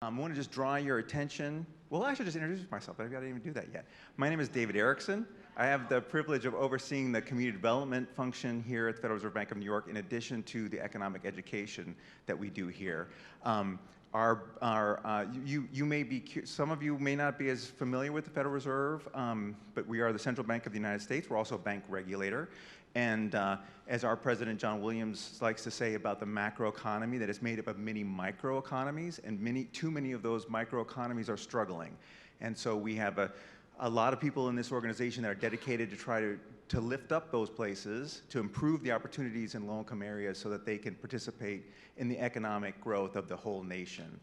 I want to just draw your attention. Well, I should just introduce myself, but I didn't even do that yet. My name is David Erickson. I have the privilege of overseeing the community development function here at the Federal Reserve Bank of New York, in addition to the economic education that we do here. You may be, some of you may not be as familiar with the Federal Reserve, but we are the central bank of the United States. We're also a bank regulator. And as our president, John Williams, likes to say about the macroeconomy, that it's made up of many microeconomies, and too many of those microeconomies are struggling. And so we have a lot of people in this organization that are dedicated to try to lift up those places, to improve the opportunities in low-income areas so that they can participate in the economic growth of the whole nation.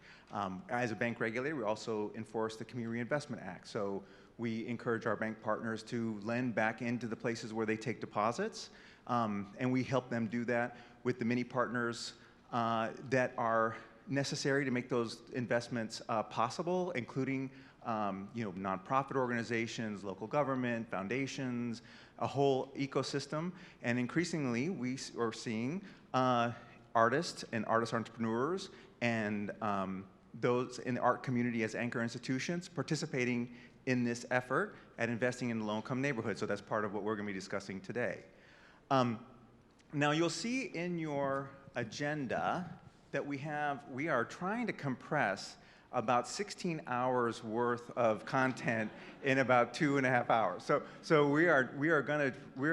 As a bank regulator, we also enforce the Community Reinvestment Act. So we encourage our bank partners to lend back into the places where they take deposits, and we help them do that with the many partners that are necessary to make those investments possible, including nonprofit organizations, local government, foundations, a whole ecosystem. And increasingly, we are seeing artists and artist entrepreneurs and those in the art community as anchor institutions participating in this effort at investing in low-income neighborhoods. So that's part of what we're going to be discussing today. Now you'll see in your agenda that we are trying to compress about 16 hours worth of content in about 2.5 hours. So we are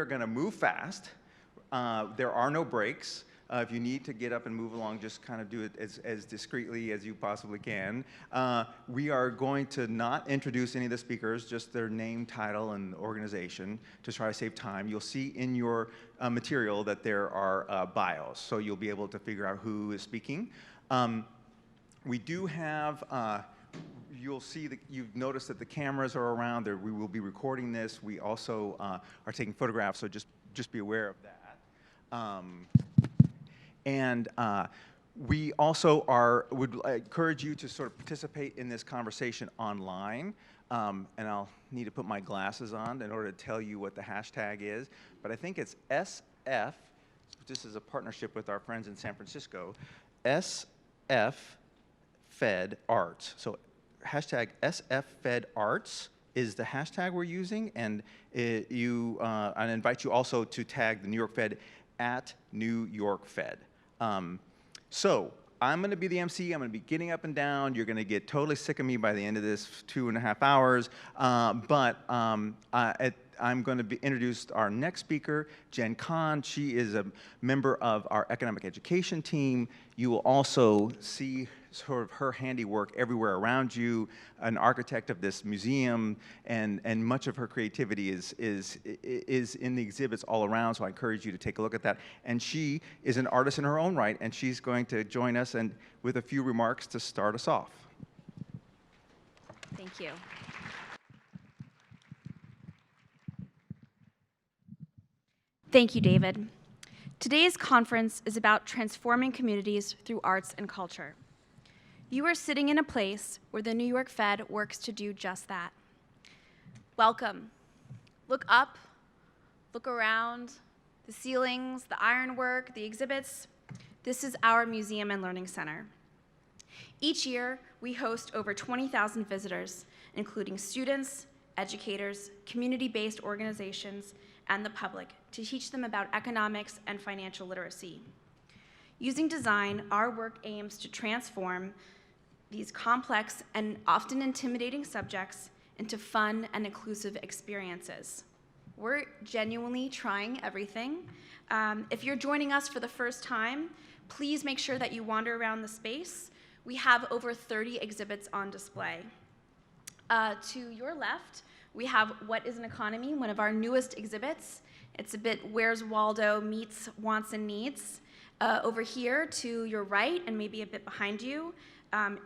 gonna move fast. There are no breaks. If you need to get up and move along, just kind of do it as discreetly as you possibly can. We are going to not introduce any of the speakers, just their name, title, and organization to try to save time. You'll see in your material that there are bios, so you'll be able to figure out who is speaking. We do have, you'll see that you've noticed that the cameras are around there. We will be recording this. We also are taking photographs, so just be aware of that. We also would encourage you to sort of participate in this conversation online. And I'll need to put my glasses on in order to tell you what the hashtag is. But I think it's SF. This is a partnership with our friends in San Francisco. SF Fed Arts. So hashtag SF Fed Arts is the hashtag we're using. And I invite you also to tag the New York Fed at New York Fed. So I'm going to be the MC. I'm going to be getting up and down. You're going to get totally sick of me by the end of this 2.5 hours. I'm going to introduce our next speaker, Jen Kahn. She is a member of our economic education team. You will also see sort of her handiwork everywhere around you, an architect of this museum, and much of her creativity is in the exhibits all around, so I encourage you to take a look at that. And she is an artist in her own right, and she's going to join us and with a few remarks to start us off. Thank you. Thank you, David. Today's conference is about transforming communities through arts and culture. You are sitting in a place where the New York Fed works to do just that. Welcome. Look up, look around, the ceilings, the ironwork, the exhibits. This is our museum and learning center. Each year, we host over 20,000 visitors, including students, educators, community-based organizations, and the public, to teach them about economics and financial literacy. Using design, our work aims to transform these complex and often intimidating subjects into fun and inclusive experiences. We're genuinely trying everything. If you're joining us for the first time, please make sure that you wander around the space. We have over 30 exhibits on display. To your left, we have What is an Economy, one of our newest exhibits. It's a bit Where's Waldo meets Wants and Needs. Over here to your right, and maybe a bit behind you,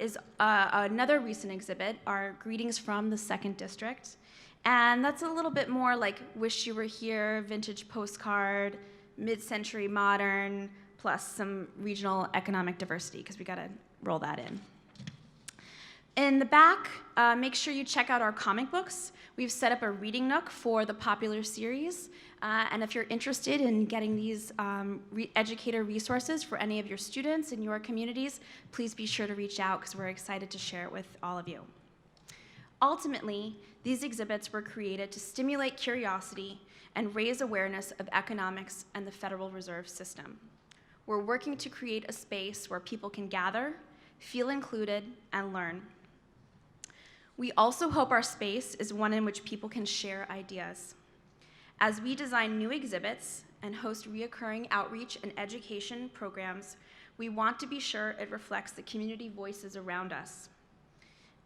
is another recent exhibit, our Greetings from the 2nd District. And that's a little bit more like Wish You Were Here, vintage postcard, mid-century modern, plus some regional economic diversity, because we gotta roll that in. In the back, make sure you check out our comic books. We've set up a reading nook for the popular series. And if you're interested in getting these educator resources for any of your students in your communities, please be sure to reach out because we're excited to share it with all of you. Ultimately, these exhibits were created to stimulate curiosity and raise awareness of economics and the Federal Reserve System. We're working to create a space where people can gather, feel included, and learn. We also hope our space is one in which people can share ideas. As we design new exhibits and host reoccurring outreach and education programs, we want to be sure it reflects the community voices around us.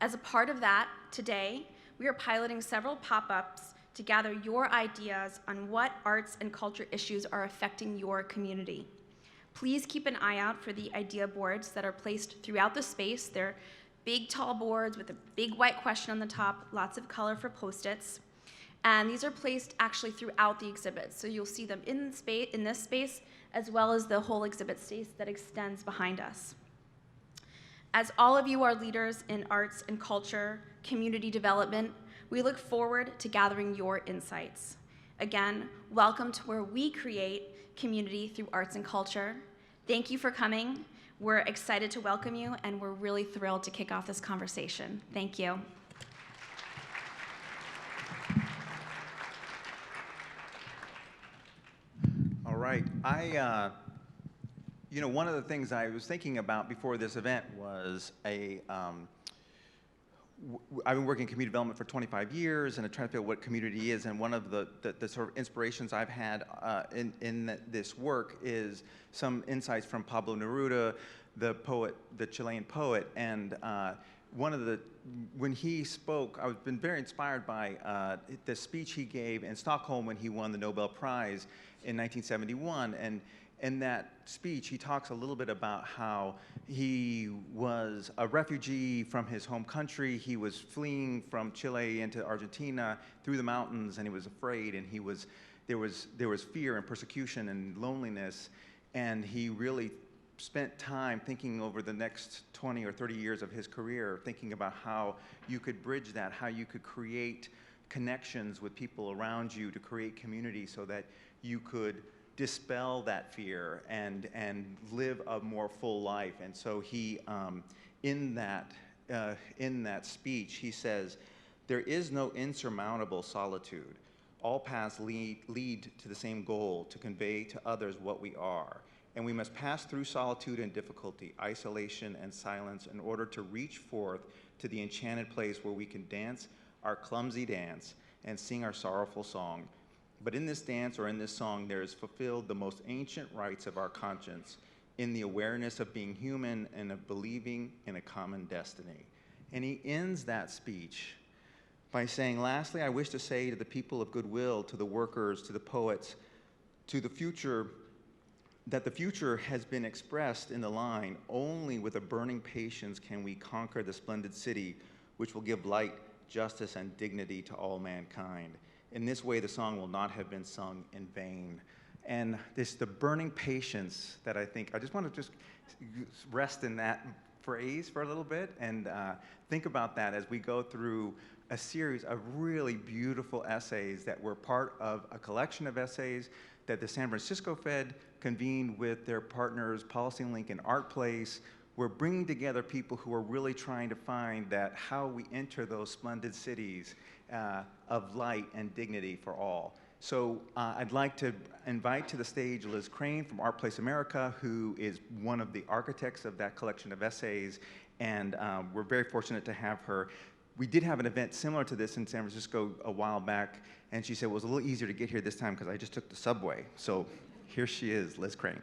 As a part of that, today, we are piloting several pop-ups to gather your ideas on what arts and culture issues are affecting your community. Please keep an eye out for the idea boards that are placed throughout the space. They're big, tall boards with a big white question on the top, lots of color for Post-its. And these are placed actually throughout the exhibit. So you'll see them in this space, as well as the whole exhibit space that extends behind us. As all of you are leaders in arts and culture, community development, we look forward to gathering your insights. Again, welcome to where we create community through arts and culture. Thank you for coming. We're excited to welcome you, and we're really thrilled to kick off this conversation. Thank you. All right. You know, one of the things I was thinking about before this event was I've been working in community development for 25 years and trying to figure out what community is, and one of the sort of inspirations I've had in this work is some insights from Pablo Neruda, the poet, the Chilean poet, and when he spoke, I've been very inspired by the speech he gave in Stockholm when he won the Nobel Prize in 1971, and in that speech, he talks a little bit about how he was a refugee from his home country. He was fleeing from Chile into Argentina through the mountains, and he was afraid, and there was fear and persecution and loneliness, and he really spent time thinking over the next 20 or 30 years of his career, thinking about how you could bridge that, how you could create connections with people around you to create community so that you could dispel that fear and live a more full life. And so he, in that speech, he says, "There is no insurmountable solitude. All paths lead to the same goal, to convey to others what we are. And we must pass through solitude and difficulty, isolation and silence in order to reach forth to the enchanted place where we can dance our clumsy dance and sing our sorrowful song. But in this dance or in this song, there is fulfilled the most ancient rights of our conscience in the awareness of being human and of believing in a common destiny." And he ends that speech by saying, "Lastly, I wish to say to the people of goodwill, to the workers, to the poets, to the future, that the future has been expressed in the line, only with a burning patience can we conquer the splendid city, which will give light, justice, and dignity to all mankind. In this way, the song will not have been sung in vain." And the burning patience that I think, I just want to just rest in that phrase for a little bit and think about that as we go through a series of really beautiful essays that were part of a collection of essays that the San Francisco Fed convened with their partners, PolicyLink and ArtPlace. We're bringing together people who are really trying to find that how we enter those splendid cities of light and dignity for all. So I'd like to invite to the stage Liz Crane from ArtPlace America, who is one of the architects of that collection of essays, and we're very fortunate to have her. We did have an event similar to this in San Francisco a while back, and she said it was a little easier to get here this time because I just took the subway. So here she is, Liz Crane.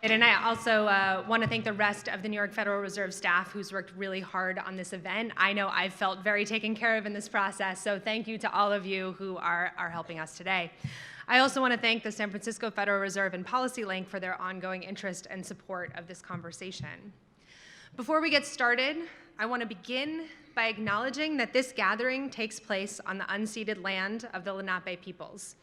And I also want to thank the rest of the New York Federal Reserve staff who's worked really hard on this event. I know I've felt very taken care of in this process, so thank you to all of you who are helping us today. I also want to thank the San Francisco Federal Reserve and PolicyLink for their ongoing interest and support of this conversation. Before we get started, I want to begin by acknowledging that this gathering takes place on the unceded land of the Lenape peoples.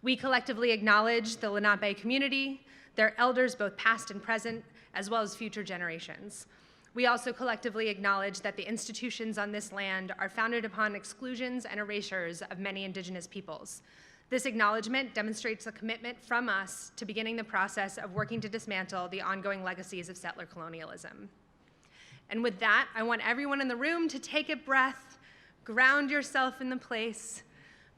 We collectively acknowledge the Lenape community, their elders both past and present, as well as future generations. We also collectively acknowledge that the institutions on this land are founded upon exclusions and erasures of many Indigenous peoples. This acknowledgement demonstrates a commitment from us to beginning the process of working to dismantle the ongoing legacies of settler colonialism. And with that, I want everyone in the room to take a breath, ground yourself in the place,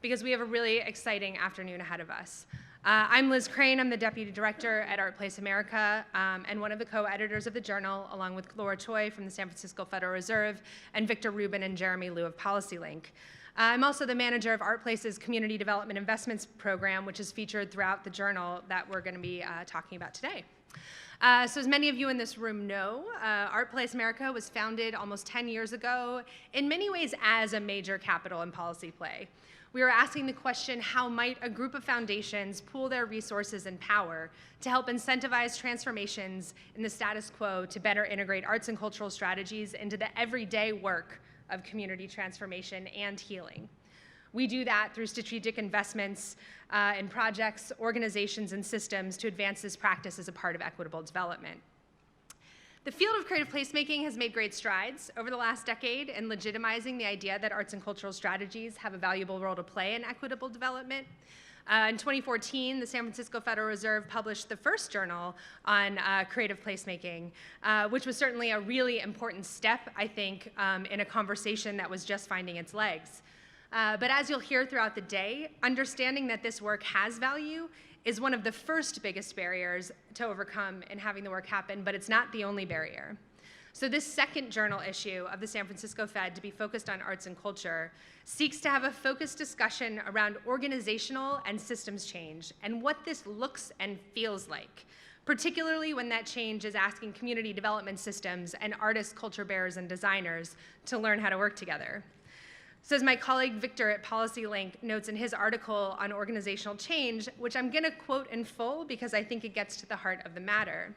because we have a really exciting afternoon ahead of us. I'm Liz Crane. I'm the Deputy Director at ArtPlace America and one of the co-editors of the journal, along with Laura Choi from the San Francisco Federal Reserve and Victor Rubin and Jeremy Liu of PolicyLink. I'm also the manager of ArtPlace's Community Development Investments Program, which is featured throughout the journal that we're going to be talking about today. So as many of you in this room know, ArtPlace America was founded almost 10 years ago, in many ways as a major capital and policy play. We were asking the question, how might a group of foundations pool their resources and power to help incentivize transformations in the status quo to better integrate arts and cultural strategies into the everyday work of community transformation and healing? We do that through strategic investments in projects, organizations, and systems to advance this practice as a part of equitable development. The field of creative placemaking has made great strides over the last decade in legitimizing the idea that arts and cultural strategies have a valuable role to play in equitable development. In 2014, the San Francisco Federal Reserve published the first journal on creative placemaking, which was certainly a really important step, I think, in a conversation that was just finding its legs. But as you'll hear throughout the day, understanding that this work has value is one of the first biggest barriers to overcome in having the work happen, but it's not the only barrier. So this second journal issue of the San Francisco Fed, to be focused on arts and culture, seeks to have a focused discussion around organizational and systems change and what this looks and feels like, particularly when that change is asking community development systems and artists, culture bearers, and designers to learn how to work together. So as my colleague Victor at PolicyLink notes in his article on organizational change, which I'm going to quote in full because I think it gets to the heart of the matter,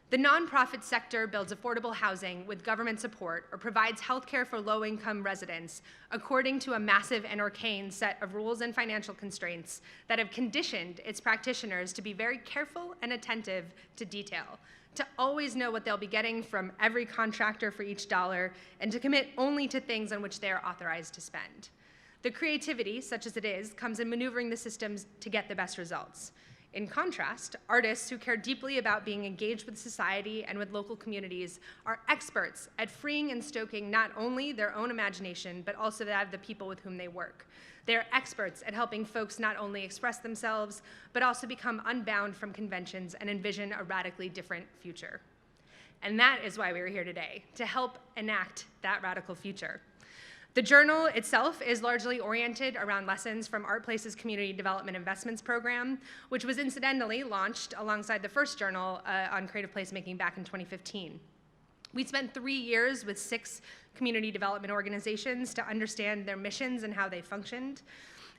the nonprofit sector builds affordable housing with government support or provides healthcare for low-income residents according to a massive and arcane set of rules and financial constraints that have conditioned its practitioners to be very careful and attentive to detail, to always know what they'll be getting from every contractor for each dollar, and to commit only to things on which they are authorized to spend. The creativity, such as it is, comes in maneuvering the systems to get the best results. In contrast, artists who care deeply about being engaged with society and with local communities are experts at freeing and stoking not only their own imagination, but also that of the people with whom they work. They're experts at helping folks not only express themselves, but also become unbound from conventions and envision a radically different future. And that is why we are here today, to help enact that radical future. The journal itself is largely oriented around lessons from ArtPlace's Community Development Investments Program, which was incidentally launched alongside the first journal on creative placemaking back in 2015. We spent 3 years with 6 community development organizations to understand their missions and how they functioned,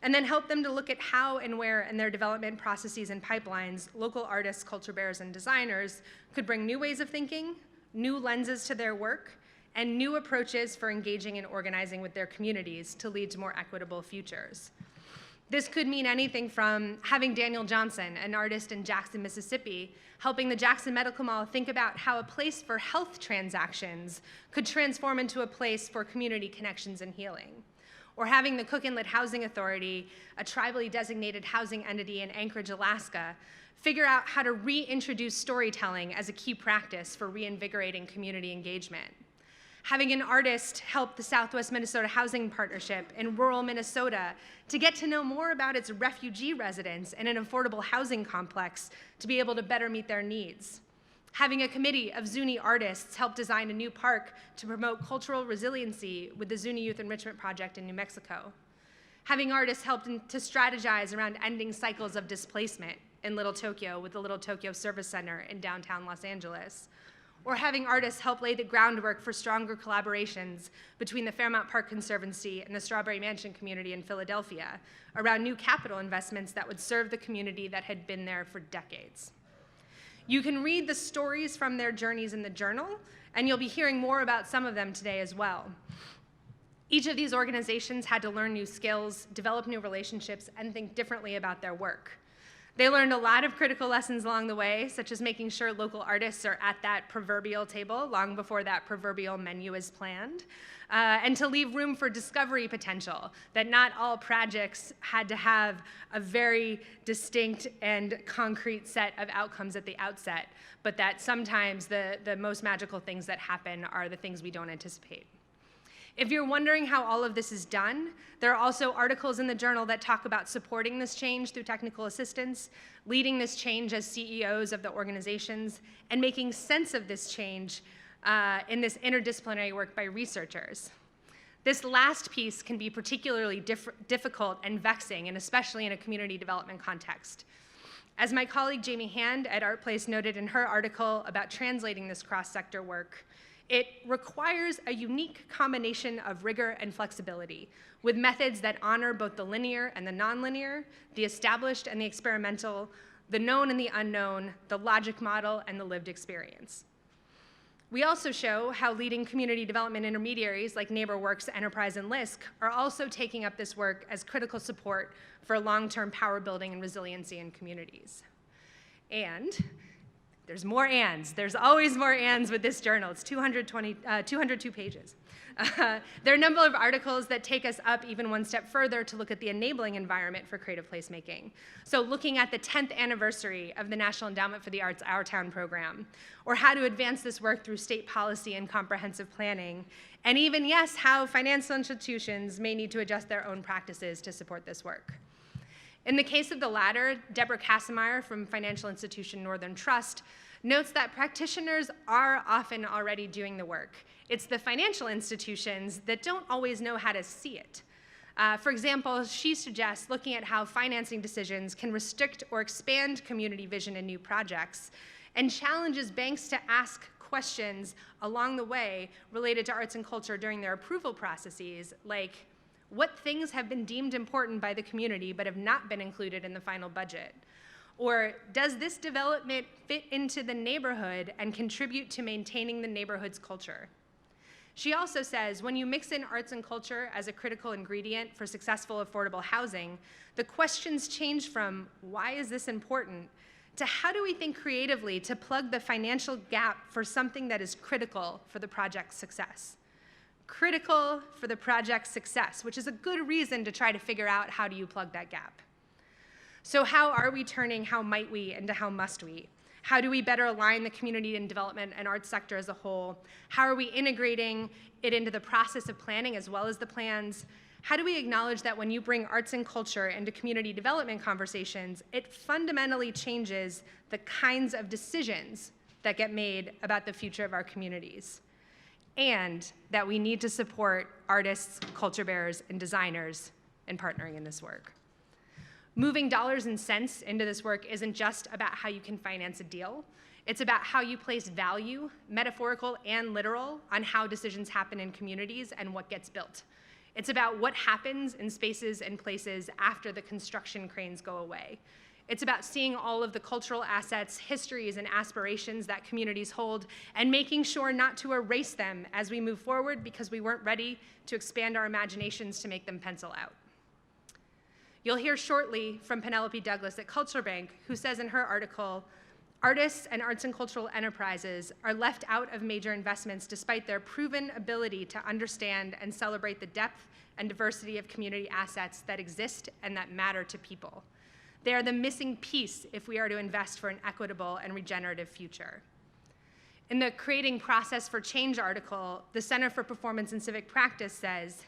and then help them to look at how and where in their development processes and pipelines local artists, culture bearers, and designers could bring new ways of thinking, new lenses to their work, and new approaches for engaging and organizing with their communities to lead to more equitable futures. This could mean anything from having Daniel Johnson, an artist in Jackson, Mississippi, helping the Jackson Medical Mall think about how a place for health transactions could transform into a place for community connections and healing. Or having the Cook Inlet Housing Authority, a tribally designated housing entity in Anchorage, Alaska, figure out how to reintroduce storytelling as a key practice for reinvigorating community engagement. Having an artist help the Southwest Minnesota Housing Partnership in rural Minnesota to get to know more about its refugee residents in an affordable housing complex to be able to better meet their needs. Having a committee of Zuni artists help design a new park to promote cultural resiliency with the Zuni Youth Enrichment Project in New Mexico. Having artists help to strategize around ending cycles of displacement in Little Tokyo with the Little Tokyo Service Center in downtown Los Angeles. Or having artists help lay the groundwork for stronger collaborations between the Fairmount Park Conservancy and the Strawberry Mansion community in Philadelphia around new capital investments that would serve the community that had been there for decades. You can read the stories from their journeys in the journal, and you'll be hearing more about some of them today as well. Each of these organizations had to learn new skills, develop new relationships, and think differently about their work. They learned a lot of critical lessons along the way, such as making sure local artists are at that proverbial table long before that proverbial menu is planned, and to leave room for discovery potential, that not all projects had to have a very distinct and concrete set of outcomes at the outset, but that sometimes the most magical things that happen are the things we don't anticipate. If you're wondering how all of this is done, there are also articles in the journal that talk about supporting this change through technical assistance, leading this change as CEOs of the organizations, and making sense of this change in this interdisciplinary work by researchers. This last piece can be particularly difficult and vexing, and especially in a community development context. As my colleague Jamie Hand at ArtPlace noted in her article about translating this cross-sector work, it requires a unique combination of rigor and flexibility, with methods that honor both the linear and the nonlinear, the established and the experimental, the known and the unknown, the logic model and the lived experience. We also show how leading community development intermediaries like NeighborWorks, Enterprise, and LISC are also taking up this work as critical support for long-term power building and resiliency in communities. And there's more ands. There's always more ands with this journal. It's 202 pages. There are a number of articles that take us up even one step further to look at the enabling environment for creative placemaking. So looking at the 10th anniversary of the National Endowment for the Arts Our Town program, or how to advance this work through state policy and comprehensive planning, and even, yes, how financial institutions may need to adjust their own practices to support this work. In the case of the latter, Deborah Kassemeyer from financial institution Northern Trust notes that practitioners are often already doing the work. It's the financial institutions that don't always know how to see it. For example, she suggests looking at how financing decisions can restrict or expand community vision in new projects, and challenges banks to ask questions along the way related to arts and culture during their approval processes, like, what things have been deemed important by the community but have not been included in the final budget? Or does this development fit into the neighborhood and contribute to maintaining the neighborhood's culture? She also says, when you mix in arts and culture as a critical ingredient for successful affordable housing, the questions change from, why is this important, to how do we think creatively to plug the financial gap for something that is critical for the project's success? Critical for the project's success, which is a good reason to try to figure out how do you plug that gap. So how are we turning how might we into how must we? How do we better align the community and development and arts sector as a whole? How are we integrating it into the process of planning as well as the plans? How do we acknowledge that when you bring arts and culture into community development conversations, it fundamentally changes the kinds of decisions that get made about the future of our communities? And that we need to support artists, culture bearers, and designers in partnering in this work. Moving dollars and cents into this work isn't just about how you can finance a deal. It's about how you place value, metaphorical and literal, on how decisions happen in communities and what gets built. It's about what happens in spaces and places after the construction cranes go away. It's about seeing all of the cultural assets, histories, and aspirations that communities hold, and making sure not to erase them as we move forward because we weren't ready to expand our imaginations to make them pencil out. You'll hear shortly from Penelope Douglas at Culture Bank, who says in her article, artists and arts and cultural enterprises are left out of major investments despite their proven ability to understand and celebrate the depth and diversity of community assets that exist and that matter to people. They are the missing piece if we are to invest for an equitable and regenerative future. In the Creating Process for Change article, the Center for Performance and Civic Practice says,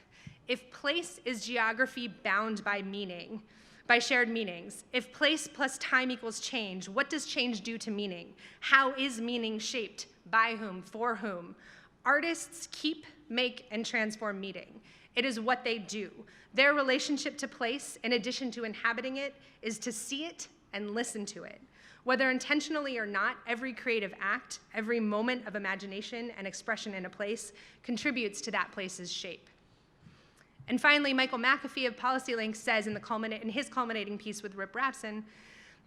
if place is geography bound by meaning, by shared meanings, if place plus time equals change, what does change do to meaning? How is meaning shaped? By whom? For whom? Artists keep, make, and transform meaning. It is what they do. Their relationship to place, in addition to inhabiting it, is to see it and listen to it. Whether intentionally or not, every creative act, every moment of imagination and expression in a place contributes to that place's shape. And finally, Michael McAfee of PolicyLink says in his culminating piece with Rip Rapson,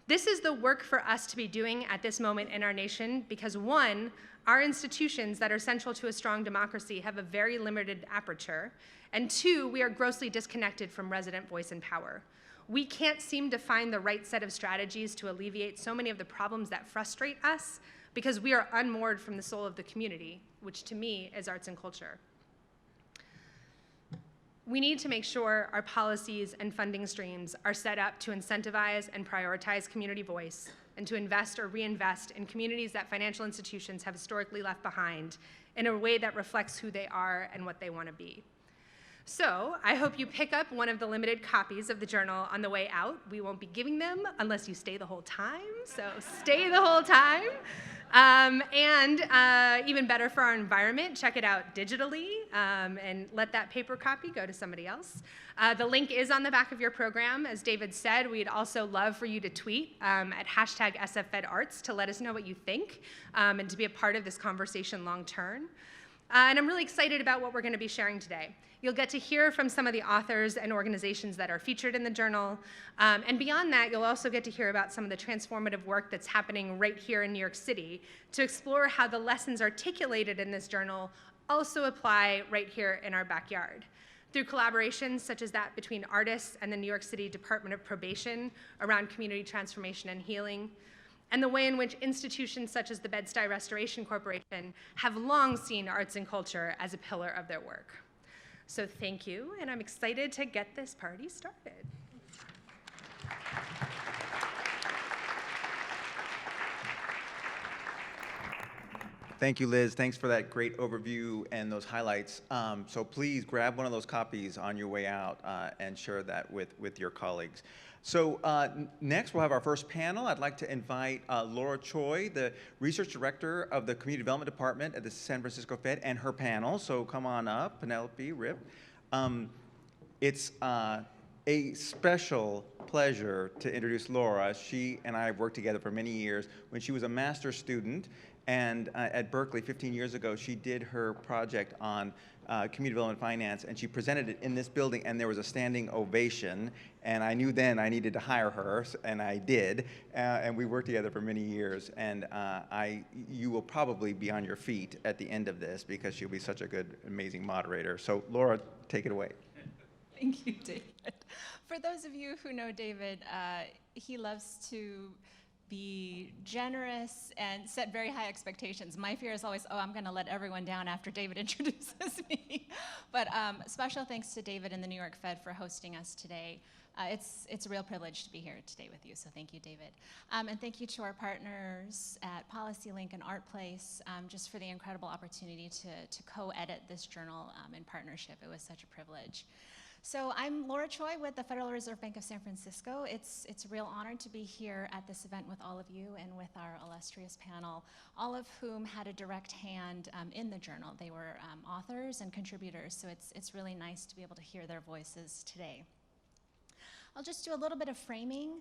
this is the work for us to be doing at this moment in our nation because, one, our institutions that are central to a strong democracy have a very limited aperture, and two, we are grossly disconnected from resident voice and power. We can't seem to find the right set of strategies to alleviate so many of the problems that frustrate us because we are unmoored from the soul of the community, which to me is arts and culture. We need to make sure our policies and funding streams are set up to incentivize and prioritize community voice and to invest or reinvest in communities that financial institutions have historically left behind in a way that reflects who they are and what they want to be. So I hope you pick up one of the limited copies of the journal on the way out. We won't be giving them unless you stay the whole time, so stay the whole time. Even better for our environment, check it out digitally and let that paper copy go to somebody else. The link is on the back of your program. As David said, we'd also love for you to tweet at #SFFedArts to let us know what you think and to be a part of this conversation long term. And I'm really excited about what we're going to be sharing today. You'll get to hear from some of the authors and organizations that are featured in the journal. And beyond that, you'll also get to hear about some of the transformative work that's happening right here in New York City to explore how the lessons articulated in this journal also apply right here in our backyard. Through collaborations such as that between artists and the New York City Department of Probation around community transformation and healing, and the way in which institutions such as the Bed-Stuy Restoration Corporation have long seen arts and culture as a pillar of their work. So thank you, and I'm excited to get this party started. Thank you, Liz. Thanks for that great overview and those highlights. So please grab one of those copies on your way out and share that with your colleagues. So next, we'll have our first panel. I'd like to invite Laura Choi, the Research Director of the Community Development Department at the San Francisco Fed, and her panel. So come on up, Penelope, Rip. It's a special pleasure to introduce Laura. She and I have worked together for many years. When she was a master's student and at Berkeley 15 years ago, she did her project on community development finance, and she presented it in this building, and there was a standing ovation. And I knew then I needed to hire her, and I did. And we worked together for many years. And you will probably be on your feet at the end of this because she'll be such a good, amazing moderator. So Laura, take it away. Thank you, David. For those of you who know David, he loves to be generous and set very high expectations. My fear is always, oh, I'm going to let everyone down after David introduces me. But special thanks to David and the New York Fed for hosting us today. It's a real privilege to be here today with you, so thank you, David. And thank you to our partners at PolicyLink and ArtPlace just for the incredible opportunity to co-edit this journal in partnership. It was such a privilege. So I'm Laura Choi with the Federal Reserve Bank of San Francisco. It's a real honor to be here at this event with all of you and with our illustrious panel, all of whom had a direct hand in the journal. They were authors and contributors, so it's really nice to be able to hear their voices today. I'll just do a little bit of framing.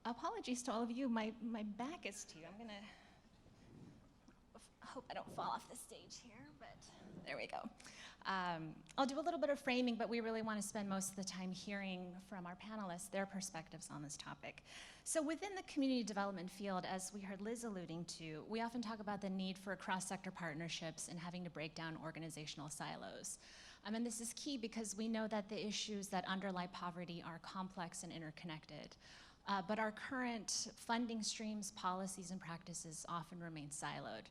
Apologies to all of you, my back is to you. I'm gonna, hope I don't fall off the stage here, but there we go. I'll do a little bit of framing, but we really want to spend most of the time hearing from our panelists, their perspectives on this topic. So within the community development field, as we heard Liz alluding to, we often talk about the need for cross-sector partnerships and having to break down organizational silos. And this is key because we know that the issues that underlie poverty are complex and interconnected. But our current funding streams, policies, and practices often remain siloed.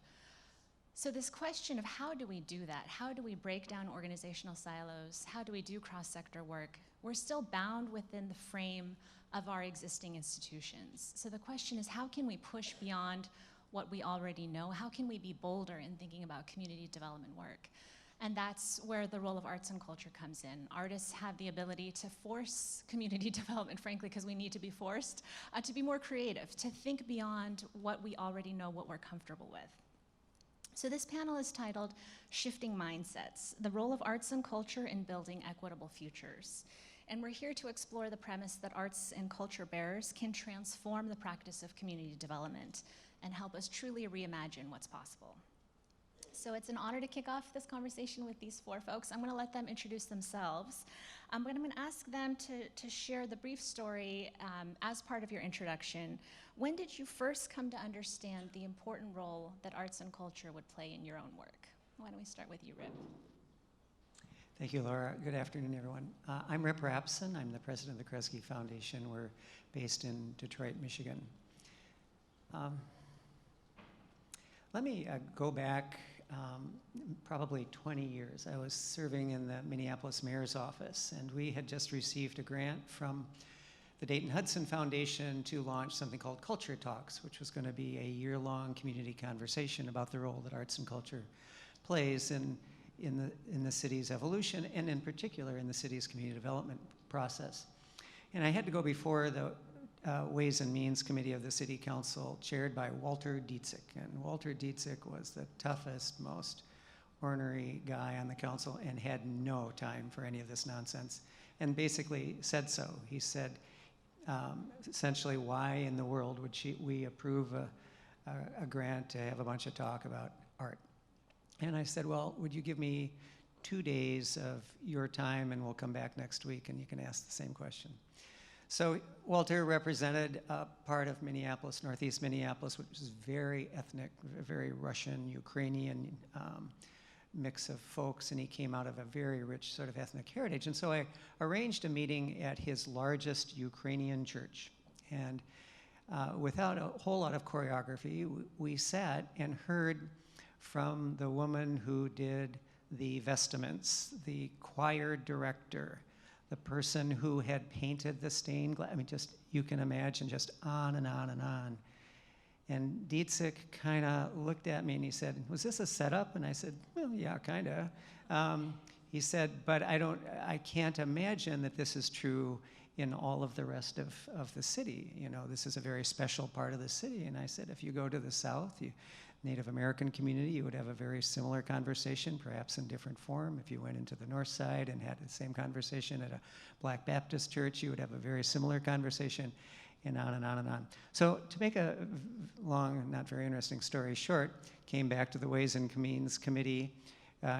So this question of how do we do that? How do we break down organizational silos? How do we do cross-sector work? We're still bound within the frame of our existing institutions. So the question is, how can we push beyond what we already know? How can we be bolder in thinking about community development work? And that's where the role of arts and culture comes in. Artists have the ability to force community development, frankly, because we need to be forced, to be more creative, to think beyond what we already know, what we're comfortable with. So this panel is titled Shifting Mindsets, the Role of Arts and Culture in Building Equitable Futures. And we're here to explore the premise that arts and culture bearers can transform the practice of community development and help us truly reimagine what's possible. So it's an honor to kick off this conversation with these four folks. I'm going to let them introduce themselves. But I'm going to ask them to share the brief story as part of your introduction. When did you first come to understand the important role that arts and culture would play in your own work? Why don't we start with you, Rip? Thank you, Laura. Good afternoon, everyone. I'm Rip Rapson. I'm the president of the Kresge Foundation. We're based in Detroit, Michigan. Let me go back probably 20 years. I was serving in the Minneapolis mayor's office, and we had just received a grant from the Dayton-Hudson Foundation to launch something called Culture Talks, which was going to be a year-long community conversation about the role that arts and culture plays in the city's evolution, and in particular in the city's community development process. And I had to go before the Ways and Means Committee of the City Council, chaired by Walter Dietzick. And Walter Dietzick was the toughest, most ornery guy on the council and had no time for any of this nonsense, and basically said so. He said, essentially, why in the world would we approve a grant to have a bunch of talk about art? And I said, well, would you give me 2 days of your time, and we'll come back next week and you can ask the same question. So Walter represented a part of Minneapolis, Northeast Minneapolis, which is very ethnic, very Russian, Ukrainian mix of folks, and he came out of a very rich sort of ethnic heritage. And so I arranged a meeting at his largest Ukrainian church. And without a whole lot of choreography, we sat and heard from the woman who did the vestments, the choir director, the person who had painted the stained glass. I mean, just, you can imagine, just on and on and on. And Dietzick kind of looked at me and he said, was this a setup? And I said, well, yeah, kind of. He said, but I can't imagine that this is true in all of the rest of the city. You know, this is a very special part of the city. And I said, if you go to the South, Native American community, you would have a very similar conversation, perhaps in different form. If you went into the North Side and had the same conversation at a Black Baptist church, you would have a very similar conversation, and on and on and on. So to make a long, not very interesting story short, came back to the Ways and Means Committee.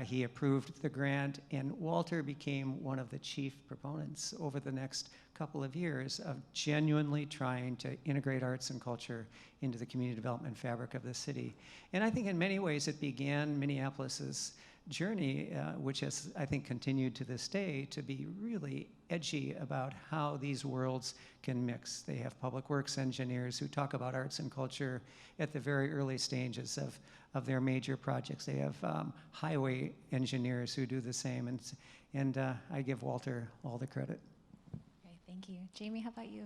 He approved the grant, and Walter became one of the chief proponents over the next couple of years of genuinely trying to integrate arts and culture into the community development fabric of the city. And I think in many ways it began Minneapolis's journey, which has, I think, continued to this day, to be really edgy about how these worlds can mix. They have public works engineers who talk about arts and culture at the very early stages of their major projects. They have highway engineers who do the same, and I give Walter all the credit. Okay, thank you. Jamie, how about you?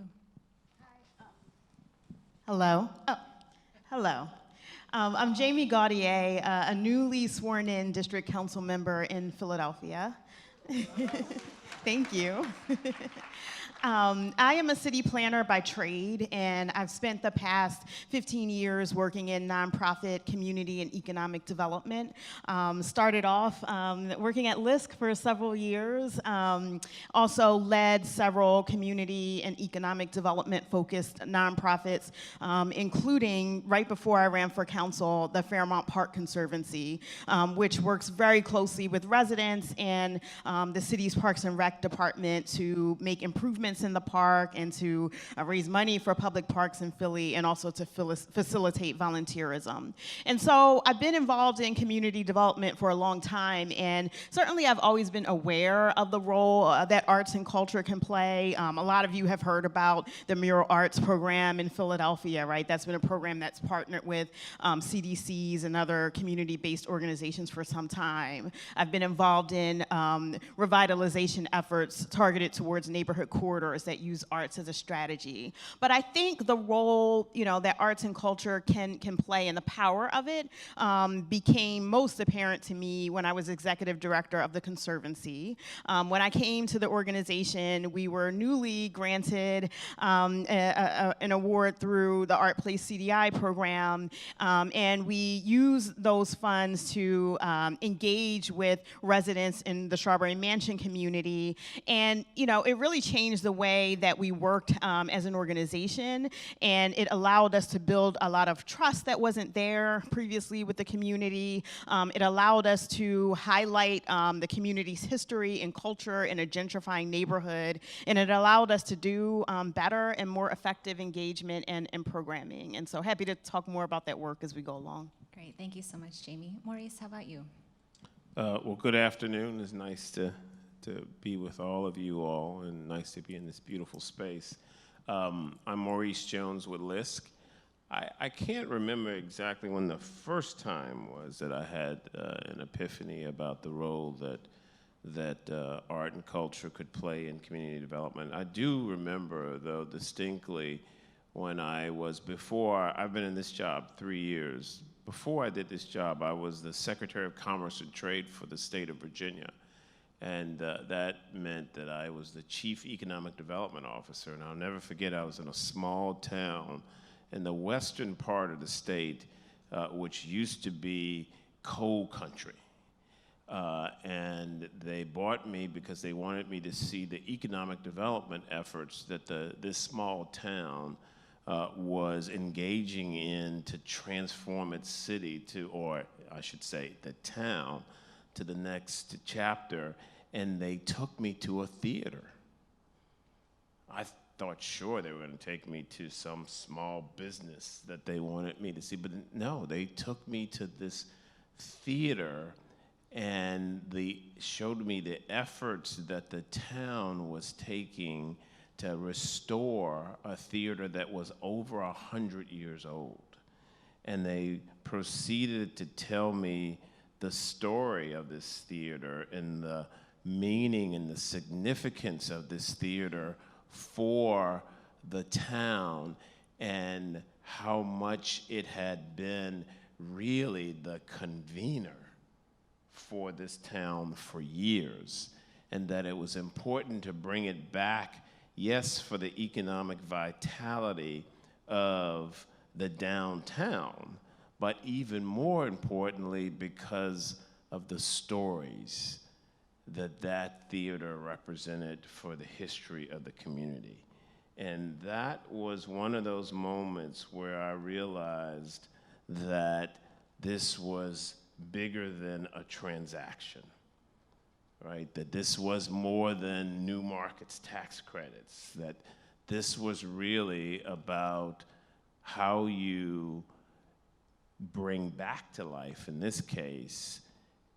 Hello. Oh, hello. I'm Jamie Gaudier, a newly sworn-in district council member in Philadelphia. Thank you. I am a city planner by trade, and I've spent the past 15 years working in nonprofit, community, and economic development. Started off working at LISC for several years, also led several community and economic development-focused nonprofits, including, right before I ran for council, the Fairmount Park Conservancy, which works very closely with residents and the city's Parks and Rec department to make improvements in the park and to raise money for public parks in Philly, and also to facilitate volunteerism. And so I've been involved in community development for a long time, and certainly I've always been aware of the role that arts and culture can play. A lot of you have heard about the Mural Arts program in Philadelphia, right? That's been a program that's partnered with CDCs and other community-based organizations for some time. I've been involved in revitalization efforts targeted towards neighborhood corridors that use arts as a strategy. But I think the role, that arts and culture can play, and the power of it became most apparent to me when I was executive director of the Conservancy. When I came to the organization, we were newly granted an award through the ArtPlace CDI program, and we used those funds to engage with residents in the Strawberry Mansion community. And it really changed the way that we worked as an organization, and it allowed us to build a lot of trust that wasn't there previously with the community. It allowed us to highlight the community's history and culture in a gentrifying neighborhood, and it allowed us to do better and more effective engagement and programming. And so happy to talk more about that work as we go along. Great, thank you so much, Jamie. Maurice, how about you? Well, good afternoon. It's nice to be with all of you all, and nice to be in this beautiful space. I'm Maurice Jones with LISC. I can't remember exactly when the first time was that I had an epiphany about the role that art and culture could play in community development. I do remember, though, distinctly when I've been in this job 3 years. Before I did this job, I was the Secretary of Commerce and Trade for the state of Virginia. And that meant that I was the Chief Economic Development Officer. And I'll never forget, I was in a small town in the western part of the state, which used to be coal country. And they bought me because they wanted me to see the economic development efforts that this small town was engaging in to transform its city or I should say, the town, to the next chapter. And they took me to a theater. I thought, sure, they were going to take me to some small business that they wanted me to see, but no, they took me to this theater and they showed me the efforts that the town was taking to restore a theater that was over 100 years old. And they proceeded to tell me the story of this theater and the meaning and the significance of this theater for the town, and how much it had been really the convener for this town for years, and that it was important to bring it back, yes, for the economic vitality of the downtown, but even more importantly because of the stories that theater represented for the history of the community. And that was one of those moments where I realized that this was bigger than a transaction, right? That this was more than new markets tax credits, that this was really about how you bring back to life, in this case,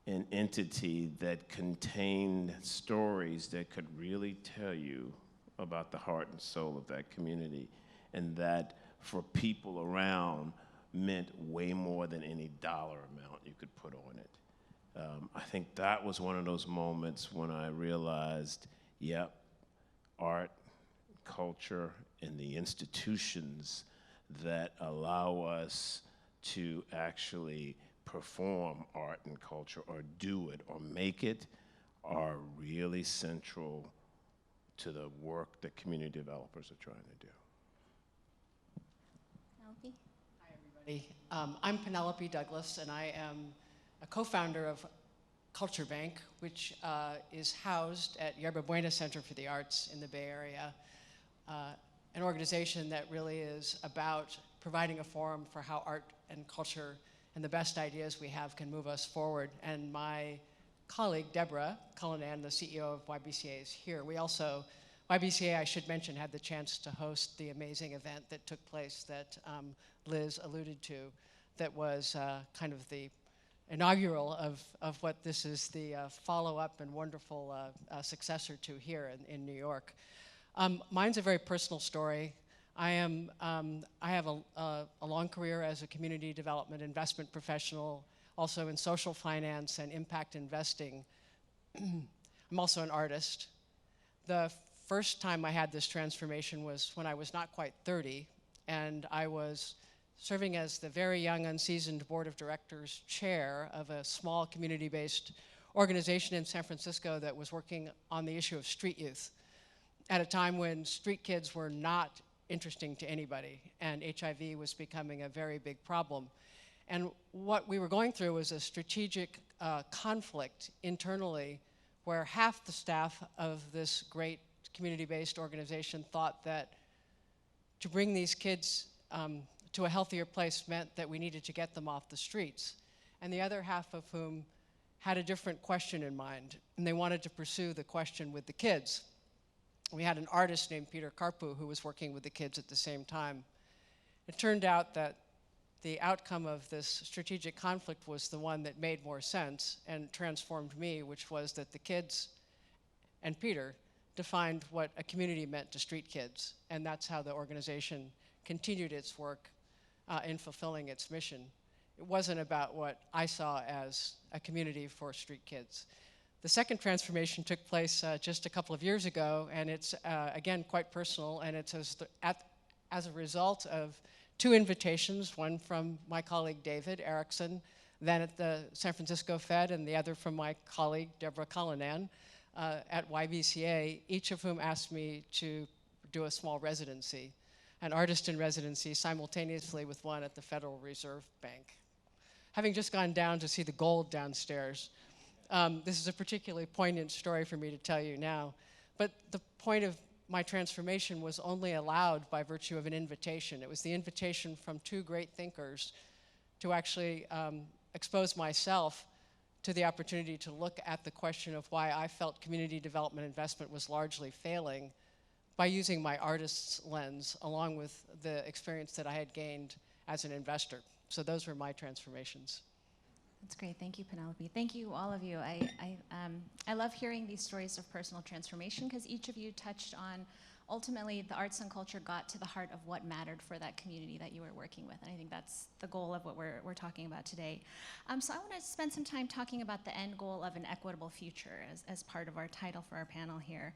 an entity that contained stories that could really tell you about the heart and soul of that community, and that for people around meant way more than any dollar amount you could put on it. I think that was one of those moments when I realized, yep, art, culture, and the institutions that allow us to actually perform art and culture, or do it, or make it, are really central to the work that community developers are trying to do. Penelope? Hi, everybody. I'm Penelope Douglas, and I am a co-founder of Culture Bank, which is housed at Yerba Buena Center for the Arts in the Bay Area, an organization that really is about providing a forum for how art and culture and the best ideas we have can move us forward. And my colleague, Deborah Cullinan, the CEO of YBCA, is here. We also, YBCA, I should mention, had the chance to host the amazing event that took place that Liz alluded to, that was kind of the inaugural of what this is the follow-up and wonderful successor to here in New York. Mine's a very personal story. I have a long career as a community development investment professional, also in social finance and impact investing. I'm also an artist. The first time I had this transformation was when I was not quite 30, and I was serving as the very young, unseasoned board of directors chair of a small community-based organization in San Francisco that was working on the issue of street youth at a time when street kids were not interesting to anybody, and HIV was becoming a very big problem. And what we were going through was a strategic conflict internally, where half the staff of this great community-based organization thought that to bring these kids to a healthier place meant that we needed to get them off the streets, and the other half of whom had a different question in mind, and they wanted to pursue the question with the kids. We had an artist named Peter Karpu who was working with the kids at the same time. It turned out that the outcome of this strategic conflict was the one that made more sense and transformed me, which was that the kids and Peter defined what a community meant to street kids, and that's how the organization continued its work in fulfilling its mission. It wasn't about what I saw as a community for street kids. The second transformation took place just a couple of years ago, and it's, again, quite personal, and it's as a result of two invitations, one from my colleague David Erickson, then at the San Francisco Fed, and the other from my colleague Deborah Cullinan at YBCA, each of whom asked me to do a small residency, an artist in residency, simultaneously with one at the Federal Reserve Bank. Having just gone down to see the gold downstairs, this is a particularly poignant story for me to tell you now, but the point of my transformation was only allowed by virtue of an invitation. It was the invitation from two great thinkers to actually expose myself to the opportunity to look at the question of why I felt community development investment was largely failing by using my artist's lens along with the experience that I had gained as an investor. So those were my transformations. That's great. Thank you, Penelope. Thank you, all of you. I love hearing these stories of personal transformation because each of you touched on, ultimately, the arts and culture got to the heart of what mattered for that community that you were working with. And I think that's the goal of what we're talking about today. So I want to spend some time talking about the end goal of an equitable future as part of our title for our panel here.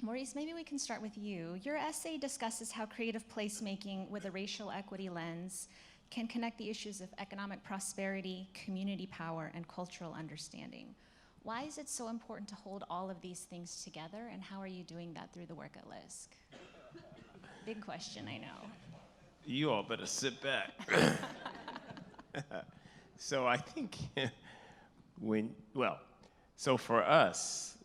Maurice, maybe we can start with you. Your essay discusses how creative placemaking with a racial equity lens can connect the issues of economic prosperity, community power, and cultural understanding. Why is it so important to hold all of these things together, and how are you doing that through the work at LISC? Big question, I know. You all better sit back. So I think so for us,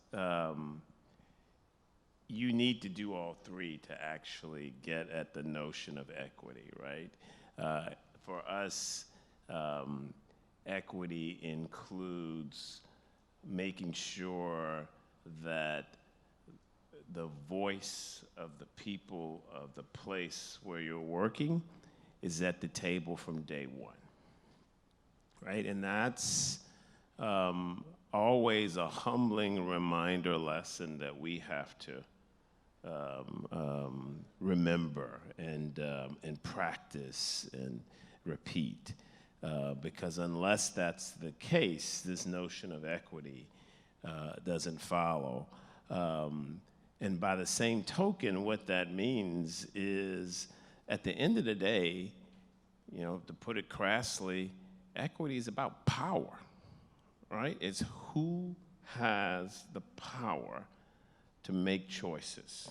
you need to do all three to actually get at the notion of equity, right? For us, equity includes making sure that the voice of the people of the place where you're working is at the table from day one, right? And that's always a humbling reminder lesson that we have to remember and practice and repeat. Because unless that's the case, this notion of equity doesn't follow. And by the same token, what that means is, at the end of the day, you know, to put it crassly, equity is about power, right? It's who has the power to make choices.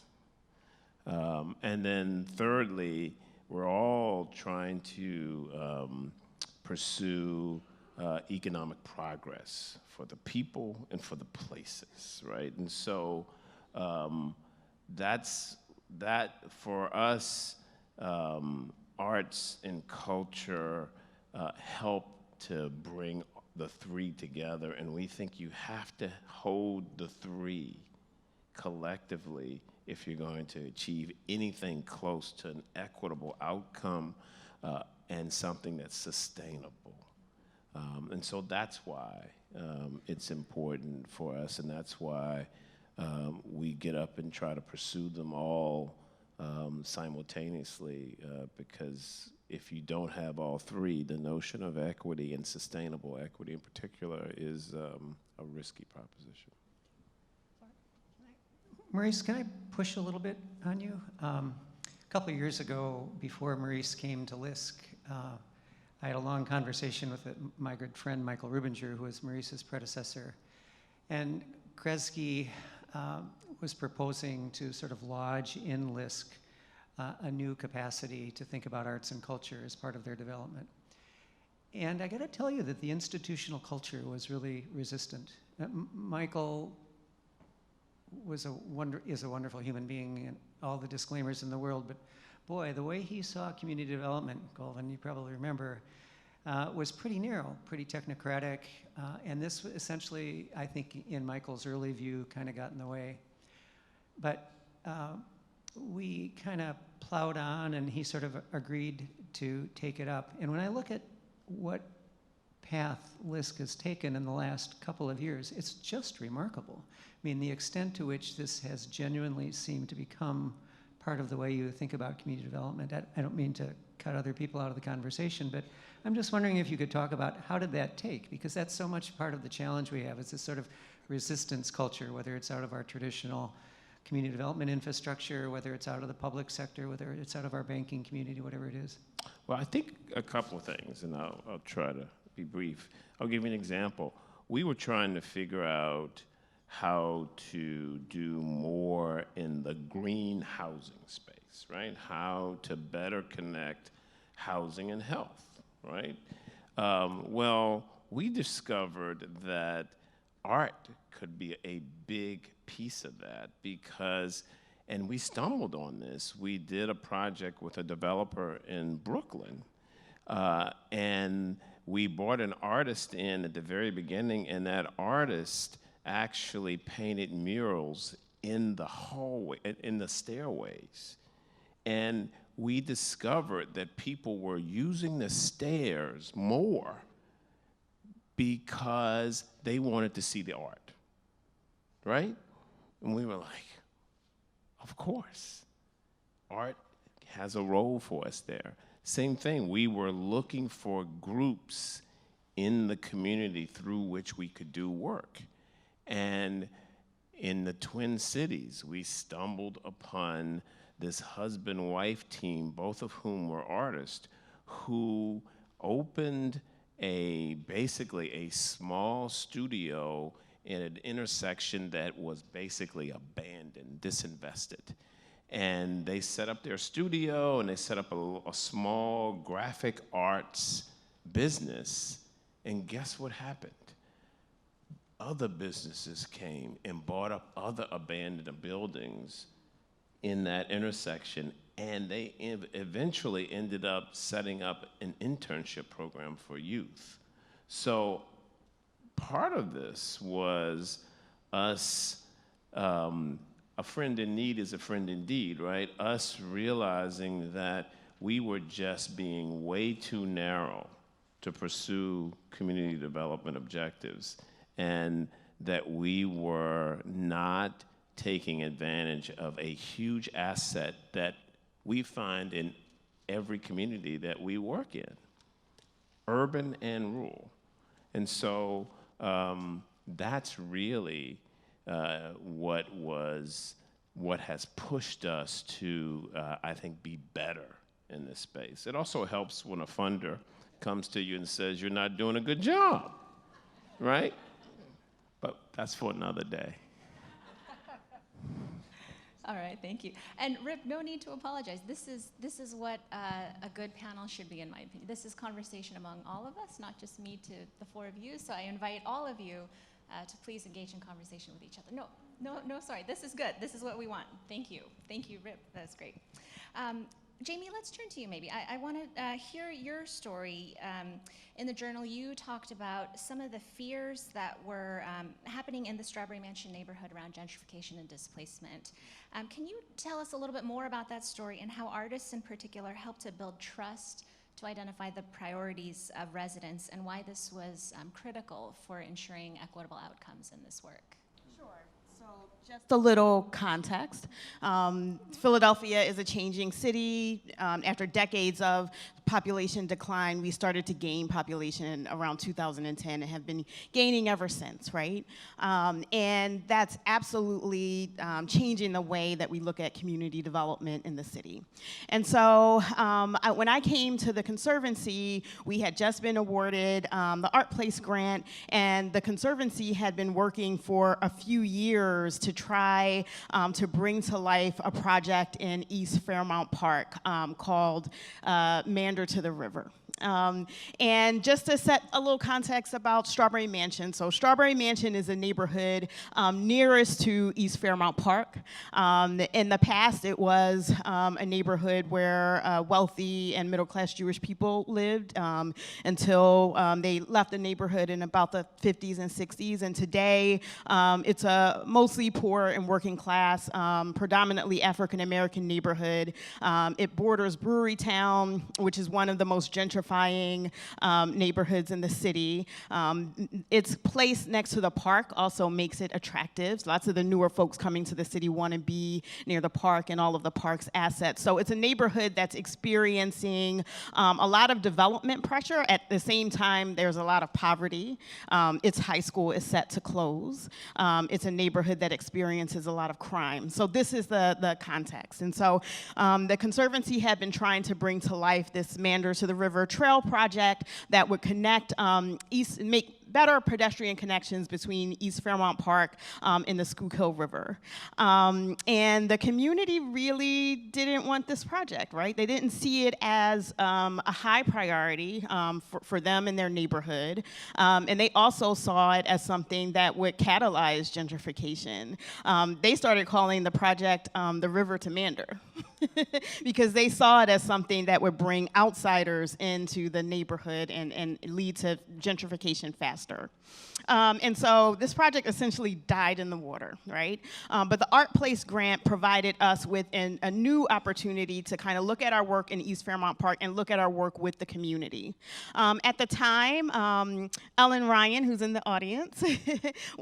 And then thirdly, we're all trying to pursue economic progress for the people and for the places, right? And so that's that for us. Arts and culture help to bring the three together, and we think you have to hold the three collectively if you're going to achieve anything close to an equitable outcome and something that's sustainable. And so that's why it's important for us, and that's why we get up and try to pursue them all simultaneously, because if you don't have all three, the notion of equity and sustainable equity in particular is a risky proposition. Maurice, can I push a little bit on you? A couple of years ago, before Maurice came to LISC, I had a long conversation with my good friend Michael Rubinger, who was Maurice's predecessor. And Kresge was proposing to sort of lodge in LISC a new capacity to think about arts and culture as part of their development. And I gotta tell you that the institutional culture was really resistant. Michael is a wonderful human being, and all the disclaimers in the world, but boy, the way he saw community development, Colvin, you probably remember, was pretty narrow, pretty technocratic, and this essentially, I think, in Michael's early view, kind of got in the way. But we kind of plowed on, and he sort of agreed to take it up. And when I look at what path LISC has taken in the last couple of years, it's just remarkable. I mean, the extent to which this has genuinely seemed to become part of the way you think about community development. I don't mean to cut other people out of the conversation, but I'm just wondering if you could talk about how did that take? Because that's so much part of the challenge we have. It's this sort of resistance culture, whether it's out of our traditional community development infrastructure, whether it's out of the public sector, whether it's out of our banking community, whatever it is. Well, I think a couple of things, and I'll try to be brief. I'll give you an example. We were trying to figure out how to do more in the green housing space, right? How to better connect housing and health, right? Well, we discovered that art could be a big piece of that because, and we stumbled on this, we did a project with a developer in Brooklyn, and we brought an artist in at the very beginning, and that artist actually painted murals in the hallway, in the stairways. And we discovered that people were using the stairs more because they wanted to see the art, right? And we were like, of course, art has a role for us there. Same thing, we were looking for groups in the community through which we could do work. And in the Twin Cities, we stumbled upon this husband-wife team, both of whom were artists, who opened basically a small studio in an intersection that was basically abandoned, disinvested. And they set up their studio, and they set up a small graphic arts business, and guess what happened? Other businesses came and bought up other abandoned buildings in that intersection, and they eventually ended up setting up an internship program for youth. So part of this was us, a friend in need is a friend indeed, right? Us realizing that we were just being way too narrow to pursue community development objectives, and that we were not taking advantage of a huge asset that we find in every community that we work in, urban and rural. And so that's really what has pushed us to, I think, be better in this space. It also helps when a funder comes to you and says, you're not doing a good job, right? But that's for another day. All right, thank you. And Rip, no need to apologize. This is what a good panel should be, in my opinion. This is conversation among all of us, not just me to the four of you. So I invite all of you to please engage in conversation with each other. No, sorry. This is good. This is what we want. Thank you, Rip. That's great. Jamie, let's turn to you maybe. I want to hear your story. In the journal, you talked about some of the fears that were happening in the Strawberry Mansion neighborhood around gentrification and displacement. Can you tell us a little bit more about that story and how artists in particular help to build trust to identify the priorities of residents and why this was critical for ensuring equitable outcomes in this work? Just a little context. Philadelphia is a changing city. After decades of population decline, we started to gain population around 2010 and have been gaining ever since, right? And that's absolutely changing the way that we look at community development in the city. And so when I came to the Conservancy, we had just been awarded the ArtPlace grant, and the Conservancy had been working for a few years to try to bring to life a project in East Fairmount Park called Mander to the River. And just to set a little context about Strawberry Mansion, so Strawberry Mansion is a neighborhood nearest to East Fairmount Park. In the past, it was a neighborhood where wealthy and middle-class Jewish people lived until they left the neighborhood in about the 50s and 60s. And today, it's a mostly poor and working class, predominantly African-American neighborhood. It borders Brewery Town, which is one of the most gentrifying neighborhoods in the city. Its place next to the park also makes it attractive. So lots of the newer folks coming to the city want to be near the park and all of the park's assets. So it's a neighborhood that's experiencing a lot of development pressure. At the same time, there's a lot of poverty. Its high school is set to close. It's a neighborhood that experiences a lot of crime. So this is the context. And so the Conservancy had been trying to bring to life this Mander to the River Trail project that would connect make better pedestrian connections between East Fairmount Park and the Schuylkill River. And the community really didn't want this project, right? They didn't see it as a high priority for them and their neighborhood. And they also saw it as something that would catalyze gentrification. They started calling the project the River to Mander because they saw it as something that would bring outsiders into the neighborhood and lead to gentrification faster. And so this project essentially died in the water, right? But the ArtPlace grant provided us with a new opportunity to kind of look at our work in East Fairmount Park and look at our work with the community. At the time, Ellen Ryan, who's in the audience,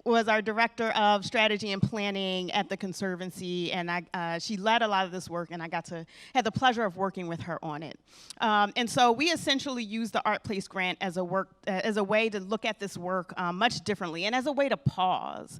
was our Director of Strategy and Planning at the Conservancy, and she led a lot of this work, and I had the pleasure of working with her on it. And so we essentially used the ArtPlace grant as a way to look at this work much differently and as a way to pause.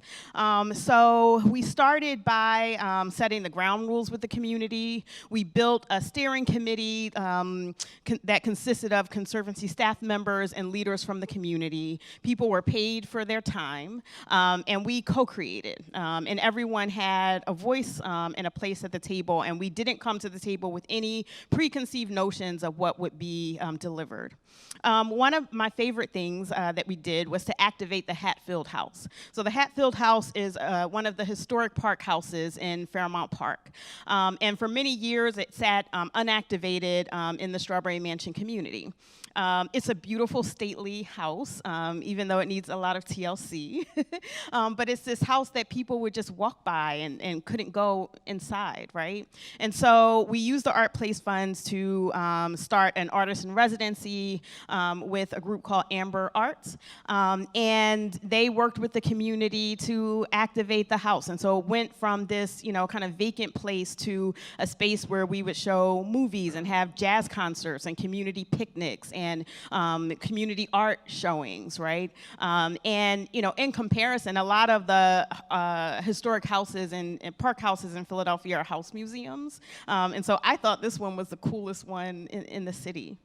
So we started by setting the ground rules with the community. We built a steering committee that consisted of Conservancy staff members and leaders from the community. People were paid for their time, and we co-created. And everyone had a voice and a place at the table, and we didn't come to the table with any preconceived notions of what would be delivered. One of my favorite things that we did was to activate the Hatfield House. So the Hatfield House is one of the historic park houses in Fairmount Park. And for many years, it sat unactivated in the Strawberry Mansion community. It's a beautiful, stately house, even though it needs a lot of TLC. But it's this house that people would just walk by and couldn't go inside, right? And so we used the ArtPlace funds to start an artist in residency with a group called Amber Arts. And they worked with the community to activate the house. And so it went from this, kind of vacant place to a space where we would show movies and have jazz concerts and community picnics and community art showings, right? And in comparison, a lot of the historic houses and park houses in Philadelphia are house museums. And so I thought this one was the coolest one in the city.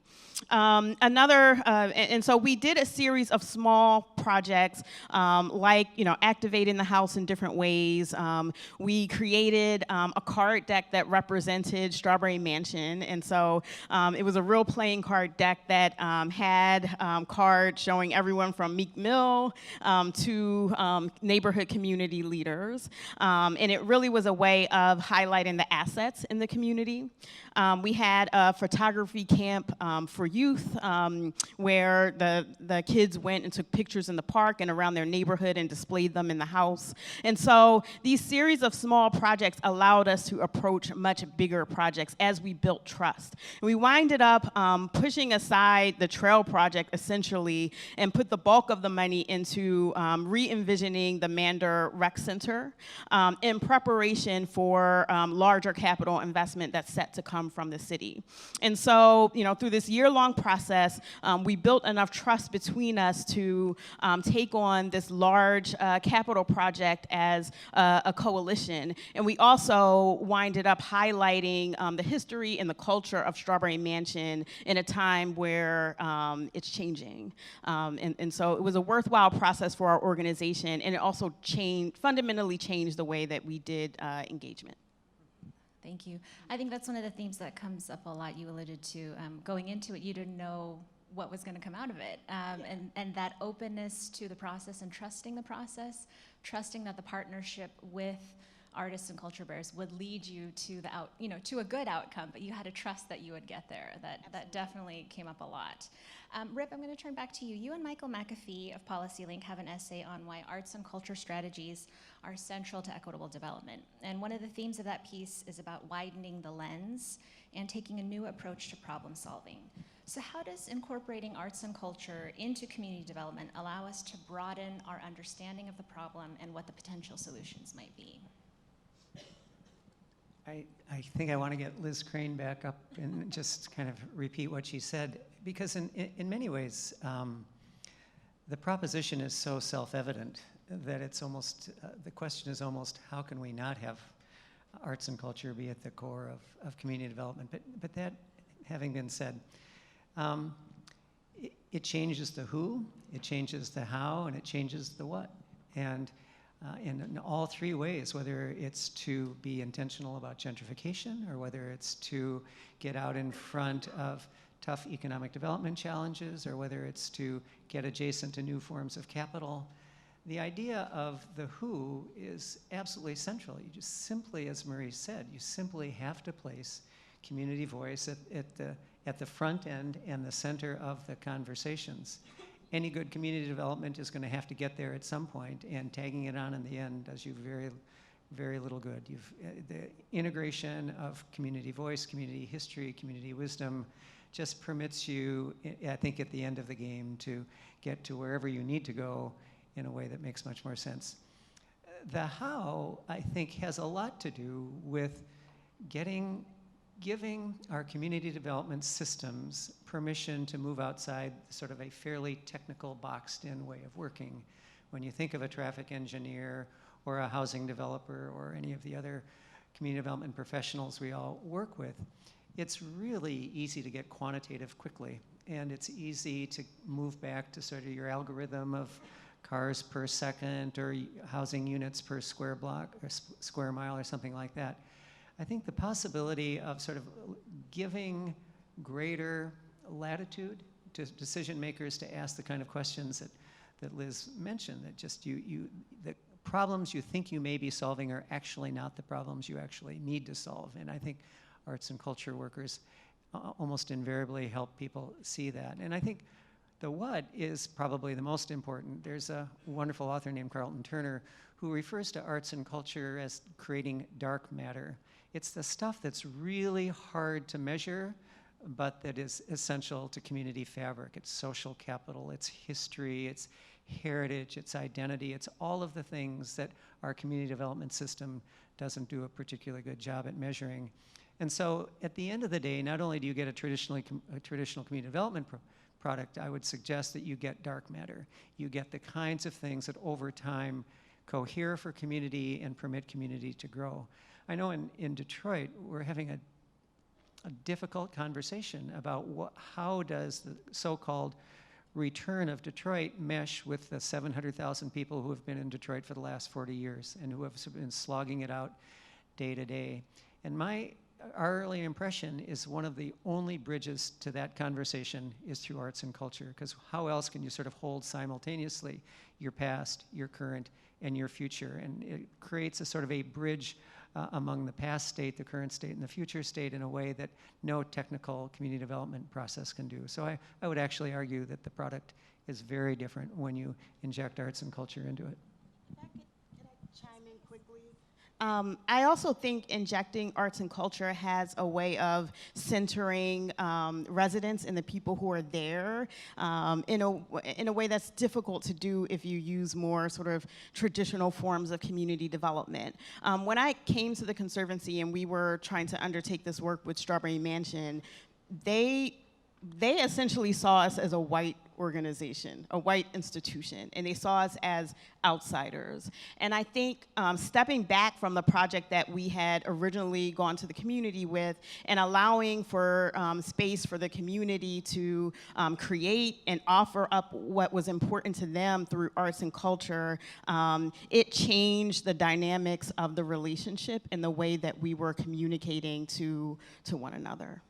And so we did a series of small projects, like, activating the house in different ways. We created a card deck that represented Strawberry Mansion, and so it was a real playing card deck that had cards showing everyone from Meek Mill to neighborhood community leaders, and it really was a way of highlighting the assets in the community. We had a photography camp for youth where the kids went and took pictures in the park and around their neighborhood and displayed them in the house. And so these series of small projects allowed us to approach much bigger projects as we built trust. And we winded up pushing aside the trail project essentially and put the bulk of the money into re-envisioning the Mander Rec Center in preparation for larger capital investment that's set to come from the city. And so, through this year-long process, we built enough trust between us to take on this large capital project as a coalition. And we also winded up highlighting the history and the culture of Strawberry Mansion in a time where it's changing. And so it was a worthwhile process for our organization, and it also fundamentally changed the way that we did engagement. Thank you. I think that's one of the themes that comes up a lot. You alluded to going into it, you didn't know what was going to come out of it. And that openness to the process and trusting the process, trusting that the partnership with artists and culture bearers would lead you to to a good outcome, but you had to trust that you would get there. That definitely came up a lot. Rip, I'm going to turn back to you. You and Michael McAfee of PolicyLink have an essay on why arts and culture strategies are central to equitable development. And one of the themes of that piece is about widening the lens and taking a new approach to problem solving. So how does incorporating arts and culture into community development allow us to broaden our understanding of the problem and what the potential solutions might be? I think I want to get Liz Crane back up and just kind of repeat what she said, because in many ways, the proposition is so self-evident that it's almost, the question is almost, how can we not have arts and culture be at the core of community development? But that having been said, it changes the who, it changes the how, and it changes the what. And in all three ways, whether it's to be intentional about gentrification, or whether it's to get out in front of tough economic development challenges, or whether it's to get adjacent to new forms of capital, the idea of the who is absolutely central. You just simply, as Marie said, you simply have to place community voice at the front end and the center of the conversations. Any good community development is going to have to get there at some point, and tagging it on in the end does you very, very little good. The integration of community voice, community history, community wisdom just permits you, I think, at the end of the game to get to wherever you need to go in a way that makes much more sense. The how, I think, has a lot to do with giving our community development systems permission to move outside sort of a fairly technical, boxed-in way of working. When you think of a traffic engineer or a housing developer or any of the other community development professionals we all work with, it's really easy to get quantitative quickly, and it's easy to move back to sort of your algorithm of cars per second or housing units per square block or square mile or something like that. I think the possibility of sort of giving greater latitude to decision makers to ask the kind of questions that Liz mentioned, that just the problems you think you may be solving are actually not the problems you actually need to solve. And I think arts and culture workers almost invariably help people see that. And I think the what is probably the most important. There's a wonderful author named Carlton Turner who refers to arts and culture as creating dark matter. It's the stuff that's really hard to measure, but that is essential to community fabric. It's social capital, it's history, it's heritage, it's identity, it's all of the things that our community development system doesn't do a particularly good job at measuring. And so at the end of the day, not only do you get a traditional community development product, I would suggest that you get dark matter. You get the kinds of things that over time cohere for community and permit community to grow. I know in Detroit, we're having a difficult conversation about how does the so-called return of Detroit mesh with the 700,000 people who have been in Detroit for the last 40 years and who have been slogging it out day to day. And our early impression is one of the only bridges to that conversation is through arts and culture, because how else can you sort of hold simultaneously your past, your current, and your future? And it creates a sort of a bridge among the past state, the current state, and the future state in a way that no technical community development process can do. So I would actually argue that the product is very different when you inject arts and culture into it. Can I chime in quickly? I also think injecting arts and culture has a way of centering residents and the people who are there in a way that's difficult to do if you use more sort of traditional forms of community development. When I came to the Conservancy and we were trying to undertake this work with Strawberry Mansion, they essentially saw us as a white organization, a white institution, and they saw us as outsiders. And I think stepping back from the project that we had originally gone to the community with and allowing for space for the community to create and offer up what was important to them through arts and culture, it changed the dynamics of the relationship and the way that we were communicating to one another.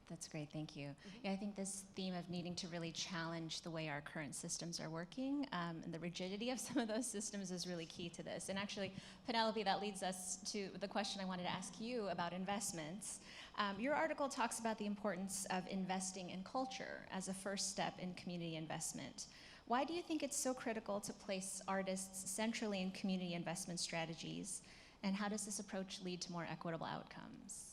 That's great, thank you. Yeah, I think this theme of needing to really challenge the way our current systems are working and the rigidity of some of those systems is really key to this. And actually, Penelope, that leads us to the question I wanted to ask you about investments. Your article talks about the importance of investing in culture as a first step in community investment. Why do you think it's so critical to place artists centrally in community investment strategies? And how does this approach lead to more equitable outcomes?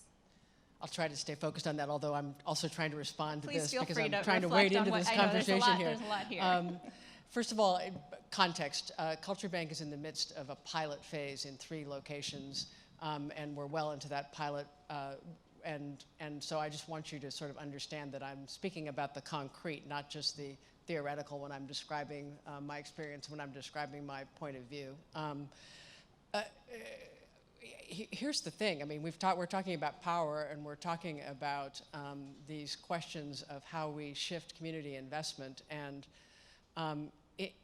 I'll try to stay focused on that, although I'm also trying to respond to Please this feel because free I'm to trying to reflect wade on into what- this I know there's a conversation lot- here. there's a lot here. First of all, context. Culture Bank is in the midst of a pilot phase in 3 locations, and we're well into that pilot. And so I just want you to sort of understand that I'm speaking about the concrete, not just the theoretical when I'm describing my experience, when I'm describing my point of view. Here's the thing. I mean, we're talking about power, and we're talking about these questions of how we shift community investment. And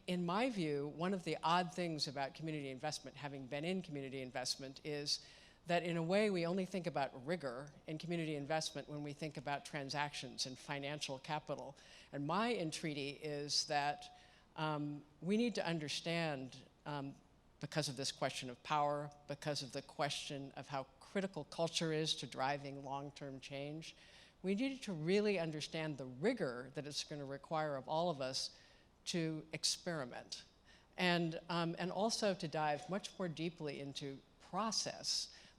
in my view, one of the odd things about community investment, having been in community investment, is that in a way we only think about rigor in community investment when we think about transactions and financial capital. And my entreaty is that we need to understand, because of this question of power, because of the question of how critical culture is to driving long-term change, we need to really understand the rigor that it's going to require of all of us to experiment. And also to dive much more deeply into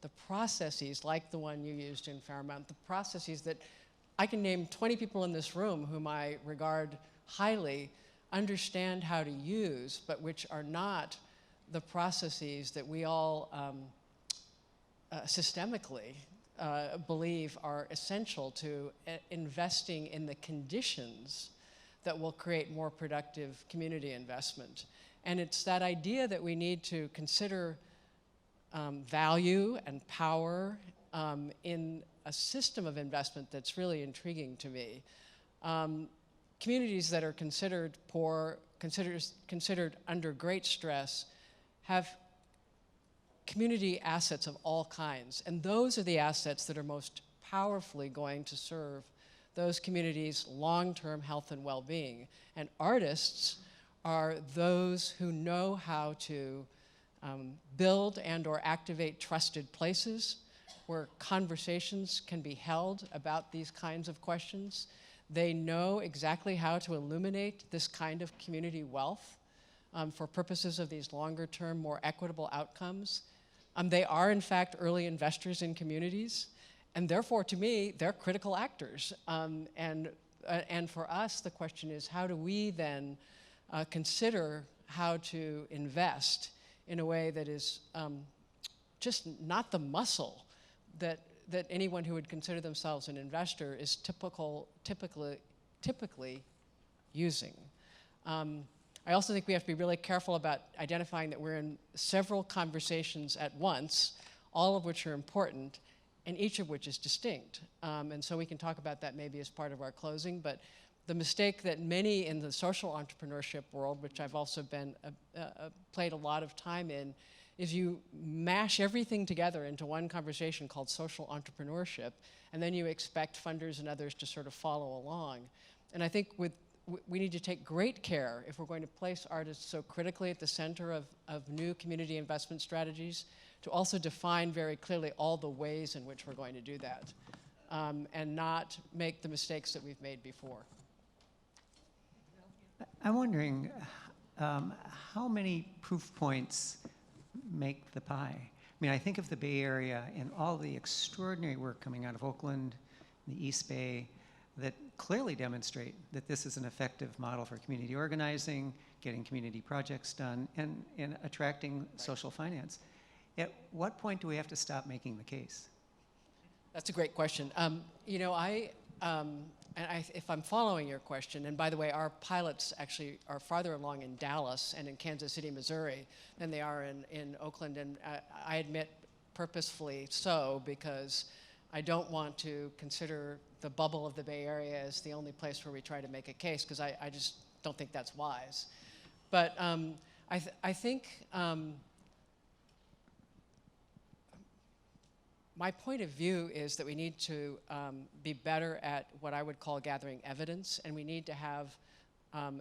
the processes like the one you used in Fairmount, the processes that I can name 20 people in this room whom I regard highly, understand how to use, but which are not the processes that we all systemically believe are essential to investing in the conditions that will create more productive community investment. And it's that idea that we need to consider value and power in a system of investment that's really intriguing to me. Communities that are considered poor, considered under great stress, have community assets of all kinds. And those are the assets that are most powerfully going to serve those communities' long-term health and well-being. And artists are those who know how to build and or activate trusted places where conversations can be held about these kinds of questions. They know exactly how to illuminate this kind of community wealth for purposes of these longer-term, more equitable outcomes. They are, in fact, early investors in communities, and therefore, to me, they're critical actors. And for us, the question is, how do we then consider how to invest in a way that is just not the muscle that anyone who would consider themselves an investor is typically using. I also think we have to be really careful about identifying that we're in several conversations at once, all of which are important, and each of which is distinct. And so we can talk about that maybe as part of our closing, but the mistake that many in the social entrepreneurship world, which I've also been played a lot of time in, is you mash everything together into one conversation called social entrepreneurship, and then you expect funders and others to sort of follow along. And I think we need to take great care, if we're going to place artists so critically at the center of new community investment strategies, to also define very clearly all the ways in which we're going to do that, and not make the mistakes that we've made before. I'm wondering how many proof points make the pie? I mean, I think of the Bay Area and all the extraordinary work coming out of Oakland, the East Bay, that clearly demonstrate that this is an effective model for community organizing, getting community projects done, and attracting social finance. At what point do we have to stop making the case? That's a great question. You know, if I'm following your question, and by the way, our pilots actually are farther along in Dallas and in Kansas City, Missouri, than they are in Oakland, and I admit purposefully so, because I don't want to consider the bubble of the Bay Area as the only place where we try to make a case, because I just don't think that's wise. But I think My point of view is that we need to be better at what I would call gathering evidence, and we need to have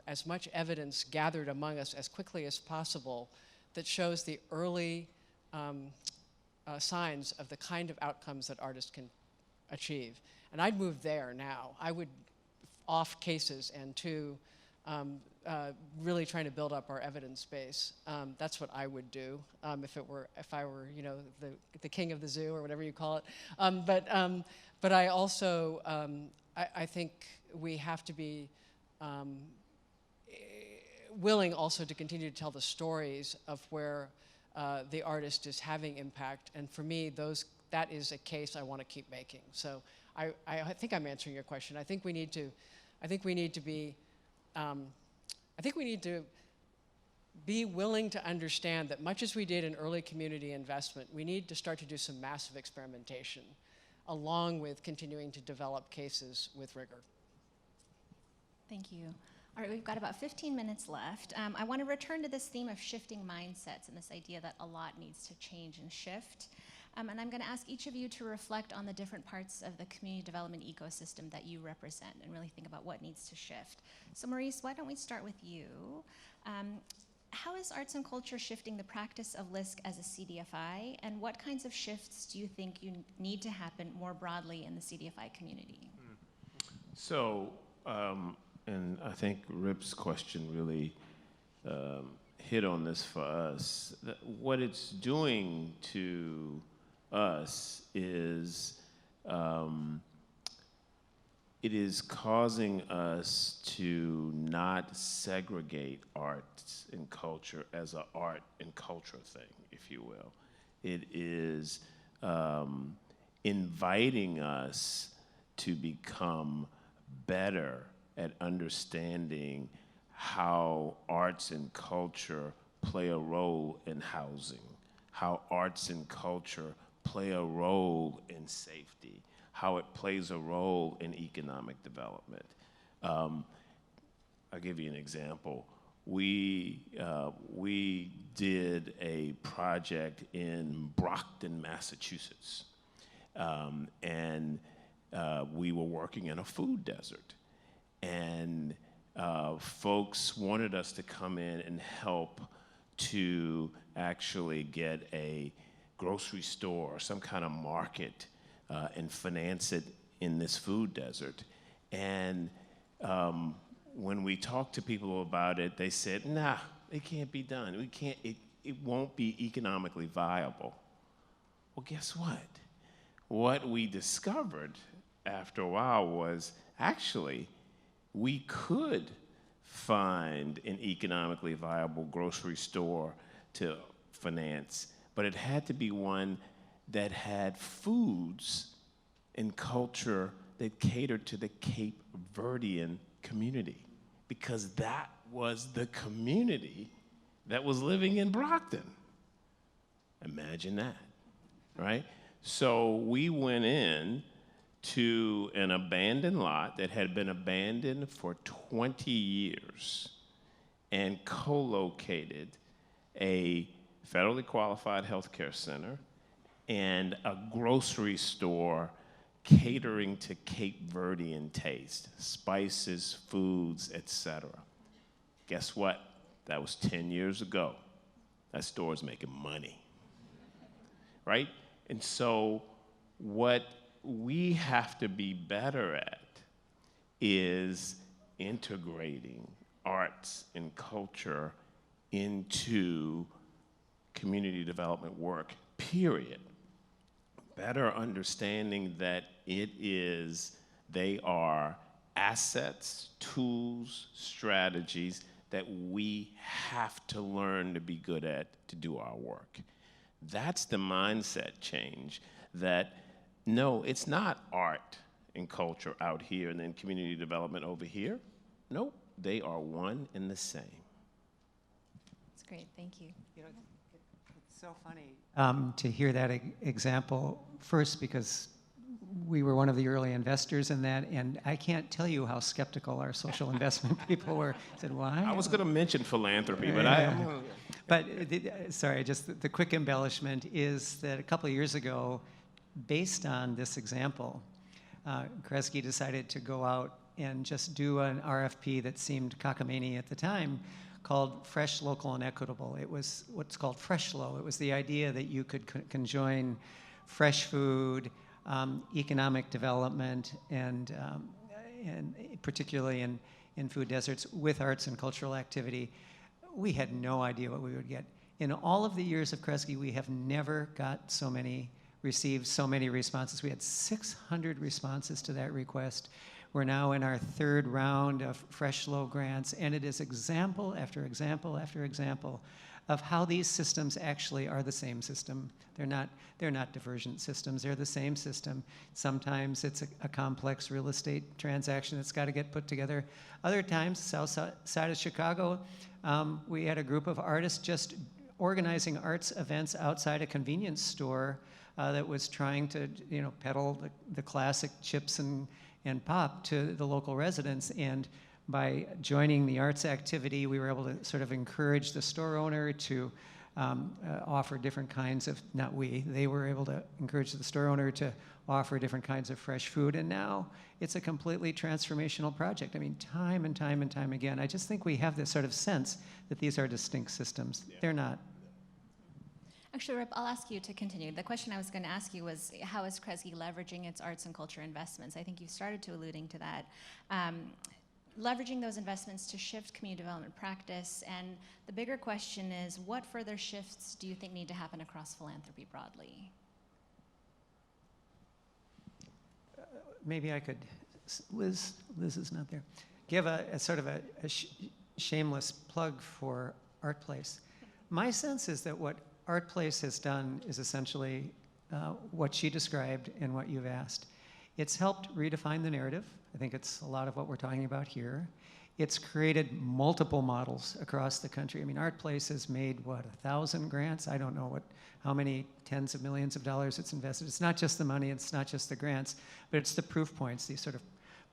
as much evidence gathered among us as quickly as possible that shows the early signs of the kind of outcomes that artists can achieve. And I'd move there now. I would off cases and to really trying to build up our evidence base. That's what I would do if I were, you know, the king of the zoo or whatever you call it. But I also I think we have to be willing also to continue to tell the stories of where the artist is having impact. And for me, that is a case I want to keep making. So I think I'm answering your question. I think we need to be willing to understand that much as we did in early community investment, we need to start to do some massive experimentation along with continuing to develop cases with rigor. Thank you. All right, we've got about 15 minutes left. I want to return to this theme of shifting mindsets and this idea that a lot needs to change and shift. And I'm going to ask each of you to reflect on the different parts of the community development ecosystem that you represent and really think about what needs to shift. So Maurice, why don't we start with you? How is arts and culture shifting the practice of LISC as a CDFI, and what kinds of shifts do you think need to happen more broadly in the CDFI community? So, and I think Rip's question really hit on this for us. What it's doing to us is it is causing us to not segregate arts and culture as an art and culture thing, if you will. It is inviting us to become better at understanding how arts and culture play a role in housing, how arts and culture play a role in safety, how it plays a role in economic development. I'll give you an example. We did a project in Brockton, Massachusetts, and we were working in a food desert. And folks wanted us to come in and help to actually get a grocery store or some kind of market and finance it in this food desert. And when we talked to people about it, they said, nah, it can't be done. We can't, it won't be economically viable. Well, guess what? What we discovered after a while was actually we could find an economically viable grocery store to finance, but it had to be one that had foods and culture that catered to the Cape Verdean community, because that was the community that was living in Brockton. Imagine that, right? So we went in to an abandoned lot that had been abandoned for 20 years and co-located a federally qualified healthcare center and a grocery store catering to Cape Verdean taste, spices, foods, etc. Guess what? That was 10 years ago. That store is making money, right? And so what we have to be better at is integrating arts and culture into community development work, period. Better understanding that they are assets, tools, strategies that we have to learn to be good at to do our work. That's the mindset change that, no, it's not art and culture out here and then community development over here. Nope, they are one and the same. That's great, thank you. You know, it's so funny to hear that example first, because we were one of the early investors in that, and I can't tell you how skeptical our social investment people were. Said, why? I was going to mention philanthropy, but But sorry, just the quick embellishment is that a couple of years ago, based on this example, Kresge decided to go out and just do an RFP that seemed cockamamie at the time, called Fresh, Local, and Equitable. It was what's called Fresh Flow. It was the idea that you could conjoin fresh food, economic development, and particularly in food deserts, with arts and cultural activity. We had no idea what we would get. In all of the years of Kresge, we have never received so many responses. We had 600 responses to that request. We're now in our third round of Fresh Flow grants, and it is example after example after example of how these systems actually are the same system. They're not divergent systems, they're the same system. Sometimes it's a complex real estate transaction that's got to get put together. Other times, south side of Chicago, we had a group of artists just organizing arts events outside a convenience store that was trying to, peddle the classic chips and pop to the local residents. And by joining the arts activity, we were able to sort of encourage the store owner to offer different kinds of, they were able to encourage the store owner to offer different kinds of fresh food. And now it's a completely transformational project. I mean, time and time and time again, I just think we have this sort of sense that these are distinct systems. Yeah. They're not. Actually, Rip, I'll ask you to continue. The question I was going to ask you was, how is Kresge leveraging its arts and culture investments? I think you started to alluding to that. Leveraging those investments to shift community development practice, and the bigger question is, what further shifts do you think need to happen across philanthropy broadly? Maybe I could, Liz is not there, give a sort of a shameless plug for ArtPlace. My sense is that what ArtPlace has done is essentially what she described and what you've asked. It's helped redefine the narrative. I think it's a lot of what we're talking about here. It's created multiple models across the country. I mean, ArtPlace has made, 1,000 grants? I don't know how many tens of millions of dollars it's invested. It's not just the money, it's not just the grants, but it's the proof points, these sort of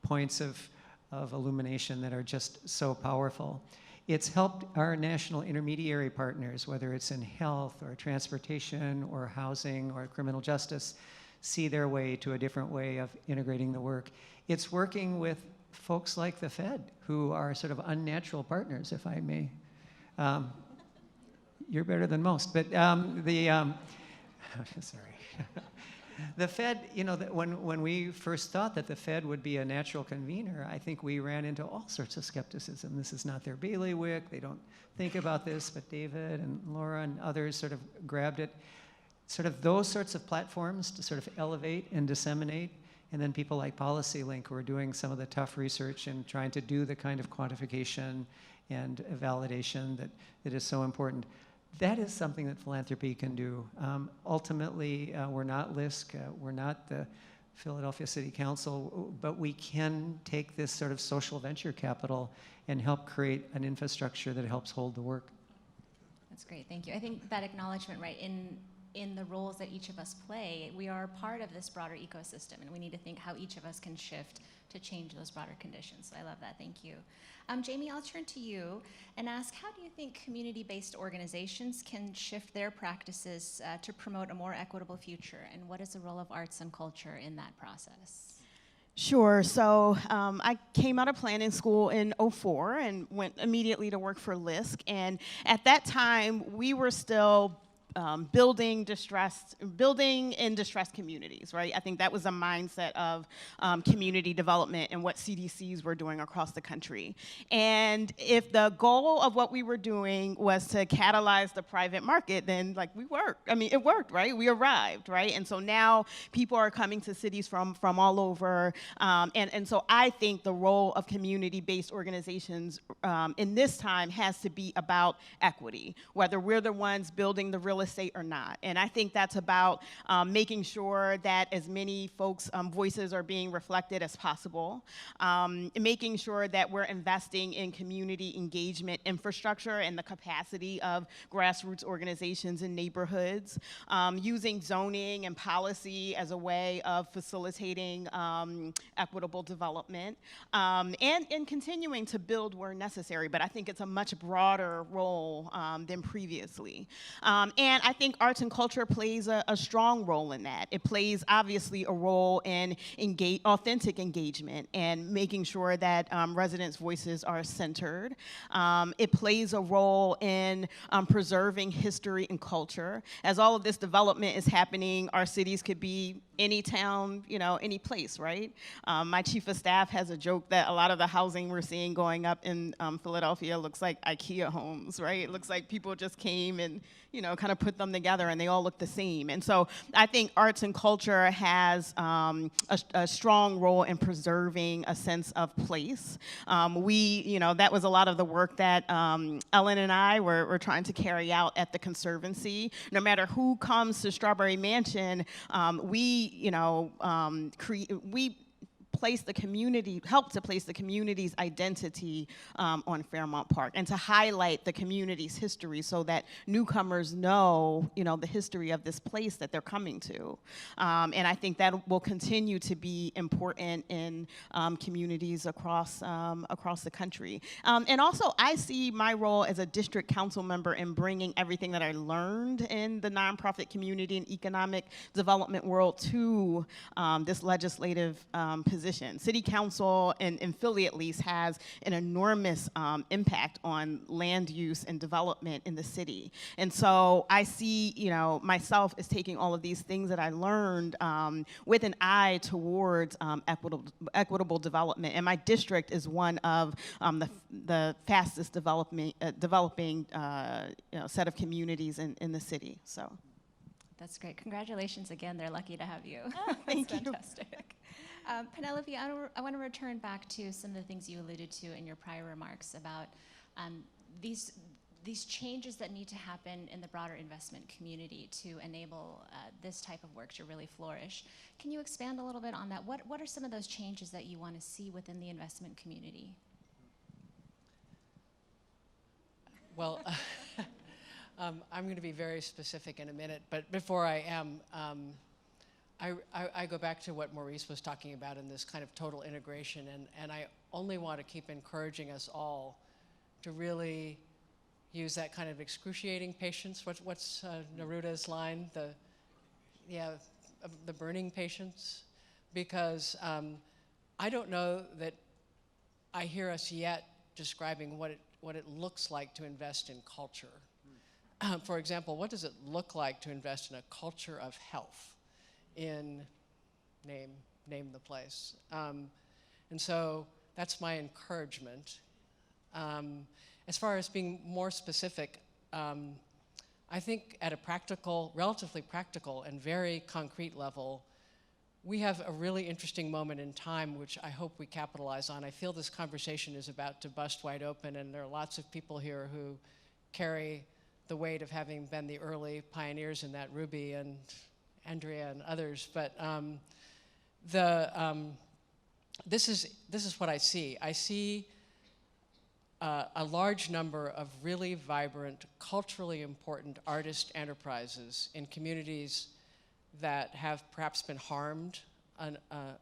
points of illumination that are just so powerful. It's helped our national intermediary partners, whether it's in health or transportation or housing or criminal justice, see their way to a different way of integrating the work. It's working with folks like the Fed, who are sort of unnatural partners, if I may. You're better than most, but sorry. The Fed, when we first thought that the Fed would be a natural convener, I think we ran into all sorts of skepticism. This is not their bailiwick. They don't think about this, but David and Laura and others sort of grabbed it. Sort of those sorts of platforms to sort of elevate and disseminate, and then people like PolicyLink who are doing some of the tough research and trying to do the kind of quantification and validation that is so important. That is something that philanthropy can do. Ultimately, we're not LISC, we're not the Philadelphia City Council, but we can take this sort of social venture capital and help create an infrastructure that helps hold the work. That's great, thank you. I think that acknowledgement, right, in the roles that each of us play, we are part of this broader ecosystem, and we need to think how each of us can shift to change those broader conditions. So I love that, thank you. Jamie, I'll turn to you and ask, how do you think community-based organizations can shift their practices to promote a more equitable future, and what is the role of arts and culture in that process? Sure. So I came out of planning school in '04 and went immediately to work for LISC. And at that time, we were still building in distressed communities, right? I think that was a mindset of community development and what CDCs were doing across the country. And if the goal of what we were doing was to catalyze the private market, then we worked. I mean, it worked, right? We arrived, right? And so now people are coming to cities from all over. And so I think the role of community-based organizations in this time has to be about equity, whether we're the ones building the real estate or not. And I think that's about making sure that as many folks' voices are being reflected as possible, making sure that we're investing in community engagement infrastructure and the capacity of grassroots organizations in neighborhoods, using zoning and policy as a way of facilitating equitable development, and continuing to build where necessary. But I think it's a much broader role than previously. And And I think arts and culture plays a strong role in that. It plays obviously a role in authentic engagement and making sure that residents' voices are centered. It plays a role in preserving history and culture. As all of this development is happening, our cities could be any town, any place, right? My chief of staff has a joke that a lot of the housing we're seeing going up in Philadelphia looks like IKEA homes, right? It looks like people just came and, kind of put them together and they all look the same. And so I think arts and culture has a strong role in preserving a sense of place. That was a lot of the work that Ellen and I were trying to carry out at the Conservancy. No matter who comes to Strawberry Mansion, we help to place the community's identity on Fairmount Park and to highlight the community's history so that newcomers know, the history of this place that they're coming to. And I think that will continue to be important in communities across the country. And also, I see my role as a district council member in bringing everything that I learned in the nonprofit community and economic development world to this legislative position. City Council in Philly, at least, has an enormous impact on land use and development in the city. And so I see, myself as taking all of these things that I learned with an eye towards equitable development. And my district is one of the fastest developing set of communities in the city. So. That's great. Congratulations again. They're lucky to have you. Thank you. Fantastic. Penelope, I want to return back to some of the things you alluded to in your prior remarks about these changes that need to happen in the broader investment community to enable this type of work to really flourish. Can you expand a little bit on that? What are some of those changes that you want to see within the investment community? Well, I'm going to be very specific in a minute, but before I am, I go back to what Maurice was talking about in this kind of total integration, and I only want to keep encouraging us all to really use that kind of excruciating patience. What's Neruda's line? The burning patience, because I don't know that I hear us yet describing what it looks like to invest in culture. For example, what does it look like to invest in a culture of health in name the place? And so that's my encouragement. As far as being more specific, I think at a relatively practical and very concrete level, we have a really interesting moment in time which I hope we capitalize on. I feel this conversation is about to bust wide open, and there are lots of people here who carry the weight of having been the early pioneers in that, Ruby and Andrea and others. But this is what I see. I see a large number of really vibrant, culturally important artist enterprises in communities that have perhaps been harmed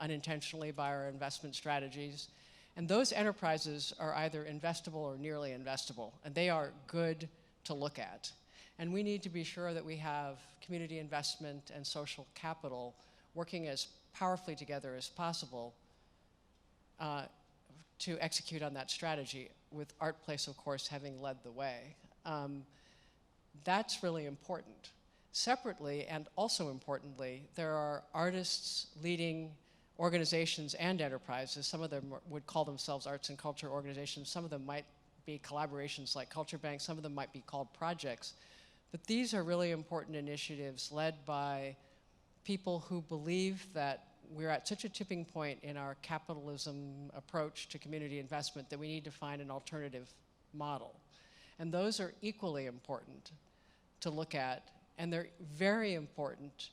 unintentionally by our investment strategies. And those enterprises are either investable or nearly investable, and they are good to look at. And we need to be sure that we have community investment and social capital working as powerfully together as possible to execute on that strategy, with ArtPlace, of course, having led the way. That's really important. Separately, and also importantly, there are artists leading organizations and enterprises. Some of them would call themselves arts and culture organizations. Some of them might be collaborations like Culture Bank. Some of them might be called projects. But these are really important initiatives led by people who believe that we're at such a tipping point in our capitalism approach to community investment that we need to find an alternative model. And those are equally important to look at, and they're very important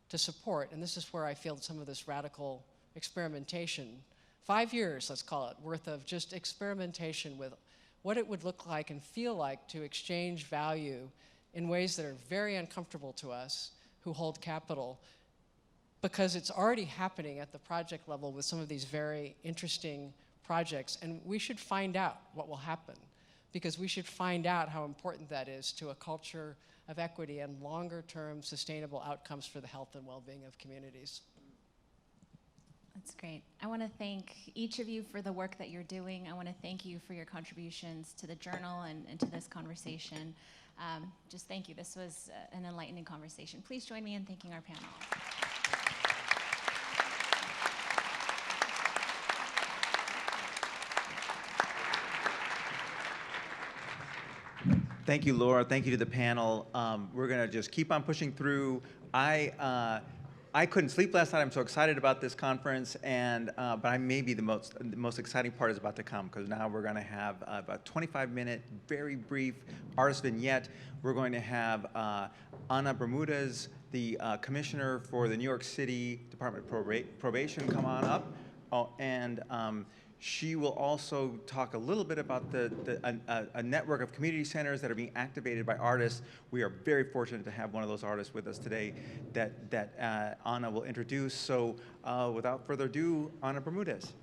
to support. And this is where I feel some of this radical experimentation, 5 years, let's call it, worth of just experimentation with what it would look like and feel like to exchange value in ways that are very uncomfortable to us who hold capital, because it's already happening at the project level with some of these very interesting projects, and we should find out what will happen. because we should find out how important that is to a culture of equity and longer-term sustainable outcomes for the health and well-being of communities. That's great. I want to thank each of you for the work that you're doing. I want to thank you for your contributions to the journal and to this conversation. Just thank you. This was an enlightening conversation. Please join me in thanking our panel. Thank you, Laura. Thank you to the panel. We're going to just keep on pushing through. I couldn't sleep last night. I'm so excited about this conference, but I may be the most exciting part is about to come, because now we're going to have about 25-minute, very brief artist vignette. We're going to have Ana Bermudez, the commissioner for the New York City Department of Probation, come on up, she will also talk a little bit about a network of community centers that are being activated by artists. We are very fortunate to have one of those artists with us today that Ana will introduce. So without further ado, Ana Bermudez.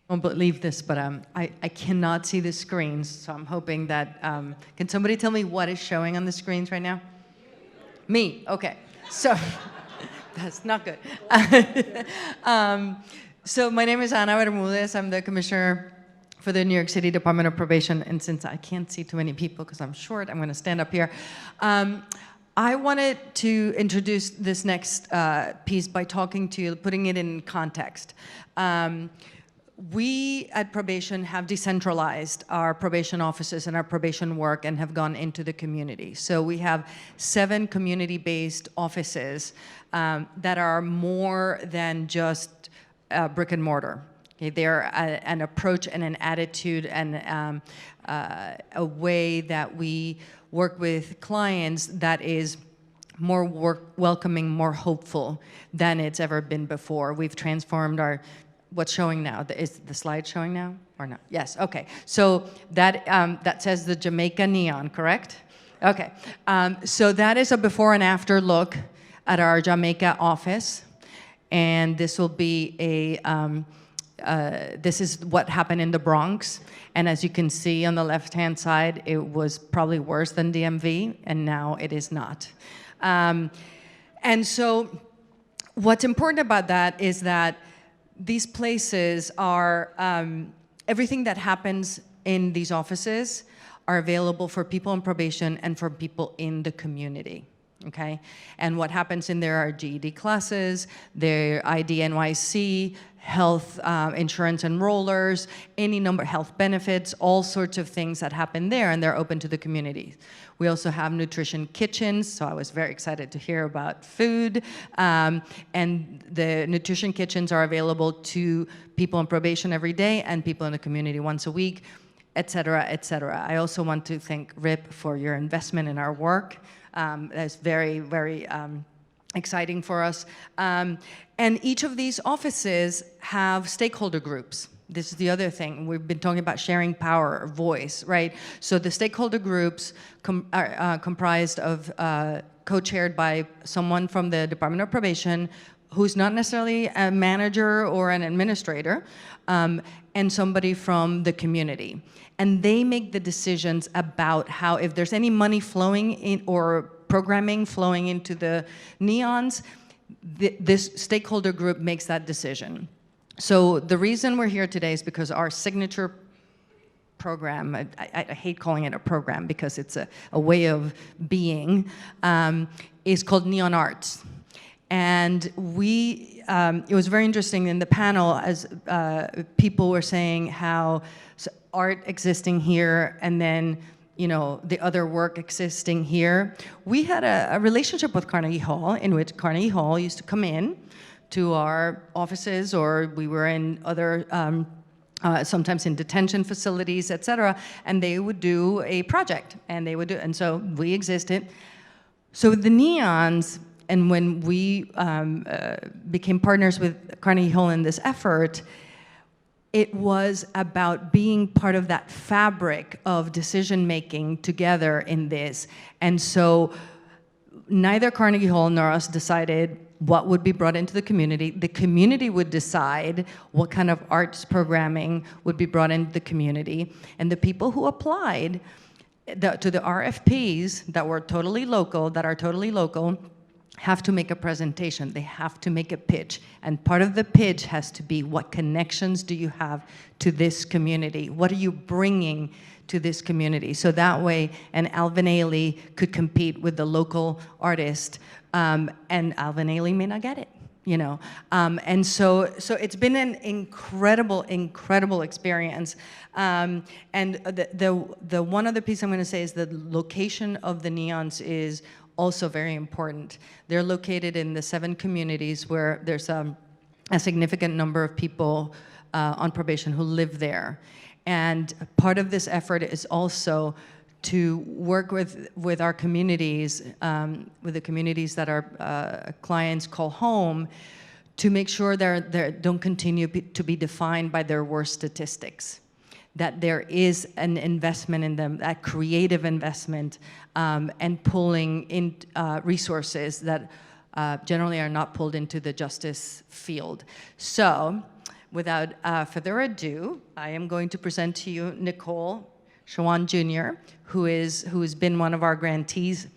I won't believe this, but I cannot see the screens, so I'm hoping that, can somebody tell me what is showing on the screens right now? Me, okay. So, that's not good. So my name is Ana Bermudez. I'm the commissioner for the New York City Department of Probation, and since I can't see too many people because I'm short, I'm gonna stand up here. I wanted to introduce this next piece by talking to you, putting it in context. We at Probation have decentralized our probation offices and our probation work and have gone into the community. So we have 7 community-based offices that are more than just brick and mortar. Okay, they're an approach and an attitude and a way that we work with clients that is more welcoming, more hopeful than it's ever been before. We've transformed our what's showing now? Is the slide showing now or not? Yes, okay. So that says the Jamaica neon, correct? Okay, so that is a before and after look at our Jamaica office. And this will be this is what happened in the Bronx. And as you can see on the left-hand side, it was probably worse than DMV, and now it is not. And so what's important about that is that these places are, everything that happens in these offices are available for people on probation and for people in the community, okay? And what happens in there are GED classes, their ID NYC, health insurance enrollers, any number of health benefits, all sorts of things that happen there, and they're open to the community. We also have nutrition kitchens, so I was very excited to hear about food. And the nutrition kitchens are available to people on probation every day and people in the community once a week, et cetera, et cetera. I also want to thank RIP for your investment in our work. That's very, very exciting for us. And each of these offices have stakeholder groups. This is the other thing. We've been talking about sharing power or voice, right? So the stakeholder groups are comprised of, co-chaired by someone from the Department of Probation, who's not necessarily a manager or an administrator, and somebody from the community. And they make the decisions about how, if there's any money flowing in or programming flowing into the neons, this stakeholder group makes that decision. So the reason we're here today is because our signature program, I hate calling it a program because it's a way of being, is called Neon Arts. And it was very interesting in the panel as people were saying how art existing here and then the other work existing here. We had a relationship with Carnegie Hall in which Carnegie Hall used to come in to our offices, or we were in other, sometimes in detention facilities, et cetera, and they would do a project, and so we existed. So the neons, and when we became partners with Carnegie Hall in this effort, it was about being part of that fabric of decision-making together in this. And so neither Carnegie Hall nor us decided what would be brought into the community. The community would decide what kind of arts programming would be brought into the community. And the people who applied to the RFPs that are totally local, have to make a presentation. They have to make a pitch. And part of the pitch has to be, what connections do you have to this community? What are you bringing to this community? So that way, an Alvin Ailey could compete with the local artist, and Alvin Ailey may not get it, you know? And so it's been an incredible, incredible experience. And the one other piece I'm gonna say is the location of the neons is also very important. They're located in the 7 communities where there's a significant number of people on probation who live there. And part of this effort is also to work with our communities, with the communities that our clients call home, to make sure they don't continue to be defined by their worst statistics. That there is an investment in them, a creative investment, and pulling in resources that generally are not pulled into the justice field. So, without further ado, I am going to present to you Nicole Shawan Jr., who has been one of our grantees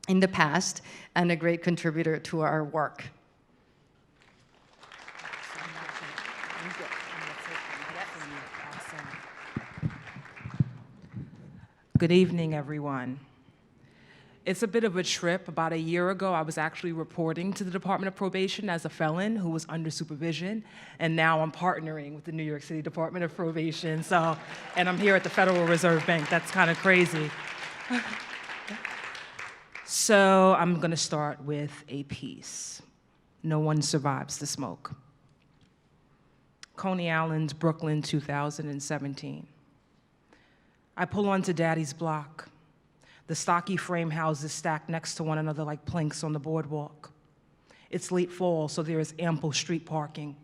in the past and a great contributor to our work. Good evening, everyone. It's a bit of a trip. About a year ago, I was actually reporting to the Department of Probation as a felon who was under supervision, and now I'm partnering with the New York City Department of Probation, and I'm here at the Federal Reserve Bank. That's kind of crazy. So I'm gonna start with a piece. No One Survives the Smoke. Coney Island, Brooklyn, 2017. I pull onto Daddy's block. The stocky frame houses stacked next to one another like planks on the boardwalk. It's late fall, so there is ample street parking,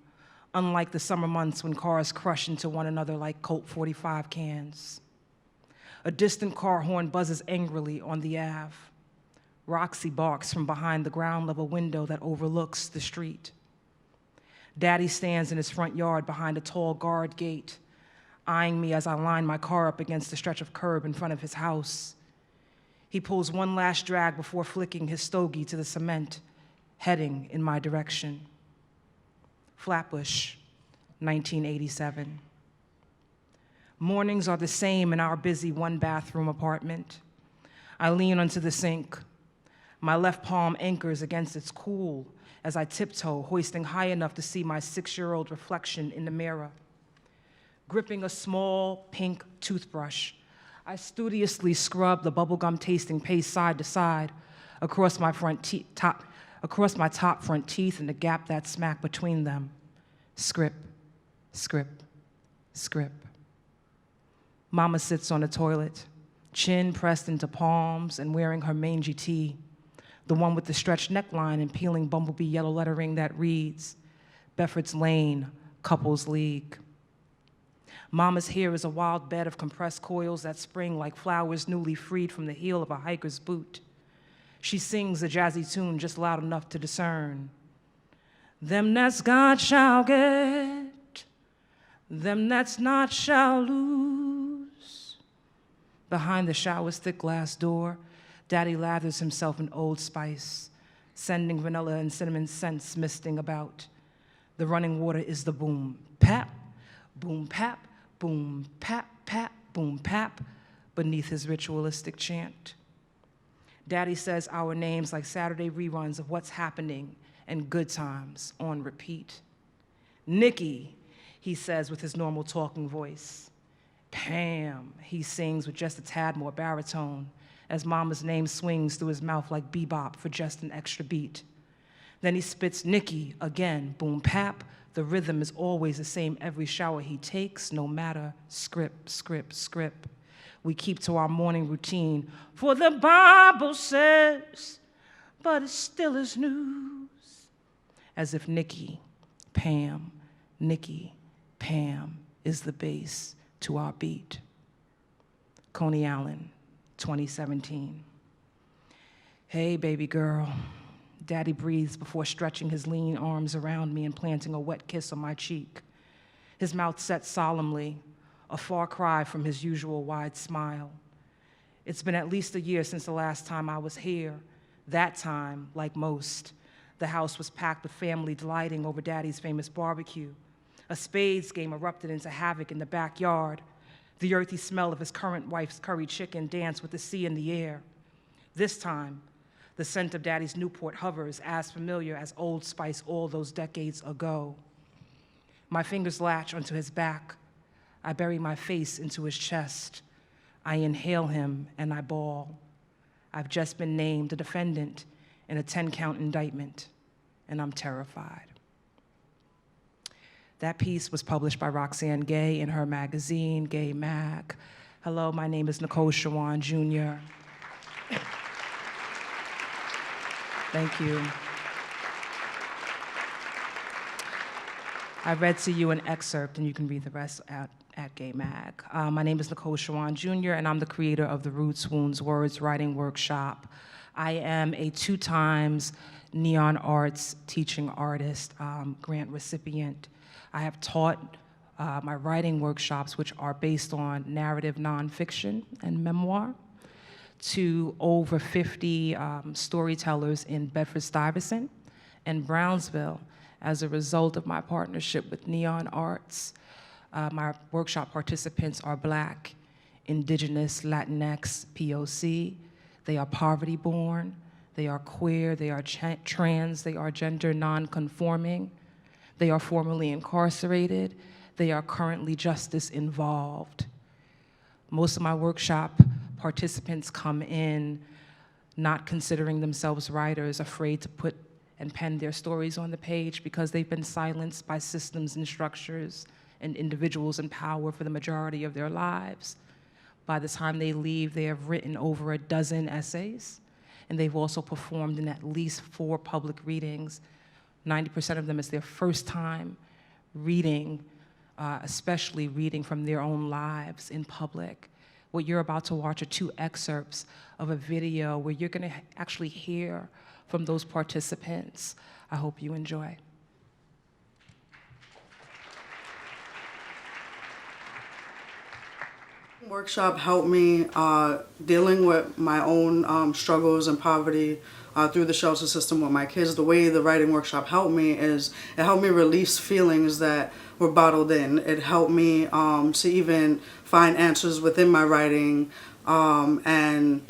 unlike the summer months when cars crush into one another like Colt 45 cans. A distant car horn buzzes angrily on the Ave. Roxy barks from behind the ground level window that overlooks the street. Daddy stands in his front yard behind a tall guard gate, eyeing me as I line my car up against the stretch of curb in front of his house. He pulls one last drag before flicking his stogie to the cement, heading in my direction. Flatbush, 1987. Mornings are the same in our busy one-bathroom apartment. I lean onto the sink. My left palm anchors against its cool as I tiptoe, hoisting high enough to see my 6-year-old reflection in the mirror. Gripping a small pink toothbrush, I studiously scrub the bubblegum tasting paste side to side across my top front teeth and the gap that smack between them. Scrip, scrip, scrip. Mama sits on the toilet, chin pressed into palms and wearing her mangy tee, the one with the stretched neckline and peeling bumblebee yellow lettering that reads, Bedford's Lane, Couples League. Mama's hair is a wild bed of compressed coils that spring like flowers newly freed from the heel of a hiker's boot. She sings a jazzy tune just loud enough to discern. Them that's got shall get, them that's not shall lose. Behind the shower's thick glass door, Daddy lathers himself in Old Spice, sending vanilla and cinnamon scents misting about. The running water is the boom, pap, boom, pap, boom, pap, pap, boom, pap, beneath his ritualistic chant. Daddy says our names like Saturday reruns of What's Happening and Good Times on repeat. Nikki, he says with his normal talking voice. Pam, he sings with just a tad more baritone as Mama's name swings through his mouth like bebop for just an extra beat. Then he spits Nikki again, boom, pap. The rhythm is always the same every shower he takes, no matter script, script, script. We keep to our morning routine, for the Bible says, but it still is news. As if Nikki, Pam is the bass to our beat. Coney Island, 2017. Hey, baby girl. Daddy breathes before stretching his lean arms around me and planting a wet kiss on my cheek. His mouth set solemnly, a far cry from his usual wide smile. It's been at least a year since the last time I was here. That time, like most, the house was packed with family delighting over Daddy's famous barbecue. A spades game erupted into havoc in the backyard. The earthy smell of his current wife's curry chicken danced with the sea in the air. This time, the scent of Daddy's Newport hovers as familiar as Old Spice all those decades ago. My fingers latch onto his back. I bury my face into his chest. I inhale him and I bawl. I've just been named a defendant in a 10-count indictment, and I'm terrified. That piece was published by Roxanne Gay in her magazine, Gay Mag. Hello, my name is Nicole Shawan Jr. Thank you. I read to you an excerpt, and you can read the rest at Gay Mag. My name is Nicole Shawan Jr., and I'm the creator of the Roots Wounds Words Writing Workshop. I am a 2 times Neon Arts teaching artist, grant recipient. I have taught my writing workshops, which are based on narrative nonfiction and memoir, to over 50 storytellers in Bedford-Stuyvesant and Brownsville as a result of my partnership with Neon Arts. My workshop participants are Black, Indigenous, Latinx, POC. They are poverty-born, they are queer, they are trans, they are gender non-conforming, they are formerly incarcerated, they are currently justice involved. Most of my workshop participants come in not considering themselves writers, afraid to put and pen their stories on the page because they've been silenced by systems and structures and individuals in power for the majority of their lives. By the time they leave, they have written over a dozen essays, and they've also performed in at least 4 public readings. 90% of them is their first time reading, especially reading from their own lives in public. What you're about to watch are 2 excerpts of a video where you're gonna actually hear from those participants. I hope you enjoy. Workshop helped me dealing with my own struggles and poverty through the shelter system with my kids. The way the writing workshop helped me is it helped me release feelings that were bottled in. It helped me to even find answers within my writing, and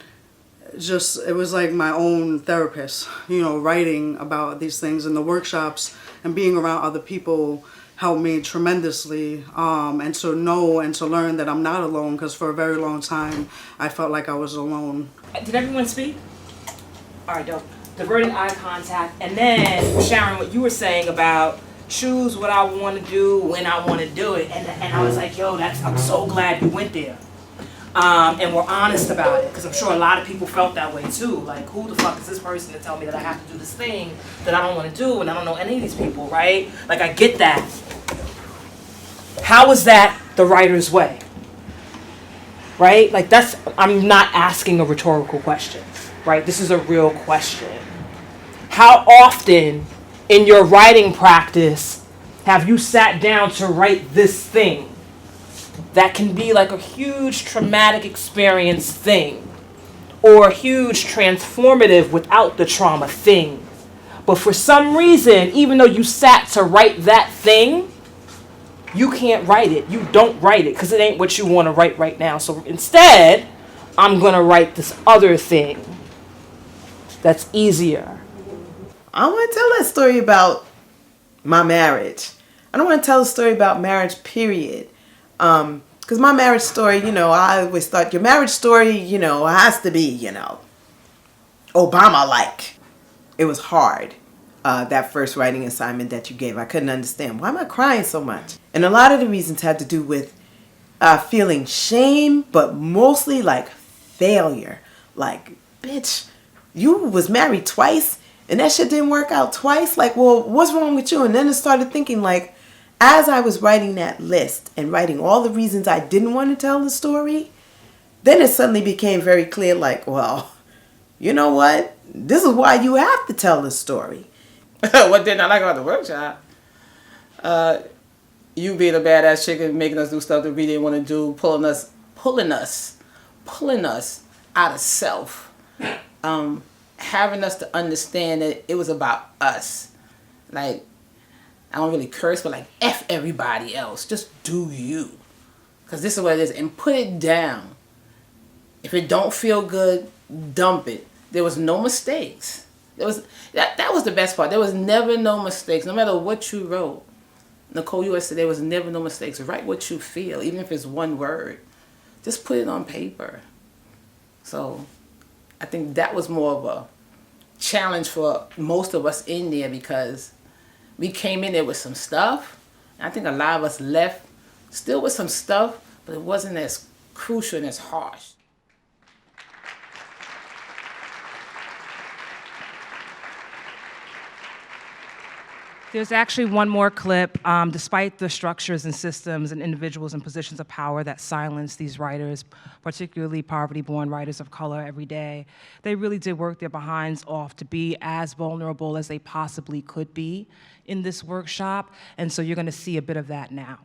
just it was like my own therapist, you know, writing about these things in the workshops and being around other people helped me tremendously, and to know and to learn that I'm not alone, because for a very long time I felt like I was alone. Did everyone speak? All right, dope. Diverting eye contact, and then Sharon, what you were saying about choose what I want to do when I want to do it, and I was like, yo, I'm so glad you went there. And we're honest about it, because I'm sure a lot of people felt that way too. Like, who the fuck is this person to tell me that I have to do this thing that I don't want to do, and I don't know any of these people, right? Like, I get that. How is that the writer's way? Right? Like, I'm not asking a rhetorical question, right? This is a real question. How often in your writing practice have you sat down to write this thing? That can be like a huge traumatic experience thing, or a huge transformative without the trauma thing. But for some reason, even though you sat to write that thing, you can't write it. You don't write it because it ain't what you want to write right now. So instead, I'm going to write this other thing that's easier. I want to tell that story about my marriage. I don't want to tell a story about marriage, period. Because my marriage story, you know, I always thought your marriage story, you know, has to be, you know, Obama-like. It was hard, that first writing assignment that you gave. I couldn't understand. Why am I crying so much? And a lot of the reasons had to do with feeling shame, but mostly like failure. Like, bitch, you was married twice and that shit didn't work out twice? Like, well, what's wrong with you? And then I started thinking, like, as I was writing that list and writing all the reasons I didn't want to tell the story, then it suddenly became very clear, like, well, you know what? this is why you have to tell the story. What didn't I like about the workshop? You being a badass chick and making us do stuff that we didn't want to do, pulling us out of self, having us to understand that it was about us. Like, I don't really curse, but like, F everybody else. Just do you. Because this is what it is. And put it down. If it don't feel good, dump it. There was no mistakes. That was the best part. There was never no mistakes. No matter what you wrote. Nicole, you always said there was never no mistakes. Write what you feel, even if it's one word. Just put it on paper. So I think that was more of a challenge for most of us in there because we came in there with some stuff. And I think a lot of us left still with some stuff, but it wasn't as crucial and as harsh. There's actually one more clip. Despite the structures and systems and individuals in positions of power that silence these writers, particularly poverty-born writers of color every day, they really did work their behinds off to be as vulnerable as they possibly could be in this workshop. And so you're going to see a bit of that now.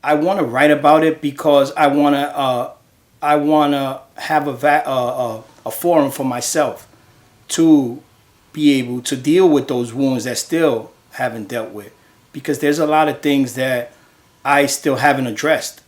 I want to write about it because I want to have a forum for myself to be able to deal with those wounds that still haven't dealt with, because there's a lot of things that I still haven't addressed.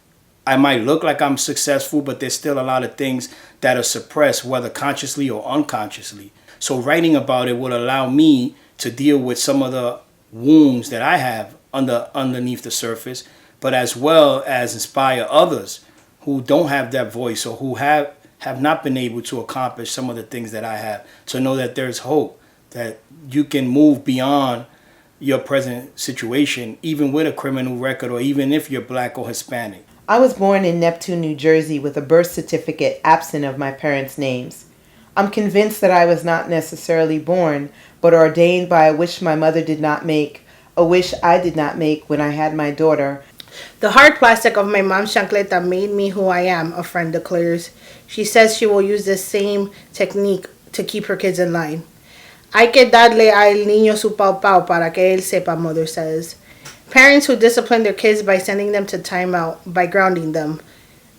I might look like I'm successful, but there's still a lot of things that are suppressed, whether consciously or unconsciously. So writing about it would allow me to deal with some of the wounds that I have underneath the surface, but as well as inspire others who don't have that voice or who have not been able to accomplish some of the things that I have, to know that there's hope, that you can move beyond your present situation, even with a criminal record or even if you're Black or Hispanic. I was born in Neptune, New Jersey with a birth certificate absent of my parents' names. I'm convinced that I was not necessarily born, but ordained by a wish my mother did not make, a wish I did not make when I had my daughter. The hard plastic of my mom's chancleta made me who I am, a friend declares. She says she will use the same technique to keep her kids in line. Hay que darle al niño su pau pau para que él sepa, mother says. Parents who discipline their kids by sending them to timeout, by grounding them,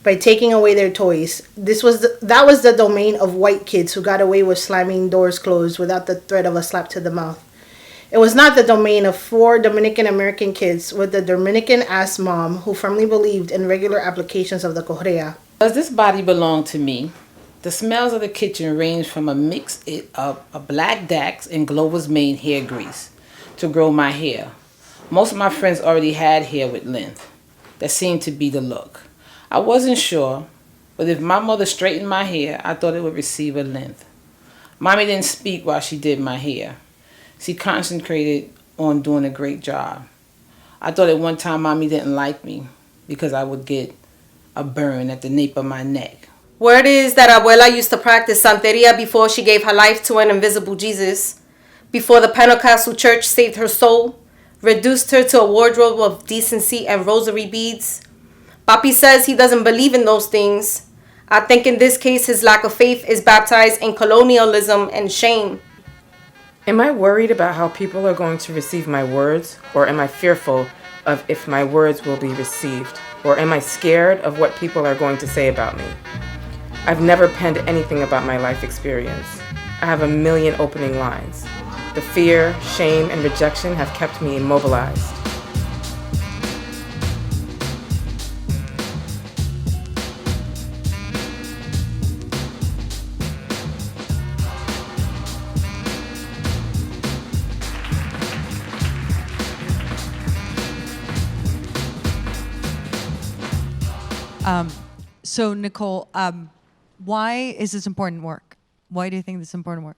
by taking away their toys. That was the domain of white kids who got away with slamming doors closed without the threat of a slap to the mouth. It was not the domain of 4 Dominican American kids with the Dominican-ass mom who firmly believed in regular applications of the correa. Does this body belong to me? The smells of the kitchen range from a mix of a black Dax and Glover's Mane hair grease to grow my hair. Most of my friends already had hair with length. That seemed to be the look. I wasn't sure, but if my mother straightened my hair, I thought it would receive a length. Mommy didn't speak while she did my hair. She concentrated on doing a great job. I thought at one time Mommy didn't like me because I would get a burn at the nape of my neck. Word is that Abuela used to practice Santeria before she gave her life to an invisible Jesus, before the Pentecostal church saved her soul, reduced her to a wardrobe of decency and rosary beads. Papi says he doesn't believe in those things. I think in this case his lack of faith is baptized in colonialism and shame. Am I worried about how people are going to receive my words, or am I fearful of if my words will be received, or am I scared of what people are going to say about me? I've never penned anything about my life experience. I have a million opening lines. The fear, shame, and rejection have kept me immobilized. So Nicole, why is this important work? Why do you think this is important work?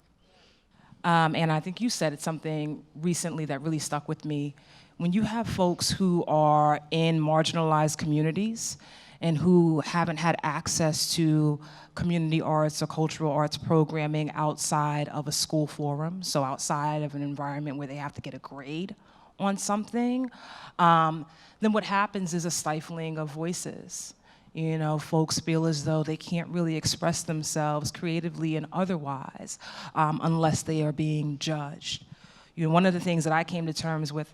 And I think you said something recently that really stuck with me. When you have folks who are in marginalized communities and who haven't had access to community arts or cultural arts programming outside of a school forum, so outside of an environment where they have to get a grade on something, then what happens is a stifling of voices. You know, folks feel as though they can't really express themselves creatively and otherwise unless they are being judged. You know, one of the things that I came to terms with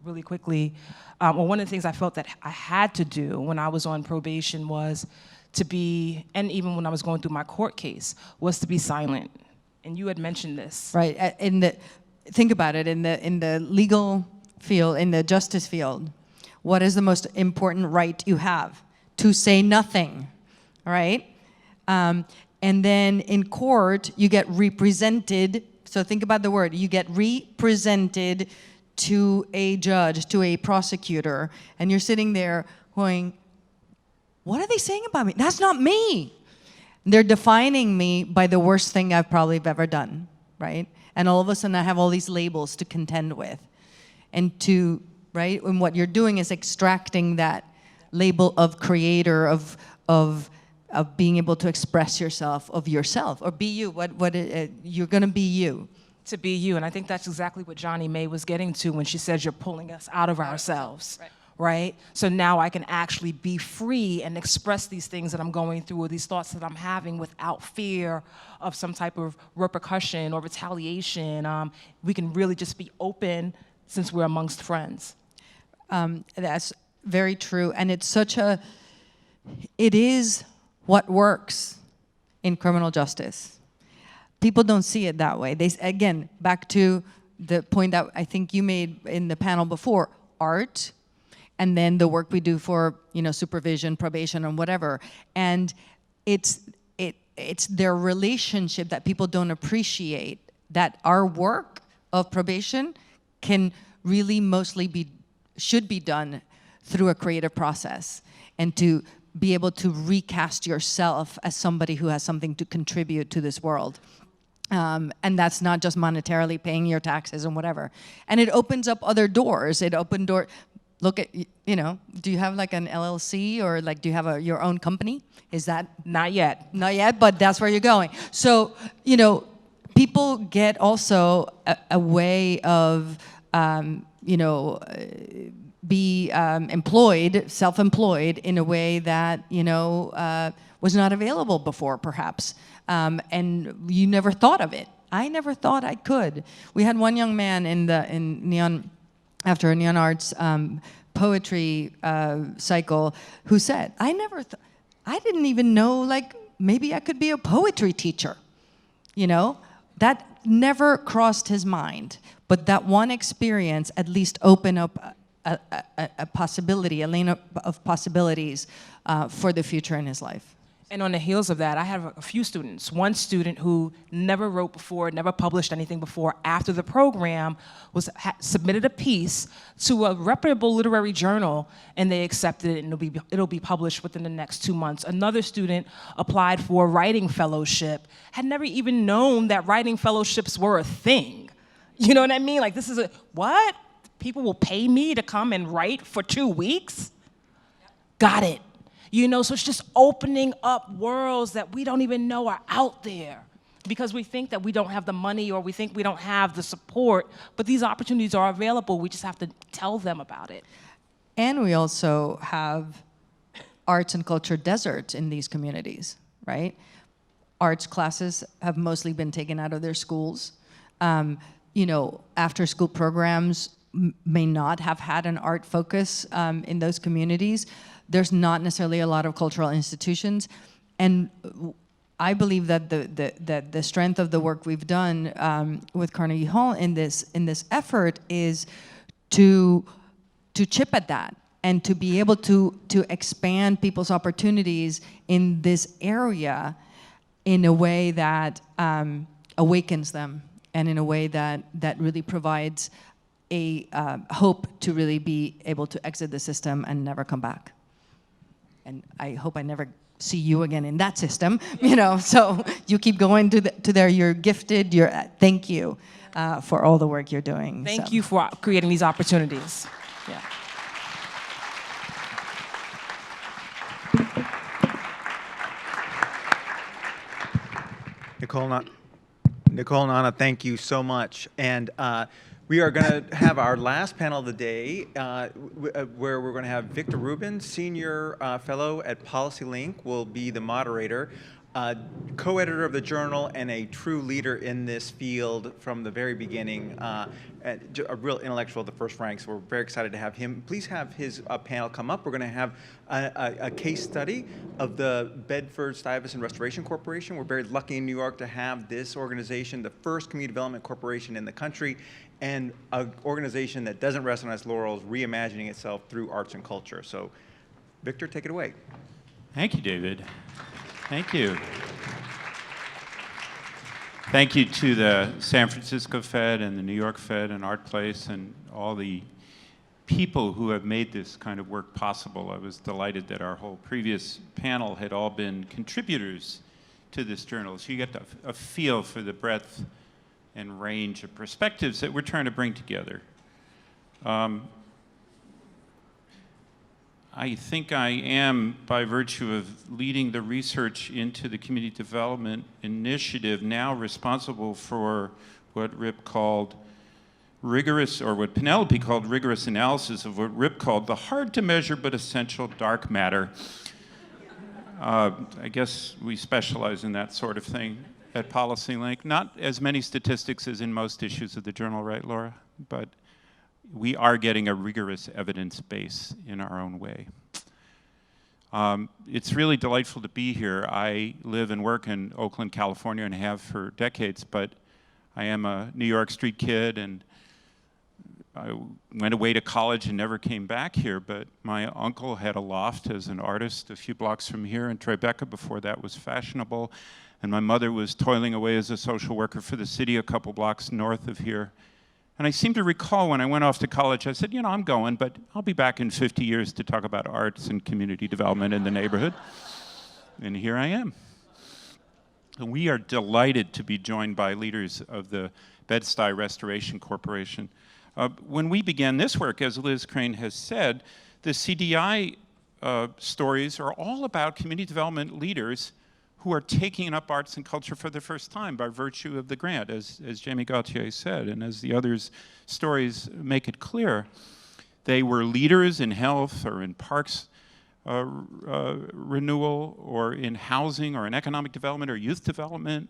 really quickly, or one of the things I felt that I had to do when I was on probation was to be, and even when I was going through my court case, was to be silent. And you had mentioned this. Right. Think about it, in the legal field, in the justice field, what is the most important right you have? To say nothing, right? And then in court, you get represented. So think about the word. You get represented to a judge, to a prosecutor, and you're sitting there going, what are they saying about me? That's not me. They're defining me by the worst thing I've probably ever done, right? And all of a sudden I have all these labels to contend with. And and what you're doing is extracting that label of creator, of being able to express yourself, or be you. You're gonna be you. To be you, and I think that's exactly what Johnny May was getting to when she says you're pulling us out of ourselves, right? So now I can actually be free and express these things that I'm going through, or these thoughts that I'm having, without fear of some type of repercussion or retaliation. We can really just be open since we're amongst friends. That's very true, and it is what works in criminal justice. People don't see it that way. Again, back to the point that I think you made in the panel before, art, and then the work we do for, supervision, probation, and whatever. And it's their relationship that people don't appreciate, that our work of probation can really should be done through a creative process, and to be able to recast yourself as somebody who has something to contribute to this world. And that's not just monetarily paying your taxes and whatever. And it opens up other doors. Look at, do you have like an LLC, or like do you have your own company? Is that? Not yet. Not yet, but that's where you're going. So, people get also a way of, be employed, self-employed in a way that, was not available before, perhaps. And you never thought of it. I never thought I could. We had one young man after a Neon Arts poetry cycle who said, I didn't even know, like, maybe I could be a poetry teacher. That never crossed his mind. But that one experience at least opened up a possibility, a lane of possibilities for the future in his life. And on the heels of that, I have a few students. One student who never wrote before, never published anything before, after the program submitted a piece to a reputable literary journal, and they accepted it, and it'll be published within the next 2 months. Another student applied for a writing fellowship, had never even known that writing fellowships were a thing. You know what I mean? Like, this is what? People will pay me to come and write for 2 weeks? Got it. So it's just opening up worlds that we don't even know are out there, because we think that we don't have the money, or we think we don't have the support, but these opportunities are available. We just have to tell them about it. And we also have arts and culture deserts in these communities, right? Arts classes have mostly been taken out of their schools. After school programs may not have had an art focus in those communities. There's not necessarily a lot of cultural institutions, and I believe that the strength of the work we've done with Carnegie Hall in this effort is to chip at that, and to be able to expand people's opportunities in this area in a way that awakens them, and in a way that really provides a hope to really be able to exit the system and never come back. And I hope I never see you again in that system, so you keep going to there. You're gifted. Thank you for all the work you're doing. Thank you for creating these opportunities. Yeah. Nicole and Anna, thank you so much. And We are going to have our last panel of the day, where we're going to have Victor Rubin, Senior Fellow at PolicyLink, will be the moderator, co-editor of the journal and a true leader in this field from the very beginning, a real intellectual of the first rank, so we're very excited to have him. Please have his panel come up. We're going to have a case study of the Bedford-Stuyvesant Restoration Corporation. We're very lucky in New York to have this organization, the first community development corporation in the country, and an organization that doesn't rest on its laurels, reimagining itself through arts and culture. So, Victor, take it away. Thank you, David. Thank you. Thank you to the San Francisco Fed and the New York Fed and ArtPlace and all the people who have made this kind of work possible. I was delighted that our whole previous panel had all been contributors to this journal. So you get a feel for the breadth and range of perspectives that we're trying to bring together. I think I am, by virtue of leading the research into the Community Development Initiative, now responsible for what Rip called rigorous, or what Penelope called rigorous analysis of what Rip called the hard to measure but essential dark matter. I guess we specialize in that sort of thing at PolicyLink. Not as many statistics as in most issues of the journal, right, Laura? But we are getting a rigorous evidence base in our own way. It's really delightful to be here. I live and work in Oakland, California, and have for decades, but I am a New York street kid, and I went away to college and never came back here, but my uncle had a loft as an artist a few blocks from here in Tribeca before that was fashionable, and my mother was toiling away as a social worker for the city a couple blocks north of here. And I seem to recall when I went off to college, I said, you know, I'm going, but I'll be back in 50 years to talk about arts and community development in the neighborhood. And here I am. And we are delighted to be joined by leaders of the Bed-Stuy Restoration Corporation. When we began this work, as Liz Crane has said, the CDI stories are all about community development leaders who are taking up arts and culture for the first time by virtue of the grant, as Jamie Gauthier said, and as the others' stories make it clear. They were leaders in health or in parks renewal or in housing or in economic development or youth development,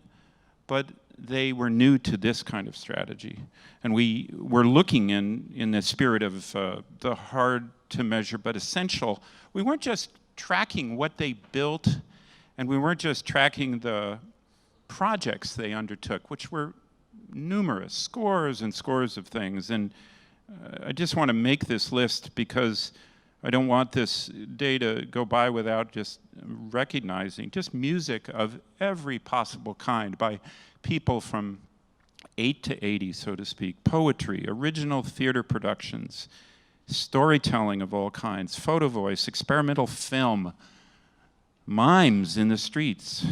but they were new to this kind of strategy. And we were looking in the spirit of the hard to measure but essential. We weren't just tracking what they built, and we weren't just tracking the projects they undertook, which were numerous, scores and scores of things. And I just want to make this list because I don't want this day to go by without just recognizing just music of every possible kind by people from 8 to 80, so to speak, poetry, original theater productions, storytelling of all kinds, photo voice, experimental film, mimes in the streets,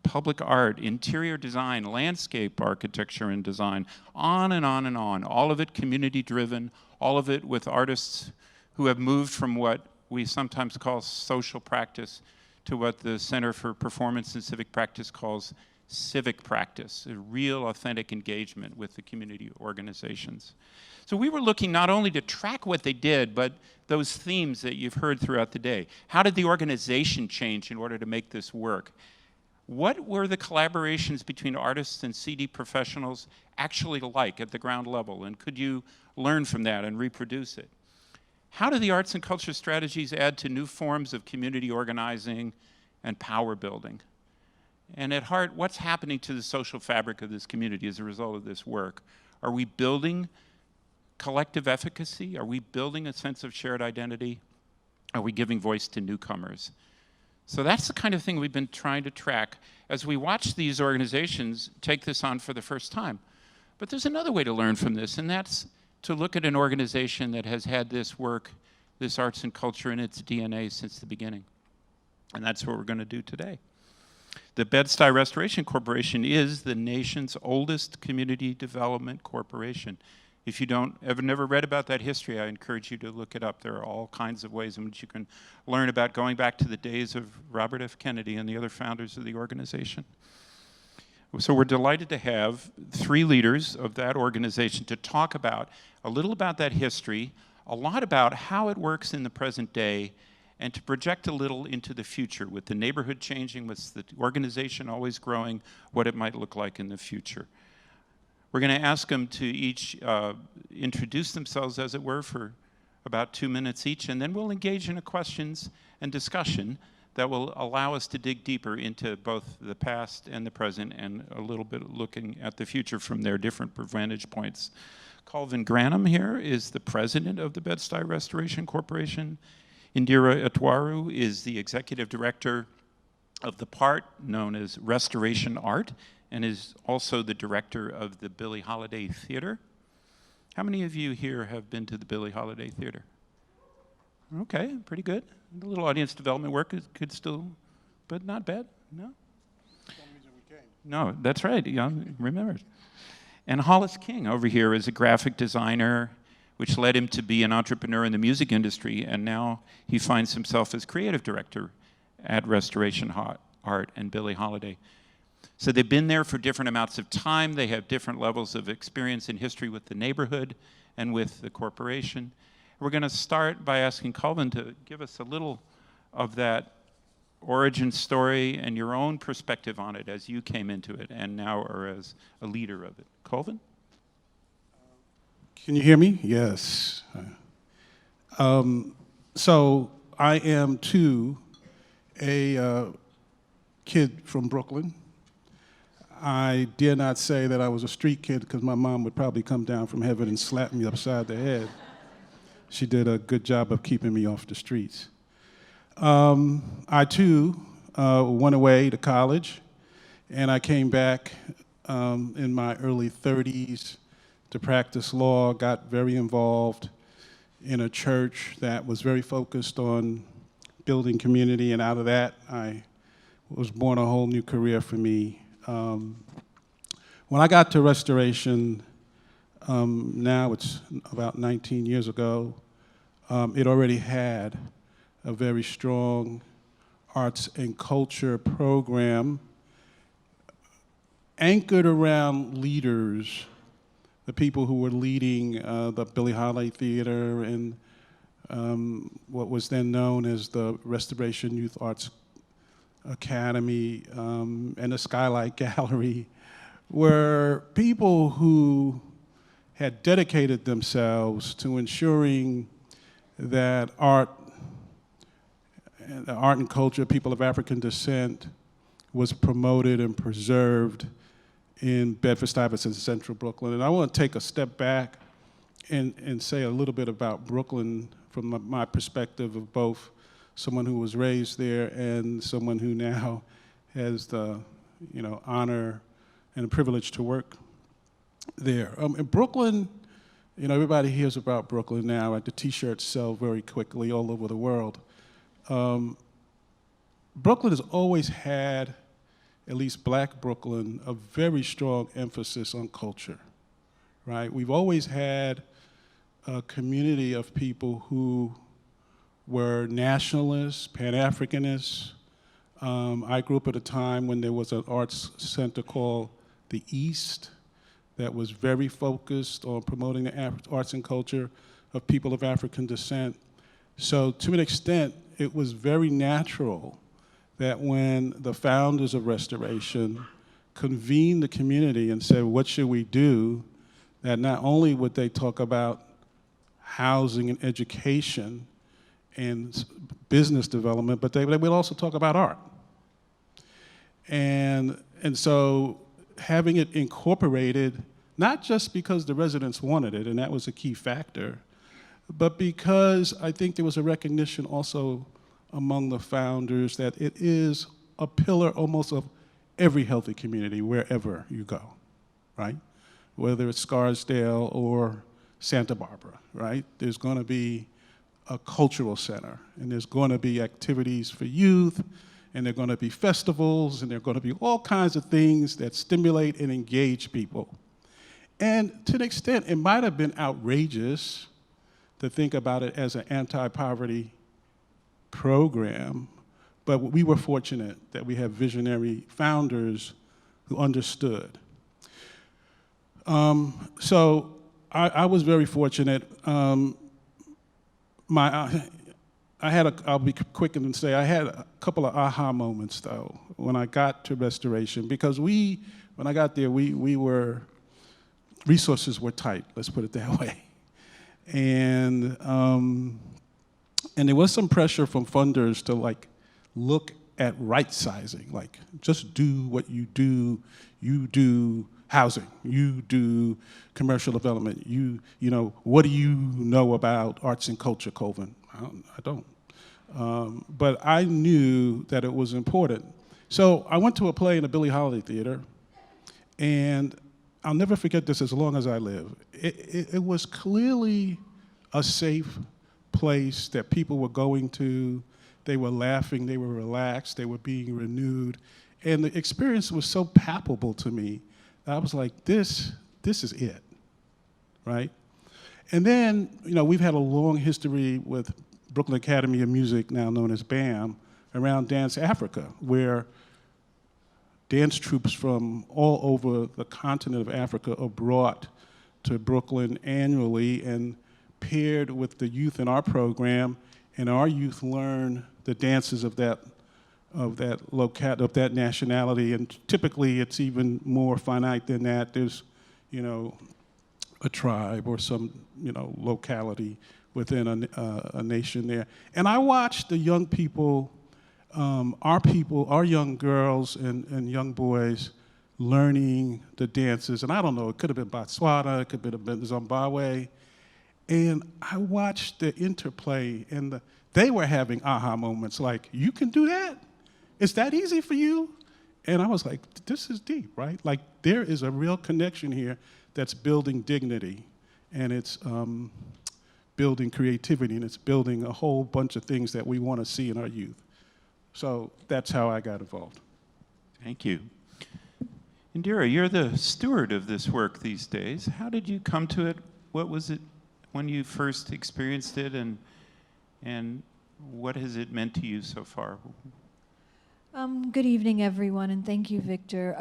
public art, interior design, landscape architecture and design, on and on and on. All of it community-driven, all of it with artists who have moved from what we sometimes call social practice to what the Center for Performance and Civic Practice calls civic practice, a real authentic engagement with the community organizations. So we were looking not only to track what they did, but those themes that you've heard throughout the day. How did the organization change in order to make this work? What were the collaborations between artists and CD professionals actually like at the ground level? And could you learn from that and reproduce it? How do the arts and culture strategies add to new forms of community organizing and power building? And at heart, what's happening to the social fabric of this community as a result of this work? Are we building collective efficacy? Are we building a sense of shared identity? Are we giving voice to newcomers? So that's the kind of thing we've been trying to track as we watch these organizations take this on for the first time. But there's another way to learn from this, and that's to look at an organization that has had this work, this arts and culture in its DNA since the beginning. And that's what we're going to do today. The Bed-Stuy Restoration Corporation is the nation's oldest community development corporation. If you have never read about that history, I encourage you to look it up. There are all kinds of ways in which you can learn about going back to the days of Robert F. Kennedy and the other founders of the organization. So we're delighted to have 3 leaders of that organization to talk about a little about that history, a lot about how it works in the present day, and to project a little into the future with the neighborhood changing, with the organization always growing, what it might look like in the future. We're going to ask them to each introduce themselves, as it were, for about 2 minutes each, and then we'll engage in a questions and discussion that will allow us to dig deeper into both the past and the present, and a little bit looking at the future from their different vantage points. Colvin Granum here is the president of the Bed-Stuy Restoration Corporation. Indira Atwaru is the executive director of the part known as Restoration Art, and is also the director of the Billie Holiday Theater. How many of you here have been to the Billie Holiday Theater? Okay, pretty good. A little audience development work could still, but not bad, no? No, that's right, remember. And Hollis King over here is a graphic designer, which led him to be an entrepreneur in the music industry, and now he finds himself as creative director at Restoration Art and Billie Holiday. So they've been there for different amounts of time. They have different levels of experience in history with the neighborhood and with the corporation. We're going to start by asking Colvin to give us a little of that origin story and your own perspective on it as you came into it and now are as a leader of it. Colvin? Can you hear me? Yes. So I am, too, a kid from Brooklyn. I dare not say that I was a street kid because my mom would probably come down from heaven and slap me upside the head. She did a good job of keeping me off the streets. I, too, went away to college, and I came back in my early 30s to practice law, got very involved in a church that was very focused on building community, and out of that, I was born a whole new career for me. When I got to Restoration, now it's about 19 years ago, it already had a very strong arts and culture program anchored around leaders, the people who were leading the Billie Holiday Theater and what was then known as the Restoration Youth Arts Academy and the Skylight Gallery, were people who had dedicated themselves to ensuring that art and culture, people of African descent, was promoted and preserved in Bedford-Stuyvesant, Central Brooklyn. And I want to take a step back and say a little bit about Brooklyn from my perspective of both someone who was raised there and someone who now has the honor and the privilege to work there. In Brooklyn, everybody hears about Brooklyn now. The T-shirts sell very quickly all over the world. Brooklyn has always had, at least Black Brooklyn, a very strong emphasis on culture, right? We've always had a community of people who were nationalists, Pan-Africanists. I grew up at a time when there was an arts center called the East that was very focused on promoting the arts and culture of people of African descent. So to an extent, it was very natural that when the founders of Restoration convened the community and said, what should we do, that not only would they talk about housing and education and business development, but they would also talk about art. And so having it incorporated, not just because the residents wanted it, and that was a key factor, but because I think there was a recognition also among the founders that it is a pillar almost of every healthy community wherever you go, right? Whether it's Scarsdale or Santa Barbara, right? There's going to be a cultural center, and there's going to be activities for youth, and there are going to be festivals, and there are going to be all kinds of things that stimulate and engage people. And to an extent, it might have been outrageous to think about it as an anti-poverty program, but we were fortunate that we have visionary founders who understood. So I was very fortunate. I'll be quick and say I had a couple of aha moments though when I got to restoration, because when I got there, resources were tight, let's put it that way. And there was some pressure from funders to like look at right sizing, like just do what you do housing, you do commercial development, you know, what do you know about arts and culture, Colvin? I don't. But I knew that it was important. So I went to a play in the Billie Holiday Theater, and I'll never forget this as long as I live. It was clearly a safe place that people were going to. They were laughing, they were relaxed, they were being renewed. And the experience was so palpable to me. I was like, this is it, right? And then, you know, we've had a long history with Brooklyn Academy of Music, now known as BAM, around Dance Africa, where dance troupes from all over the continent of Africa are brought to Brooklyn annually and paired with the youth in our program, and our youth learn the dances of that nationality, and typically it's even more finite than that. There's, you know, a tribe or some, you know, locality within a nation there. And I watched the young people, our young girls and young boys learning the dances. And I don't know, it could have been Botswana, it could have been Zimbabwe. And I watched the interplay, and they were having aha moments like, you can do that? It's that easy for you? And I was like, this is deep, right? Like, there is a real connection here that's building dignity, and it's building creativity, and it's building a whole bunch of things that we want to see in our youth. So that's how I got involved. Thank you. Indira, you're the steward of this work these days. How did you come to it? What was it when you first experienced it, and what has it meant to you so far? Good evening, everyone, and thank you, Victor.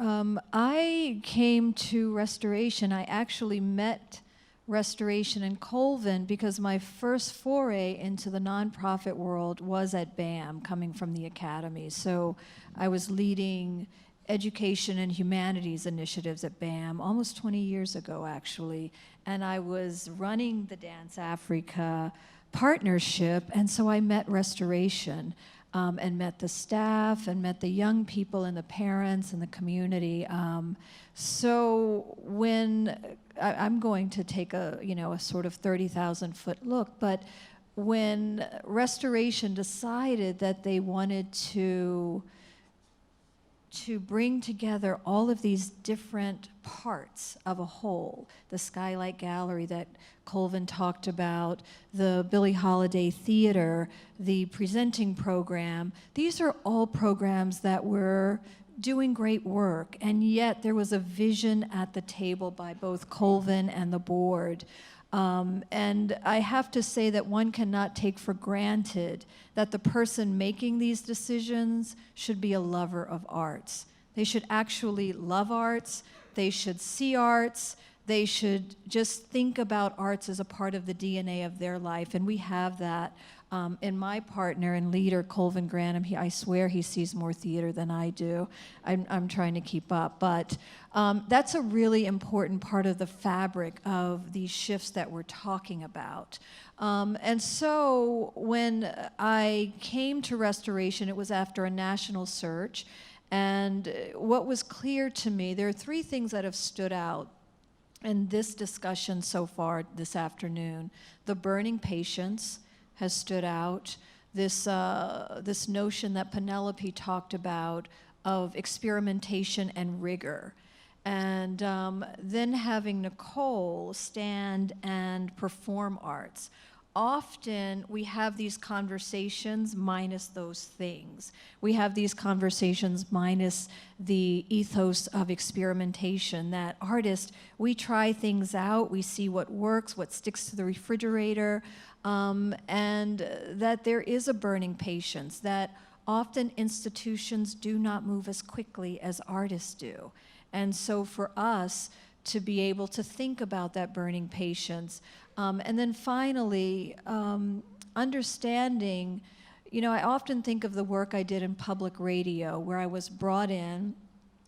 I came to Restoration. I actually met Restoration in Colvin because my first foray into the nonprofit world was at BAM, coming from the academy. So I was leading education and humanities initiatives at BAM almost 20 years ago, actually. And I was running the Dance Africa partnership, and so I met Restoration. And met the staff, and met the young people and the parents and the community. So when I'm going to take a sort of 30,000-foot look, but when Restoration decided that they wanted to bring together all of these different parts of a whole, the Skylight Gallery that Colvin talked about, the Billie Holiday Theater, the presenting program, these are all programs that were doing great work, and yet there was a vision at the table by both Colvin and the board. And I have to say that one cannot take for granted that the person making these decisions should be a lover of arts. They should actually love arts, they should see arts, they should just think about arts as a part of the DNA of their life, and we have that. In my partner and leader, Colvin Granham, I swear he sees more theater than I do. I'm trying to keep up, but that's a really important part of the fabric of these shifts that we're talking about. And so when I came to Restoration, it was after a national search, and what was clear to me, there are three things that have stood out in this discussion so far this afternoon. The burning patience has stood out. This notion that Penelope talked about of experimentation and rigor. And then having Nicole stand and perform arts. Often we have these conversations minus those things. We have these conversations minus the ethos of experimentation, that artists, we try things out, we see what works, what sticks to the refrigerator, and that there is a burning patience, that often institutions do not move as quickly as artists do. And so for us to be able to think about that burning patience. And then finally, understanding, you know, I often think of the work I did in public radio, where I was brought in,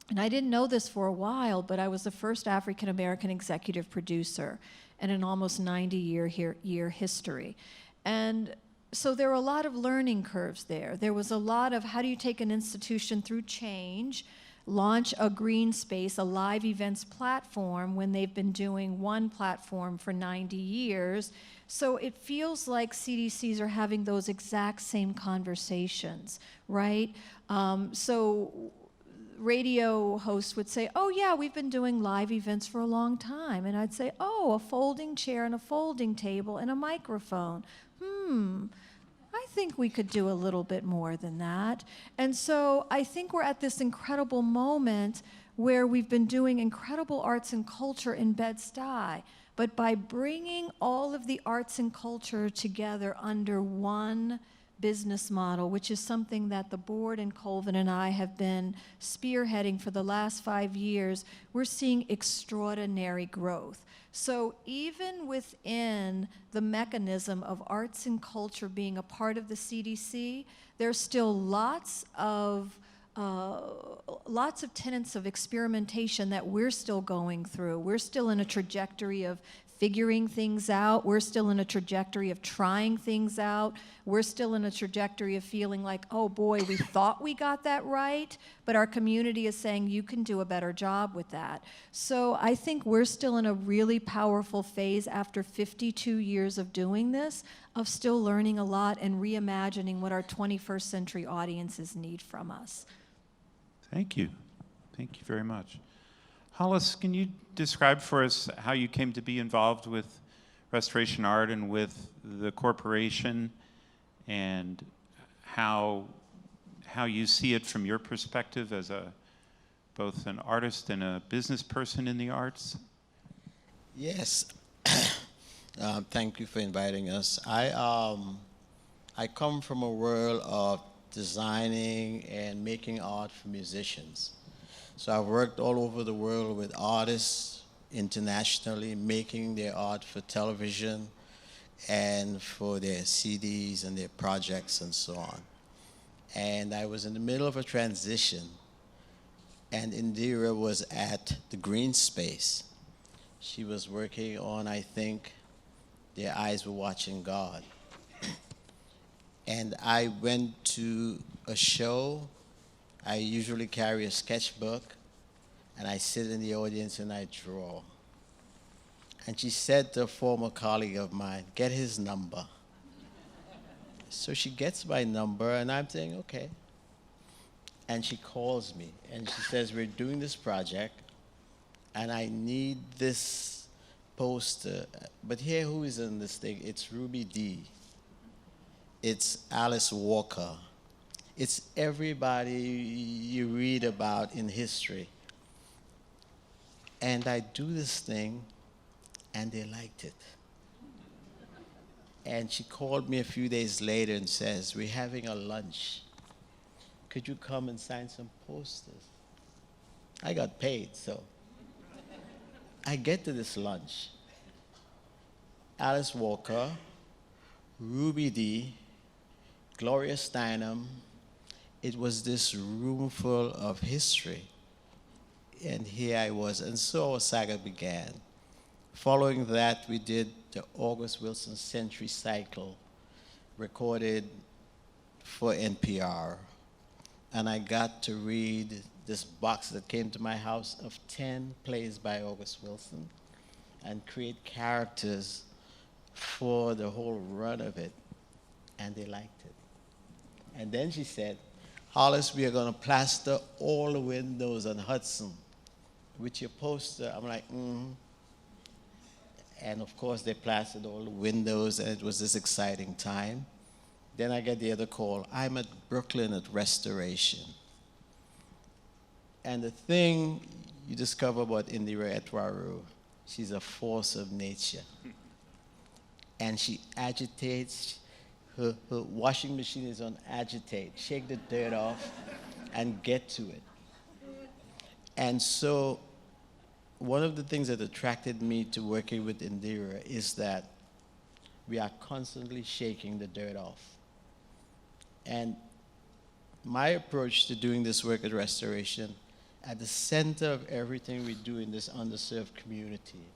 and I didn't know this for a while, but I was the first African American executive producer in an almost 90-year history. And so there were a lot of learning curves there. There was a lot of how do you take an institution through change, launch a green space, a live events platform, when they've been doing one platform for 90 years. So it feels like CDCs are having those exact same conversations, right? So radio hosts would say, oh yeah, we've been doing live events for a long time. And I'd say, oh, a folding chair and a folding table and a microphone. I think we could do a little bit more than that. And so I think we're at this incredible moment where we've been doing incredible arts and culture in Bed-Stuy, but by bringing all of the arts and culture together under one business model, which is something that the board and Colvin and I have been spearheading for the last 5 years, we're seeing extraordinary growth. So even within the mechanism of arts and culture being a part of the CDC, there's still lots of tenets of experimentation that we're still going through. We're still in a trajectory of figuring things out. We're still in a trajectory of trying things out. We're still in a trajectory of feeling like, oh boy, we thought we got that right, but our community is saying you can do a better job with that. So I think we're still in a really powerful phase after 52 years of doing this, of still learning a lot and reimagining what our 21st century audiences need from us. Thank you. Thank you very much. Hollis, can you describe for us how you came to be involved with Restoration Art and with the corporation, and how you see it from your perspective as both an artist and a business person in the arts? Yes. Thank you for inviting us. I come from a world of designing and making art for musicians. So I've worked all over the world with artists internationally, making their art for television and for their CDs and their projects and so on. And I was in the middle of a transition, and Indira was at the Green Space. She was working on, I think, Their Eyes Were Watching God. And I went to a show. I usually carry a sketchbook, and I sit in the audience and I draw. And she said to a former colleague of mine, get his number. So she gets my number, and I'm saying, okay. And she calls me, and she says, we're doing this project, and I need this poster. But here, who is in this thing? It's Ruby Dee. It's Alice Walker. It's everybody you read about in history. And I do this thing, and they liked it. And she called me a few days later and says, we're having a lunch. Could you come and sign some posters? I got paid, so. I get to this lunch. Alice Walker, Ruby Dee, Gloria Steinem. It was this room full of history. And here I was, and so our saga began. Following that, we did the August Wilson Century Cycle, recorded for NPR. And I got to read this box that came to my house of 10 plays by August Wilson and create characters for the whole run of it. And they liked it. And then she said, Hollis, we are going to plaster all the windows on Hudson with your poster. I'm like, And of course, they plastered all the windows, and it was this exciting time. Then I get the other call. I'm at Brooklyn at Restoration. And the thing you discover about Indira Etwaru, she's a force of nature. And she agitates. Her washing machine is on agitate. Shake the dirt off and get to it. And so one of the things that attracted me to working with Indira is that we are constantly shaking the dirt off. And my approach to doing this work at Restoration, at the center of everything we do in this underserved community,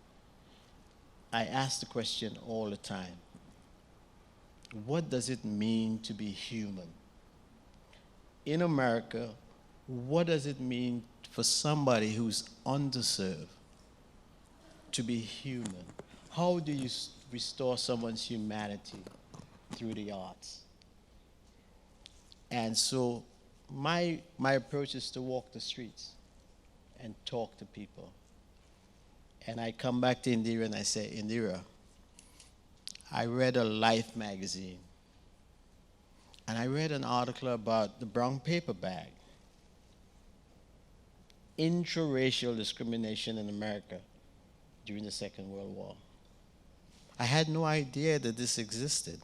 I ask the question all the time, what does it mean to be human? In America, what does it mean for somebody who's underserved to be human? How do you restore someone's humanity through the arts? And so my approach is to walk the streets and talk to people. And I come back to Indira and I say, Indira, I read a Life magazine, and I read an article about the brown paper bag. Intraracial discrimination in America during the Second World War. I had no idea that this existed.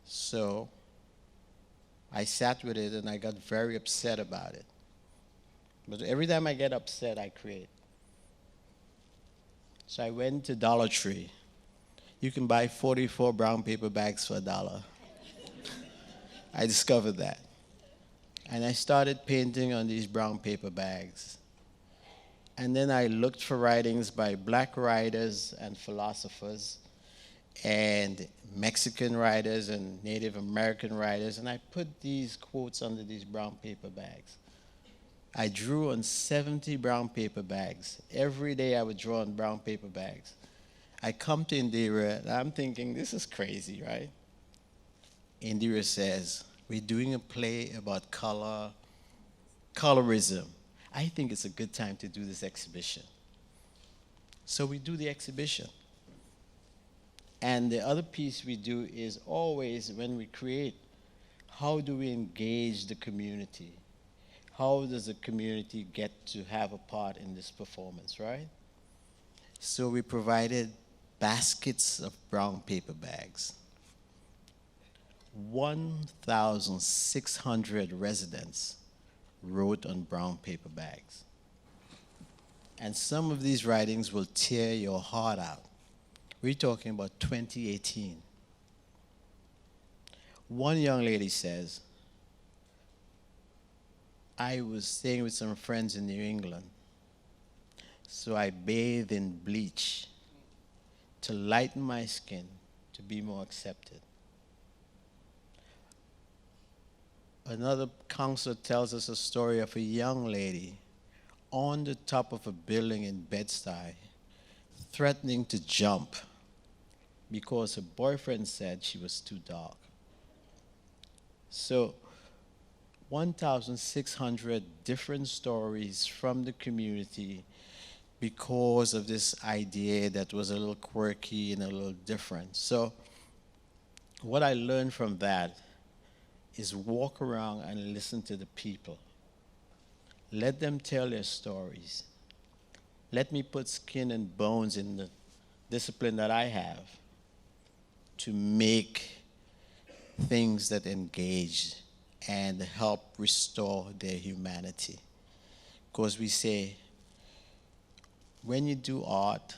So I sat with it and I got very upset about it. But every time I get upset, I create. So I went to Dollar Tree. You can buy 44 brown paper bags for $1. I discovered that. And I started painting on these brown paper bags. And then I looked for writings by black writers and philosophers and Mexican writers and Native American writers, and I put these quotes under these brown paper bags. I drew on 70 brown paper bags. Every day I would draw on brown paper bags. I come to Indira, and I'm thinking, this is crazy, right? Indira says, we're doing a play about colorism. I think it's a good time to do this exhibition. So we do the exhibition. And the other piece we do is always, when we create, how do we engage the community? How does the community get to have a part in this performance, right? So we provided baskets of brown paper bags. 1,600 residents wrote on brown paper bags. And some of these writings will tear your heart out. We're talking about 2018. One young lady says, I was staying with some friends in New England, so I bathed in bleach to lighten my skin to be more accepted. Another counselor tells us a story of a young lady on the top of a building in Bed-Stuy threatening to jump because her boyfriend said she was too dark. So 1,600 different stories from the community because of this idea that was a little quirky and a little different. So what I learned from that is walk around and listen to the people. Let them tell their stories. Let me put skin and bones in the discipline that I have to make things that engage and help restore their humanity. Because we say, when you do art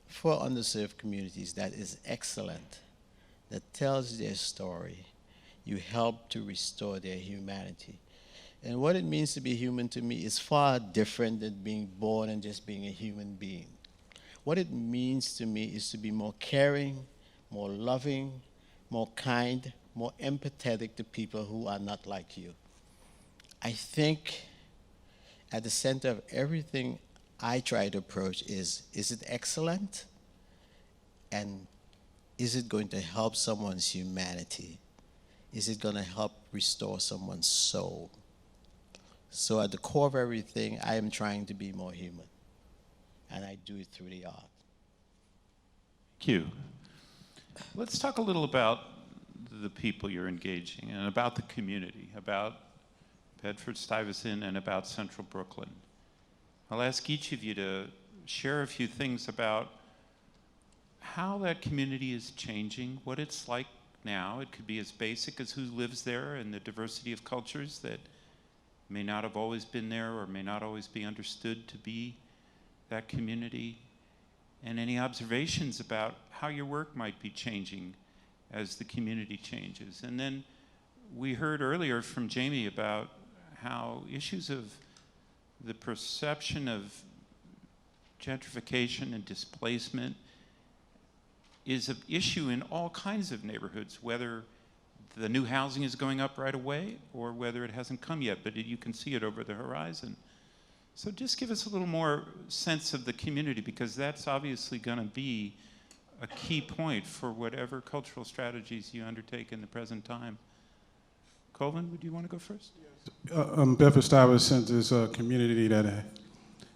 for underserved communities that is excellent, that tells their story, you help to restore their humanity. And what it means to be human to me is far different than being born and just being a human being. What it means to me is to be more caring, more loving, more kind, more empathetic to people who are not like you. I think at the center of everything I try to approach is it excellent? And is it going to help someone's humanity? Is it going to help restore someone's soul? So at the core of everything, I am trying to be more human. And I do it through the art. Thank you. Let's talk a little about the people you're engaging and about the community, about Bedford-Stuyvesant and about Central Brooklyn. I'll ask each of you to share a few things about how that community is changing, what it's like now. It could be as basic as who lives there and the diversity of cultures that may not have always been there or may not always be understood to be that community, and any observations about how your work might be changing as the community changes. And then we heard earlier from Jamie about how issues of the perception of gentrification and displacement is an issue in all kinds of neighborhoods, whether the new housing is going up right away or whether it hasn't come yet, but you can see it over the horizon. So just give us a little more sense of the community, because that's obviously going to be a key point for whatever cultural strategies you undertake in the present time. Colvin, would you want to go first? Bedford-Stuyvesant is a community that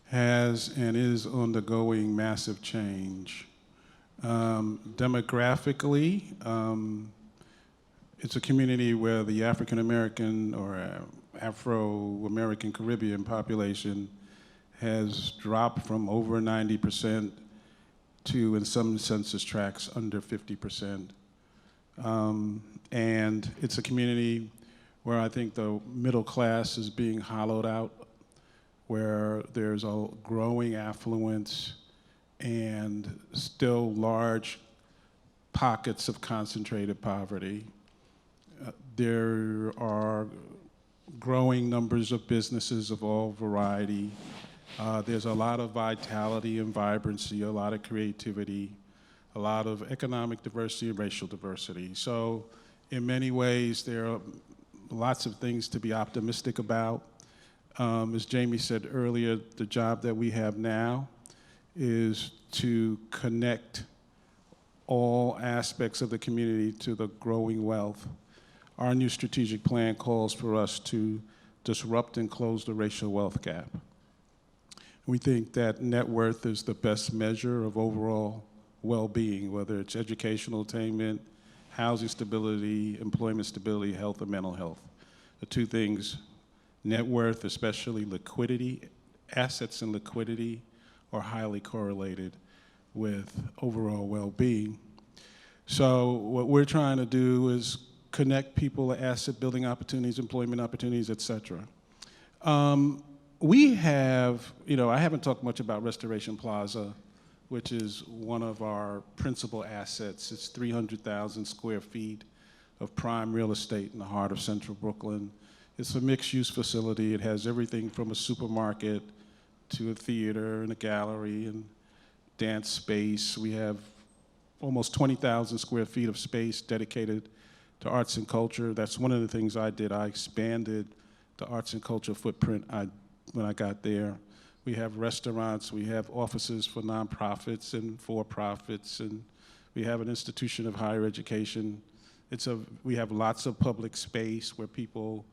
has and is undergoing massive change. Demographically, it's a community where the African American or Afro-American Caribbean population has dropped from over 90% to, in some census tracts, under 50%. And it's a community where I think the middle class is being hollowed out, where there's a growing affluence and still large pockets of concentrated poverty. There are growing numbers of businesses of all variety. There's a lot of vitality and vibrancy, a lot of creativity, a lot of economic diversity and racial diversity. So in many ways, there are lots of things to be optimistic about. As Jamie said earlier, the job that we have now is to connect all aspects of the community to the growing wealth. Our new strategic plan calls for us to disrupt and close the racial wealth gap. We think that net worth is the best measure of overall well-being, whether it's educational attainment, housing stability, employment stability, health, or mental health. The two things, net worth, especially liquidity, assets and liquidity, are highly correlated with overall well-being. So what we're trying to do is connect people to asset building opportunities, employment opportunities, et cetera. We have, I haven't talked much about Restoration Plaza, which is one of our principal assets. It's 300,000 square feet of prime real estate in the heart of central Brooklyn. It's a mixed-use facility. It has everything from a supermarket to a theater and a gallery and dance space. We have almost 20,000 square feet of space dedicated to arts and culture. That's one of the things I did. I expanded the arts and culture footprint when I got there. We have restaurants, we have offices for nonprofits and for-profits, and we have an institution of higher education. We have lots of public space where people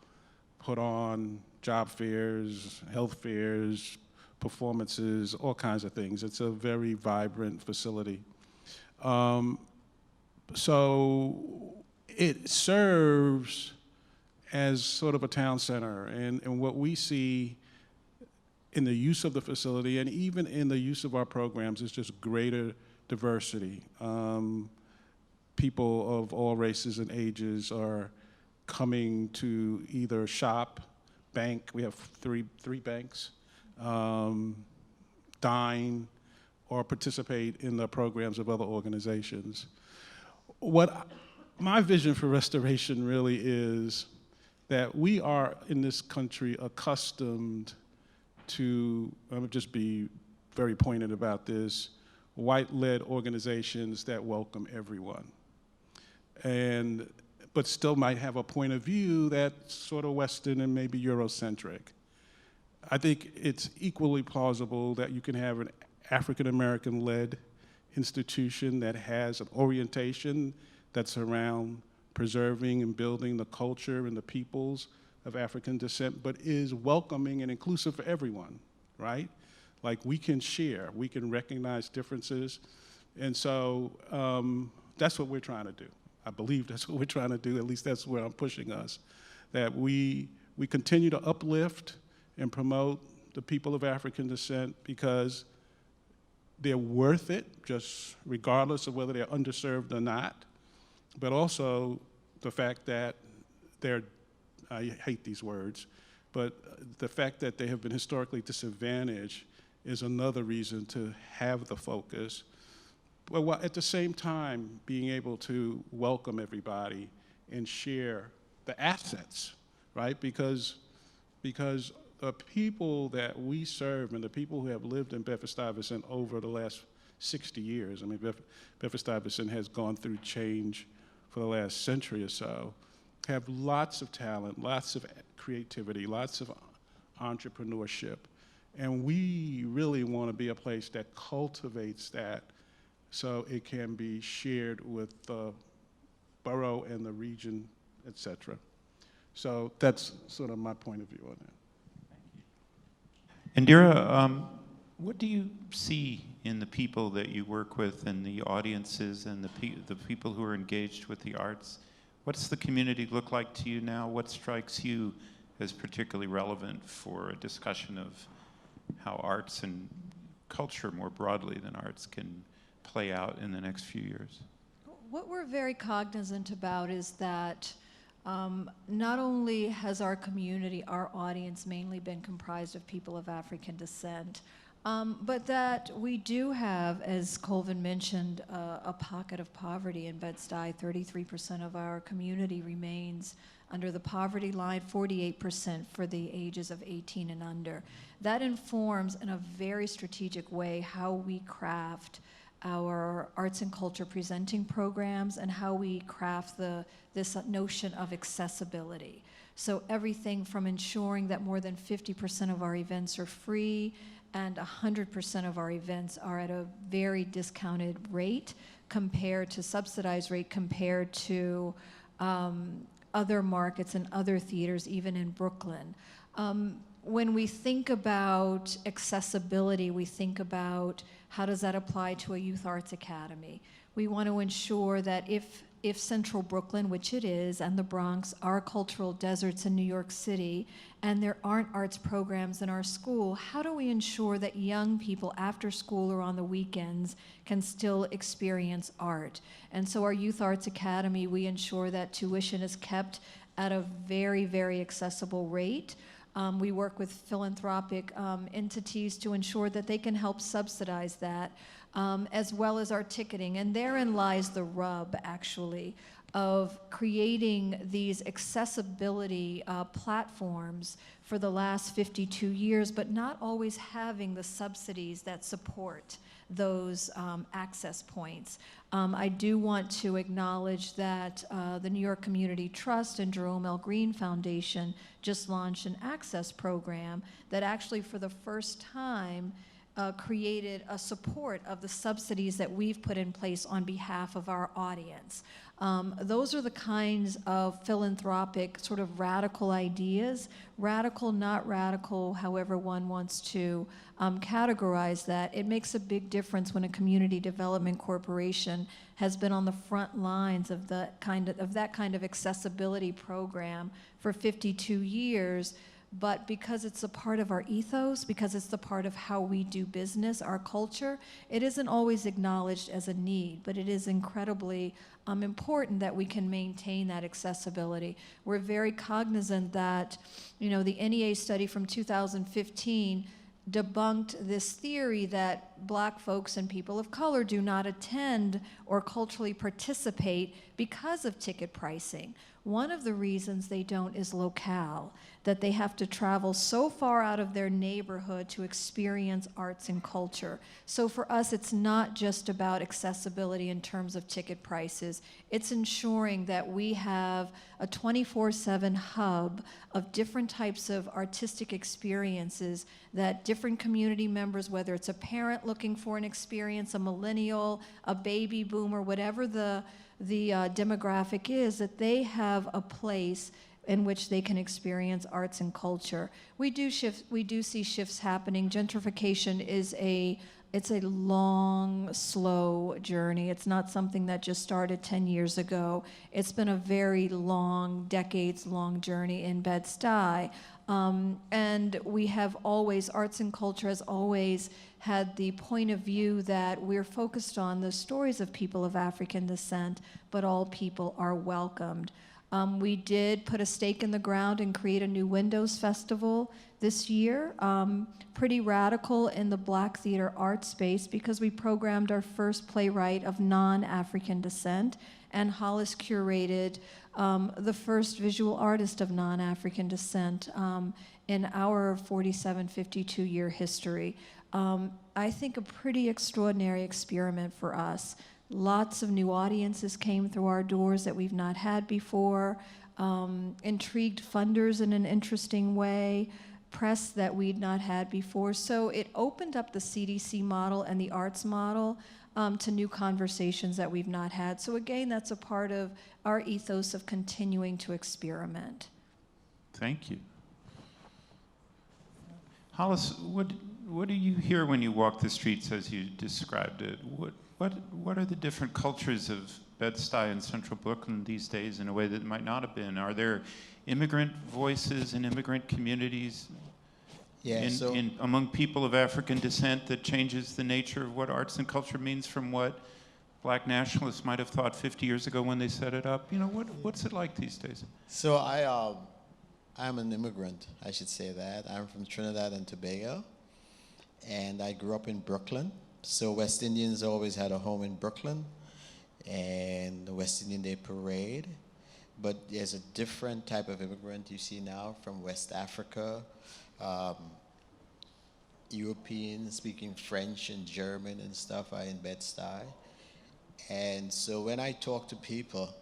put on job fairs, health fairs, performances, all kinds of things. It's a very vibrant facility. So it serves as sort of a town center, and what we see in the use of the facility and even in the use of our programs is just greater diversity. People of all races and ages are coming to either shop, bank, we have three banks, dine, or participate in the programs of other organizations. What my vision for restoration really is that we are in this country accustomed to, I'm gonna just be very pointed about this, white-led organizations that welcome everyone. But still might have a point of view that's sort of Western and maybe Eurocentric. I think it's equally plausible that you can have an African-American-led institution that has an orientation that's around preserving and building the culture and the peoples of African descent, but is welcoming and inclusive for everyone, right? Like, we can share, we can recognize differences, and so that's what we're trying to do. I believe that's what we're trying to do, at least that's where I'm pushing us, that we continue to uplift and promote the people of African descent because they're worth it, just regardless of whether they're underserved or not, but also the fact that they're, I hate these words, But the fact that they have been historically disadvantaged is another reason to have the focus. But while at the same time, being able to welcome everybody and share the assets, right? Because the people that we serve and the people who have lived in Bedford-Stuyvesant over the last 60 years, I mean, Bedford-Stuyvesant has gone through change for the last century or so, have lots of talent, lots of creativity, lots of entrepreneurship. And we really want to be a place that cultivates that so it can be shared with the borough and the region, et cetera. So that's sort of my point of view on that. Indira, what do you see in the people that you work with and the audiences and the people who are engaged with the arts? What's the community look like to you now? What strikes you as particularly relevant for a discussion of how arts and culture more broadly than arts can play out in the next few years? What we're very cognizant about is that not only has our community, our audience mainly been comprised of people of African descent, but that we do have, as Colvin mentioned, a pocket of poverty in Bed-Stuy. 33% of our community remains under the poverty line, 48% for the ages of 18 and under. That informs in a very strategic way how we craft our arts and culture presenting programs and how we craft this notion of accessibility. So everything from ensuring that more than 50% of our events are free and 100% of our events are at a very discounted rate compared to subsidized rate compared to other markets and other theaters, even in Brooklyn. When we think about accessibility, we think about how does that apply to a youth arts academy. We want to ensure that if Central Brooklyn, which it is, and the Bronx are cultural deserts in New York City, and there aren't arts programs in our school, how do we ensure that young people after school or on the weekends can still experience art? And so our Youth Arts Academy, we ensure that tuition is kept at a very, very accessible rate. We work with philanthropic entities to ensure that they can help subsidize that, as well as our ticketing. And therein lies the rub, actually, of creating these accessibility platforms for the last 52 years, but not always having the subsidies that support those access points. I do want to acknowledge that the New York Community Trust and Jerome L. Green Foundation just launched an access program that actually for the first time created a support of the subsidies that we've put in place on behalf of our audience. Those are the kinds of philanthropic, sort of radical ideas, radical, not radical, however one wants to categorize that. It makes a big difference when a community development corporation has been on the front lines of that kind of accessibility program for 52 years. But because it's a part of our ethos, because it's the part of how we do business, our culture, it isn't always acknowledged as a need, but it is incredibly important that we can maintain that accessibility. We're very cognizant that, you know, the NEA study from 2015 debunked this theory that Black folks and people of color do not attend or culturally participate because of ticket pricing. One of the reasons they don't is locale, that they have to travel so far out of their neighborhood to experience arts and culture. So for us, it's not just about accessibility in terms of ticket prices. It's ensuring that we have a 24/7 hub of different types of artistic experiences that different community members, whether it's a parent looking for an experience, a millennial, a baby boomer, whatever the demographic is, that they have a place in which they can experience arts and culture. We do see shifts happening. Gentrification is it's a long, slow journey. It's not something that just started 10 years ago. It's been a very long, decades-long journey in Bed-Stuy. And we have always, arts and culture has always had the point of view that we're focused on the stories of people of African descent, but all people are welcomed. We did put a stake in the ground and create a new Windows Festival this year, pretty radical in the Black theater art space because we programmed our first playwright of non-African descent, and Hollis curated the first visual artist of non-African descent in our 47-52-year history. I think a pretty extraordinary experiment for us. Lots of new audiences came through our doors that we've not had before, intrigued funders in an interesting way, press that we'd not had before. So it opened up the CDC model and the arts model to new conversations that we've not had. So again, that's a part of our ethos of continuing to experiment. Thank you. Hollis, what do you hear when you walk the streets as you described it? What are the different cultures of Bed-Stuy and Central Brooklyn these days in a way that might not have been? Are there immigrant voices in immigrant communities among people of African descent that changes the nature of what arts and culture means from what Black nationalists might have thought 50 years ago when they set it up? You know, what's it like these days? So I'm an immigrant, I should say that. I'm from Trinidad and Tobago, and I grew up in Brooklyn. So West Indians always had a home in Brooklyn, and the West Indian Day Parade. But there's a different type of immigrant you see now from West Africa, Europeans speaking French and German and stuff are in Bed-Stuy. And so when I talk to people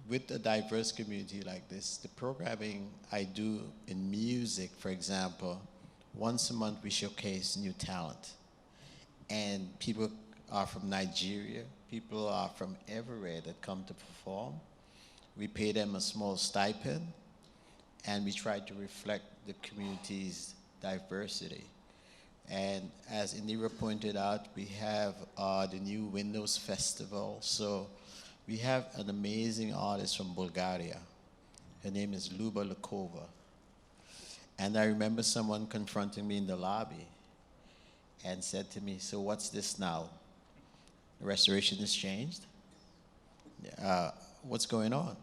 with a diverse community like this, the programming I do in music, for example, once a month we showcase new talent. And people are from Nigeria, people are from everywhere that come to perform. We pay them a small stipend, and we try to reflect the community's diversity. And as Indira pointed out, we have the new Windows Festival. So we have an amazing artist from Bulgaria. Her name is Luba Lakova. And I remember someone confronting me in the lobby and said to me, so what's this now? The restoration has changed? What's going on?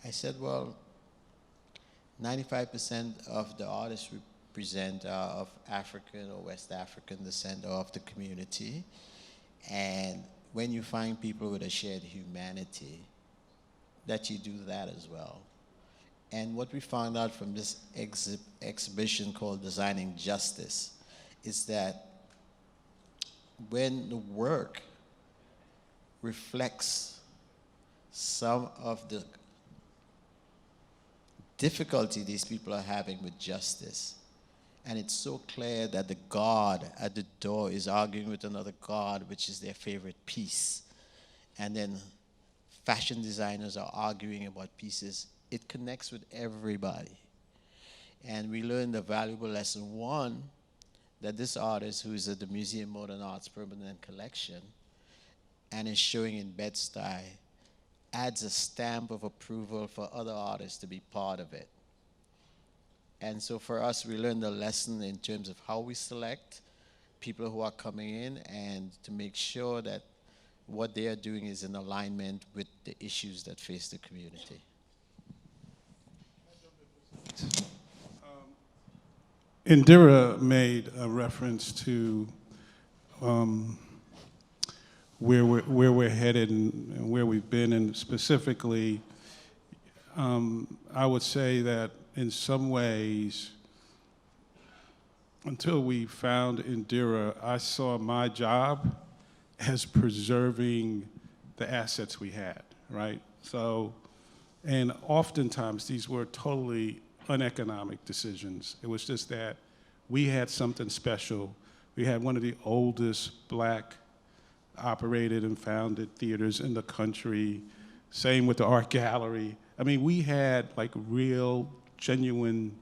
I said, well, 95% of the artists we present are of African or West African descent or of the community. And when you find people with a shared humanity, that you do that as well. And what we found out from this exhibition called Designing Justice is that when the work reflects some of the difficulty these people are having with justice, and it's so clear that the God at the door is arguing with another God, which is their favorite piece, and then fashion designers are arguing about pieces, it connects with everybody. And we learned a valuable lesson. One, that this artist, who is at the Museum of Modern Art's permanent collection and is showing in Bed-Stuy, adds a stamp of approval for other artists to be part of it. And so for us, we learned a lesson in terms of how we select people who are coming in and to make sure that what they are doing is in alignment with the issues that face the community. Indira made a reference to where we're headed and where we've been, and specifically, I would say that in some ways, until we found Indira, I saw my job as preserving the assets we had, right? So, and oftentimes these were totally uneconomic decisions. It was just that we had something special. We had one of the oldest Black operated and founded theaters in the country. Same with the art gallery. I mean, we had like real, genuine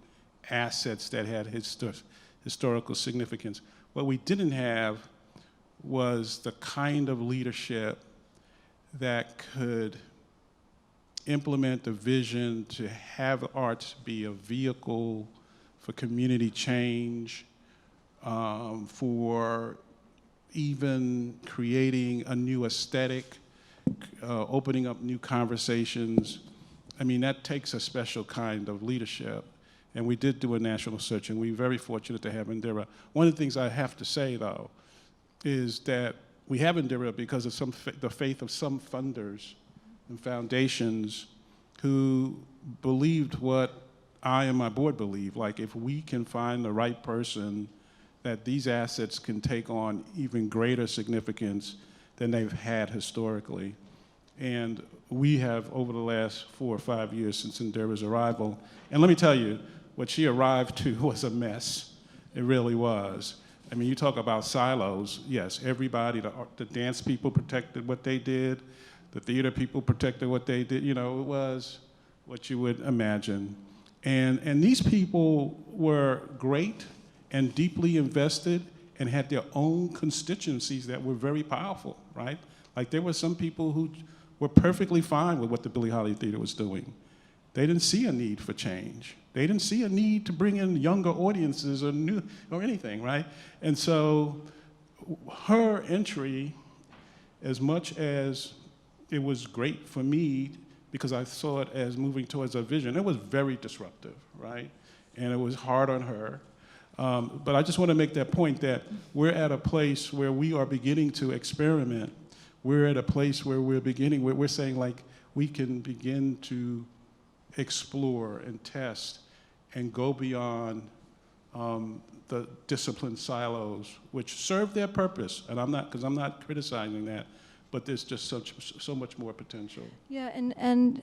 assets that had historical significance. What we didn't have was the kind of leadership that could implement the vision to have arts be a vehicle for community change, for even creating a new aesthetic opening up new conversations. I mean, that takes a special kind of leadership. And we did do a national search, and we're very fortunate to have Indira. One of the things I have to say, though, is that we have Indira because of the faith of some funders and foundations who believed what I and my board believe. Like, if we can find the right person, that these assets can take on even greater significance than they've had historically. And we have, over the last 4 or 5 years since Indira's arrival, and let me tell you, what she arrived to was a mess. It really was. I mean, you talk about silos. Yes, everybody, the dance people protected what they did, the theater people protected what they did. You know, it was what you would imagine. And these people were great and deeply invested and had their own constituencies that were very powerful, right? Like, there were some people who were perfectly fine with what the Billie Holiday Theater was doing. They didn't see a need for change. They didn't see a need to bring in younger audiences or anything, right? And so her entry, as much as it was great for me because I saw it as moving towards a vision, it was very disruptive, right? And it was hard on her. But I just want to make that point that we're at a place where we are beginning to experiment. We're at a place where we're saying, like, we can begin to explore and test and go beyond the discipline silos, which serve their purpose. And I'm not criticizing that, but there's just so much more potential. Yeah, and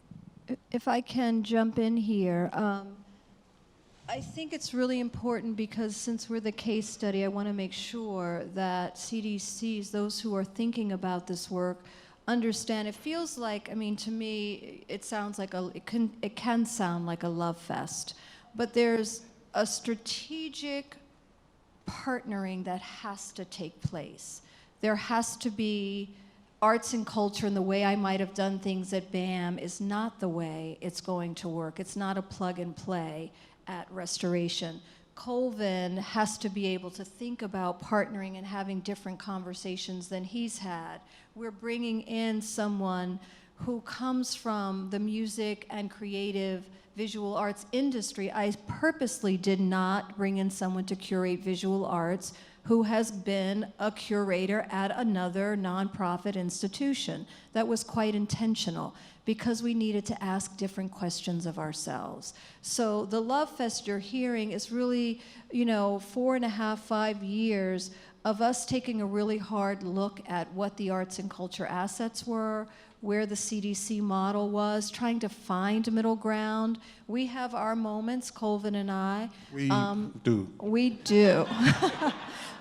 if I can jump in here, I think it's really important because since we're the case study, I want to make sure that CDCs, those who are thinking about this work, understand. It feels like, I mean, to me, it can sound like a love fest, but there's a strategic partnering that has to take place. There has to be arts and culture, and the way I might have done things at BAM is not the way it's going to work. It's not a plug and play at Restoration. Colvin has to be able to think about partnering and having different conversations than he's had. We're bringing in someone who comes from the music and creative visual arts industry. I purposely did not bring in someone to curate visual arts who has been a curator at another nonprofit institution. That was quite intentional because we needed to ask different questions of ourselves. So the Love Fest you're hearing is really, 4.5, 5 years of us taking a really hard look at what the arts and culture assets were, where the CDC model was, trying to find middle ground. We have our moments, Colvin and I. We do. We do.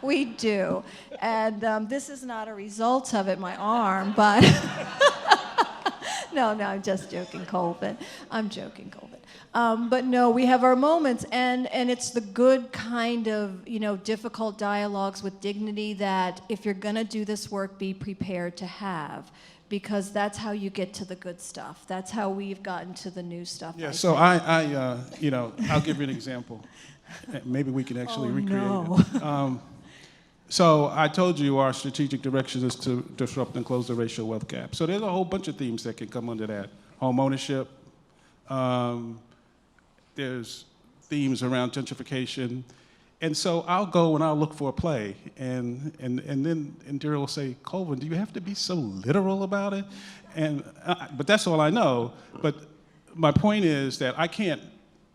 We do. And this is not a result of it, my arm, but no, I'm just joking, Colvin. I'm joking, Colvin. But no, we have our moments, and it's the good kind of, difficult dialogues with dignity that if you're gonna do this work, be prepared to have, because that's how you get to the good stuff. That's how we've gotten to the new stuff. Yeah, so I'll give you an example. Maybe we can actually recreate it. So I told you our strategic direction is to disrupt and close the racial wealth gap. So there's a whole bunch of themes that can come under that. Home ownership, there's themes around gentrification. And so I'll go and I'll look for a play, and then Indira will say, Colvin, do you have to be so literal about it? But that's all I know. But my point is that I can't,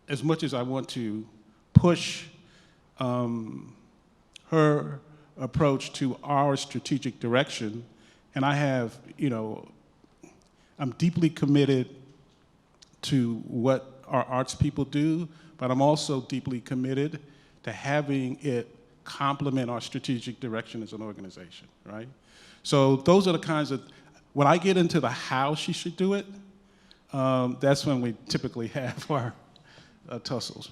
as much as I want to, push her approach to our strategic direction, and I have, I'm deeply committed to what our arts people do, but I'm also deeply committed to having it complement our strategic direction as an organization, right? So those are the kinds of, when I get into the how she should do it, that's when we typically have our tussles.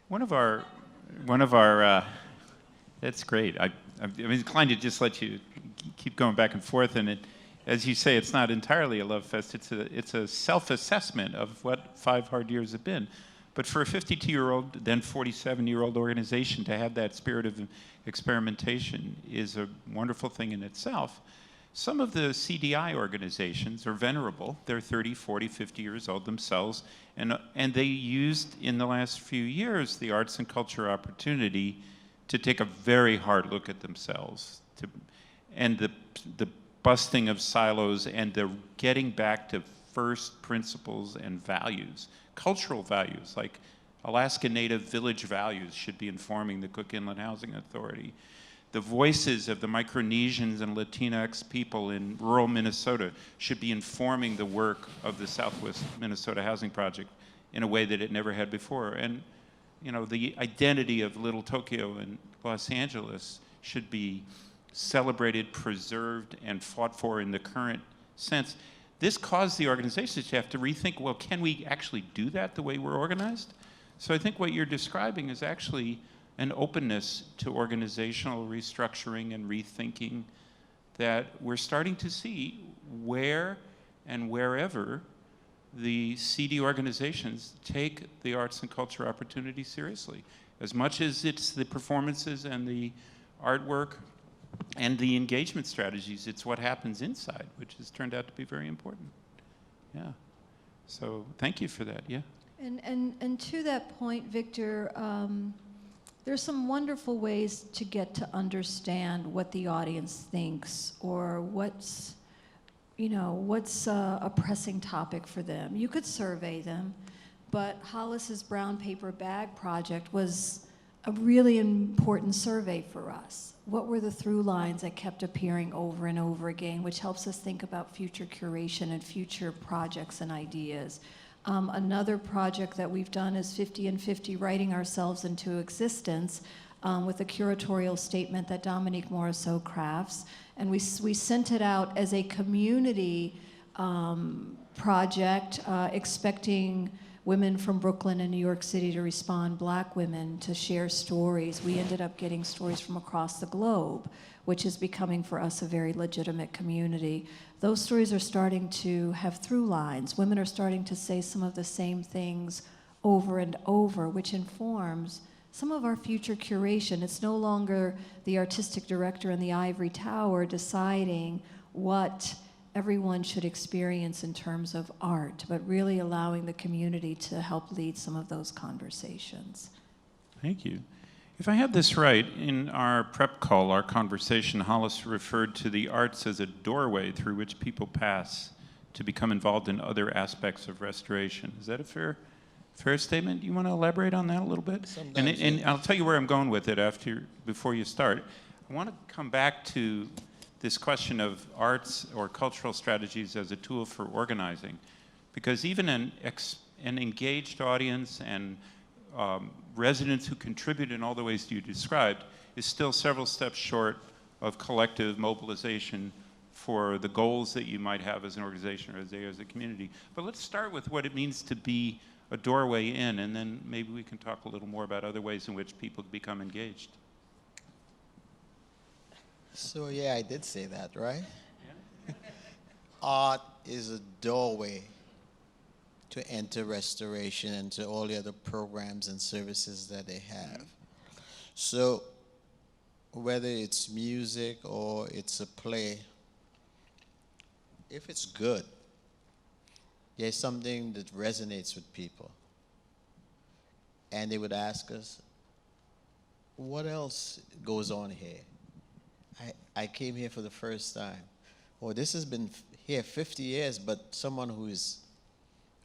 One of our, that's great. I'm inclined to just let you keep going back and forth, and as you say, it's not entirely a love fest. It's a self-assessment of what 5 hard years have been. But for a 52-year-old, then 47-year-old organization to have that spirit of experimentation is a wonderful thing in itself. Some of the CDI organizations are venerable. They're 30, 40, 50 years old themselves, and they used in the last few years the arts and culture opportunity to take a very hard look at themselves, and the busting of silos and the getting back to first principles and values, cultural values, like Alaska Native village values should be informing the Cook Inlet Housing Authority. The voices of the Micronesians and Latinx people in rural Minnesota should be informing the work of the Southwest Minnesota Housing Project in a way that it never had before. And you know, the identity of Little Tokyo and Los Angeles should be celebrated, preserved, and fought for in the current sense. This caused the organizations to have to rethink, well, can we actually do that the way we're organized? So I think what you're describing is actually an openness to organizational restructuring and rethinking that we're starting to see where and wherever the CD organizations take the arts and culture opportunity seriously. As much as it's the performances and the artwork and the engagement strategies, it's what happens inside, which has turned out to be very important. Yeah. So thank you for that. Yeah. And to that point, Victor, there's some wonderful ways to get to understand what the audience thinks or what's a pressing topic for them. You could survey them, but Hollis's Brown Paper Bag project was a really important survey for us. What were the through lines that kept appearing over and over again, which helps us think about future curation and future projects and ideas. Another project that we've done is 50 and 50, writing ourselves into existence with a curatorial statement that Dominique Morisseau crafts. And we sent it out as a community project, expecting women from Brooklyn and New York City to respond, Black women to share stories. We ended up getting stories from across the globe, which is becoming for us a very legitimate community. Those stories are starting to have through lines. Women are starting to say some of the same things over and over, which informs some of our future curation. It's no longer the artistic director in the ivory tower deciding what everyone should experience in terms of art, but really allowing the community to help lead some of those conversations. Thank you. If I have this right, in our prep call, our conversation, Hollis referred to the arts as a doorway through which people pass to become involved in other aspects of restoration. Is that a fair statement? You want to elaborate on that a little bit? And I'll tell you where I'm going with it before you start. I want to come back to this question of arts or cultural strategies as a tool for organizing, because even an engaged audience and residents who contribute in all the ways you described is still several steps short of collective mobilization for the goals that you might have as an organization or as a community. But let's start with what it means to be a doorway in, and then maybe we can talk a little more about other ways in which people become engaged. So yeah, I did say that, right? Yeah. Art is a doorway to enter restoration and to all the other programs and services that they have. So whether it's music or it's a play, if it's good, there's something that resonates with people. And they would ask us, what else goes on here? I came here for the first time. Or this has been here 50 years, but someone who is,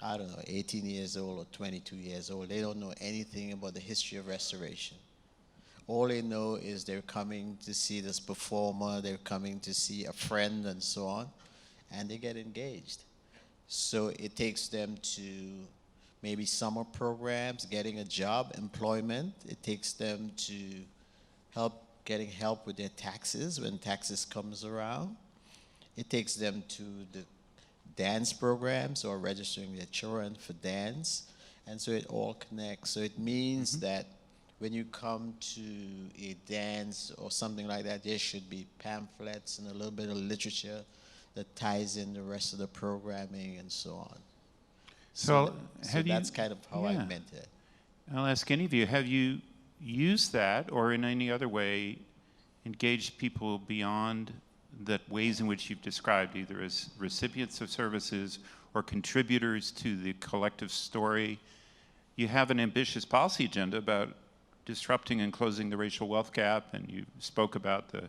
I don't know, 18 years old or 22 years old, they don't know anything about the history of restoration. All they know is they're coming to see this performer, they're coming to see a friend and so on, and they get engaged. So it takes them to maybe summer programs, getting a job, employment. It takes them to getting help with their taxes when taxes comes around. It takes them to the dance programs or registering their children for dance. And so it all connects. So it means that when you come to a dance or something like that, there should be pamphlets and a little bit of literature that ties in the rest of the programming and so on. So that's kind of how I meant it. I'll ask any of you, have you used that or in any other way engaged people beyond that ways in which you've described, either as recipients of services or contributors to the collective story. You have an ambitious policy agenda about disrupting and closing the racial wealth gap, and you spoke about the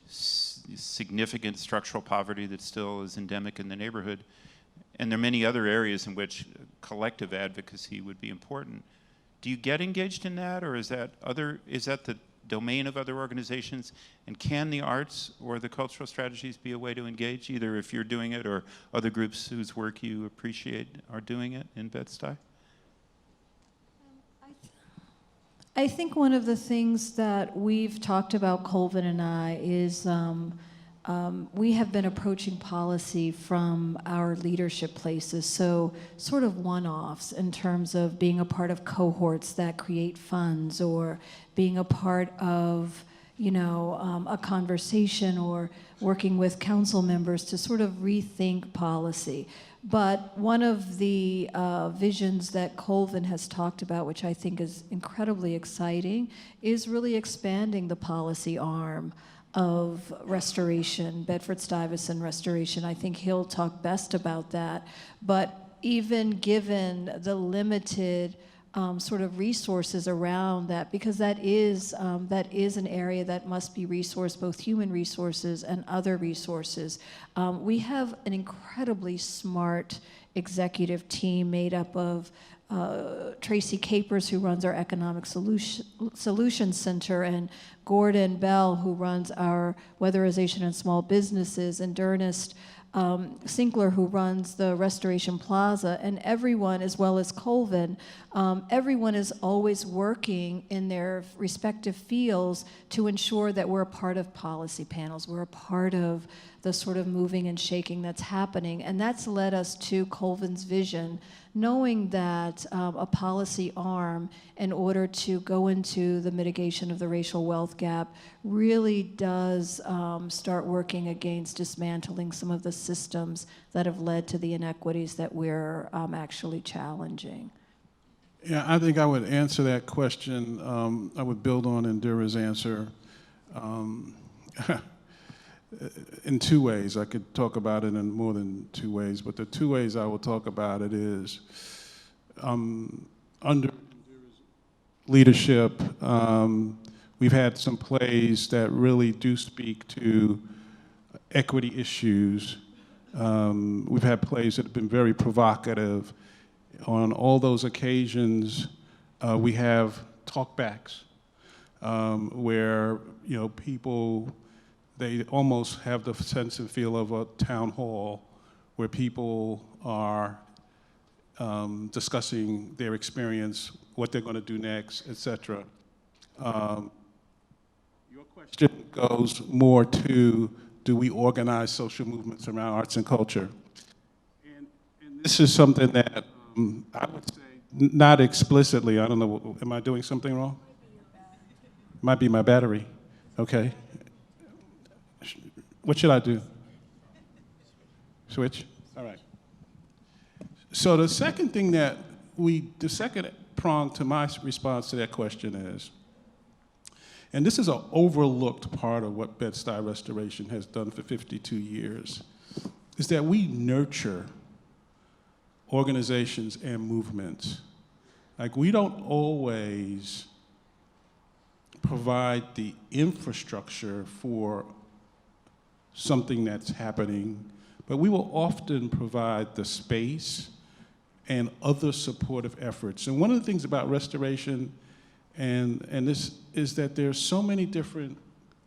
significant structural poverty that still is endemic in the neighborhood. And there are many other areas in which collective advocacy would be important. Do you get engaged in that, or is that the domain of other organizations? And can the arts or the cultural strategies be a way to engage, either if you're doing it or other groups whose work you appreciate are doing it in Bed-Stuy? I think one of the things that we've talked about, Colvin and I, is we have been approaching policy from our leadership places, so sort of one-offs in terms of being a part of cohorts that create funds, or being a part of, you know, a conversation, or working with council members to sort of rethink policy. But one of the visions that Colvin has talked about, which I think is incredibly exciting, is really expanding the policy arm of restoration, Bedford-Stuyvesant restoration. I think he'll talk best about that. But even given the limited sort of resources around that, because that is an area that must be resourced, both human resources and other resources. We have an incredibly smart executive team made up of Tracy Capers, who runs our Economic Solutions Center, and Gordon Bell, who runs our Weatherization and Small Businesses, and Dernest Sinkler, who runs the Restoration Plaza, and everyone, as well as Colvin, everyone is always working in their respective fields to ensure that we're a part of policy panels, we're a part of the sort of moving and shaking that's happening. And that's led us to Colvin's vision, knowing that a policy arm, in order to go into the mitigation of the racial wealth gap, really does start working against dismantling some of the systems that have led to the inequities that we're actually challenging. Yeah, I think I would answer that question. I would build on Indira's answer in two ways. I could talk about it in more than two ways, but the two ways I will talk about it is under leadership, we've had some plays that really do speak to equity issues. We've had plays that have been very provocative. On all those occasions, we have talkbacks where, you know, people, they almost have the sense and feel of a town hall where people are discussing their experience, what they're going to do next, et Your question goes more to, do we organize social movements around arts and culture? And this is something that I would say, not explicitly, I don't know, am I doing something wrong? Might be my battery. Okay. What should I do? Switch? All right. So the second thing that the second prong to my response to that question is, and this is an overlooked part of what Bed-Stuy Restoration has done for 52 years, is that we nurture organizations and movements. Like, we don't always provide the infrastructure for something that's happening, but we will often provide the space and other supportive efforts. And one of the things about restoration, and this is that there's so many different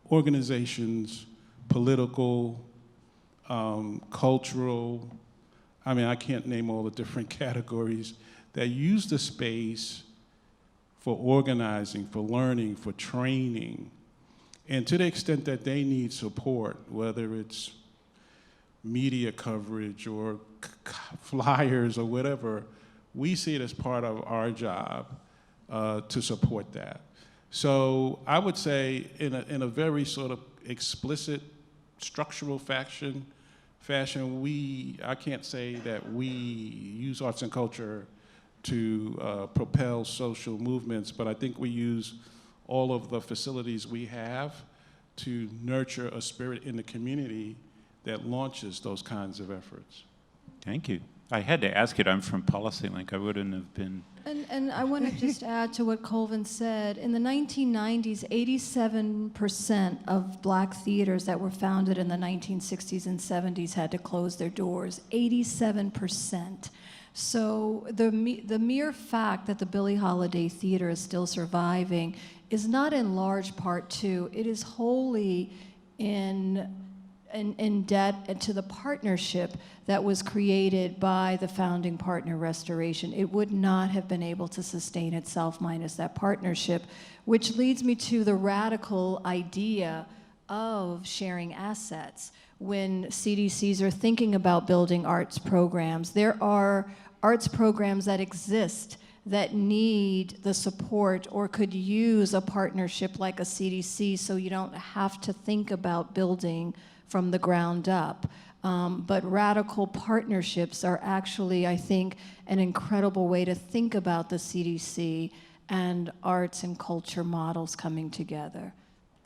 organizations, political, cultural, I mean, I can't name all the different categories, that use the space for organizing, for learning, for training. And to the extent that they need support, whether it's media coverage or flyers or whatever, we see it as part of our job to support that. So I would say in a very sort of explicit structural fashion, I can't say that we use arts and culture to propel social movements, but I think we use all of the facilities we have to nurture a spirit in the community that launches those kinds of efforts. Thank you. I had to ask it. I'm from PolicyLink. I wouldn't have been. And I want to just add to what Colvin said. In the 1990s, 87% of black theaters that were founded in the 1960s and 70s had to close their doors. 87%. So the mere fact that the Billie Holiday Theater is still surviving is not in large part to, it is wholly in debt to the partnership that was created by the founding partner Restoration. It would not have been able to sustain itself minus that partnership, which leads me to the radical idea of sharing assets. When CDCs are thinking about building arts programs, there are arts programs that exist that need the support or could use a partnership like a CDC, so you don't have to think about building from the ground up. But radical partnerships are actually, I think, an incredible way to think about the CDC and arts and culture models coming together.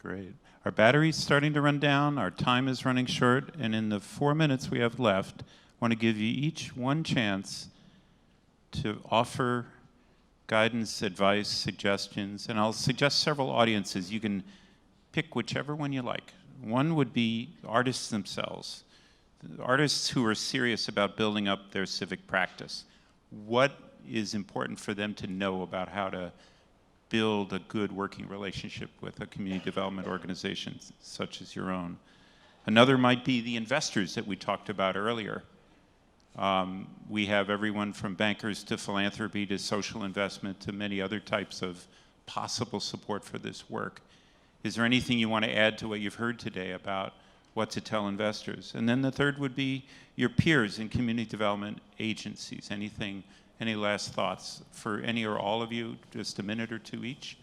Great. Our battery's starting to run down, our time is running short, and in the 4 minutes we have left, I want to give you each one chance to offer guidance, advice, suggestions, and I'll suggest several audiences. You can pick whichever one you like. One would be artists themselves, artists who are serious about building up their civic practice. What is important for them to know about how to build a good working relationship with a community development organization such as your own? Another might be the investors that we talked about earlier. We have everyone from bankers to philanthropy to social investment to many other types of possible support for this work. Is there anything you want to add to what you've heard today about what to tell investors? And then the third would be your peers in community development agencies. Anything, any last thoughts for any or all of you, just a minute or two each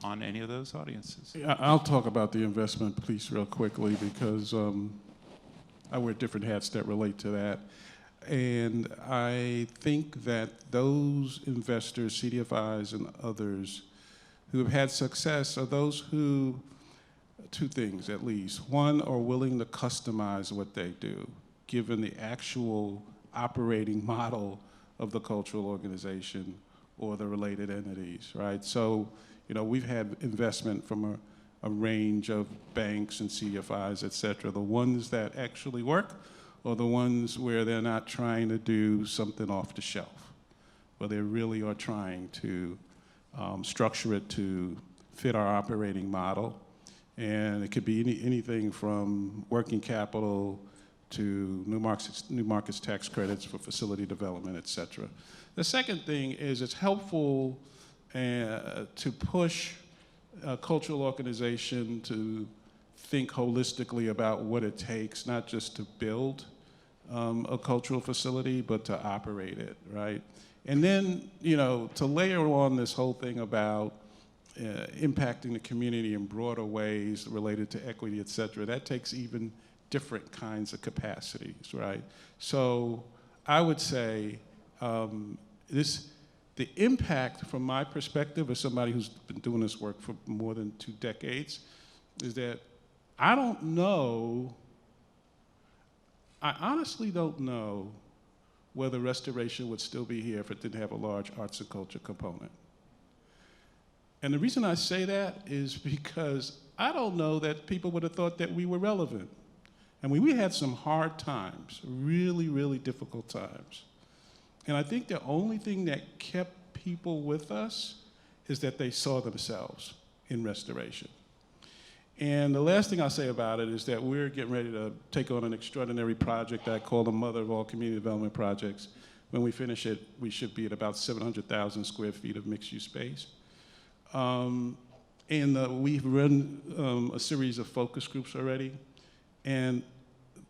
on any of those audiences? Yeah, I'll talk about the investment piece real quickly because I wear different hats that relate to that. And I think that those investors, CDFIs and others, who have had success are those who, two things at least. One, are willing to customize what they do, given the actual operating model of the cultural organization or the related entities, right? So, you know, we've had investment from a range of banks and CDFIs, et cetera. The ones that actually work or the ones where they're not trying to do something off the shelf, where they really are trying to structure it to fit our operating model. And it could be anything from working capital to new markets tax credits for facility development, et cetera. The second thing is it's helpful to push a cultural organization to think holistically about what it takes, not just to build a cultural facility, but to operate it, right? And then, you know, to layer on this whole thing about impacting the community in broader ways related to equity, et cetera, that takes even different kinds of capacities, right? So I would say the impact from my perspective as somebody who's been doing this work for more than 2 decades is that I honestly don't know whether restoration would still be here if it didn't have a large arts and culture component. And the reason I say that is because I don't know that people would have thought that we were relevant. I mean, we had some hard times, really, really difficult times. And I think the only thing that kept people with us is that they saw themselves in restoration. And the last thing I'll say about it is that we're getting ready to take on an extraordinary project I call the mother of all community development projects. When we finish it, we should be at about 700,000 square feet of mixed-use space. We've run a series of focus groups already. And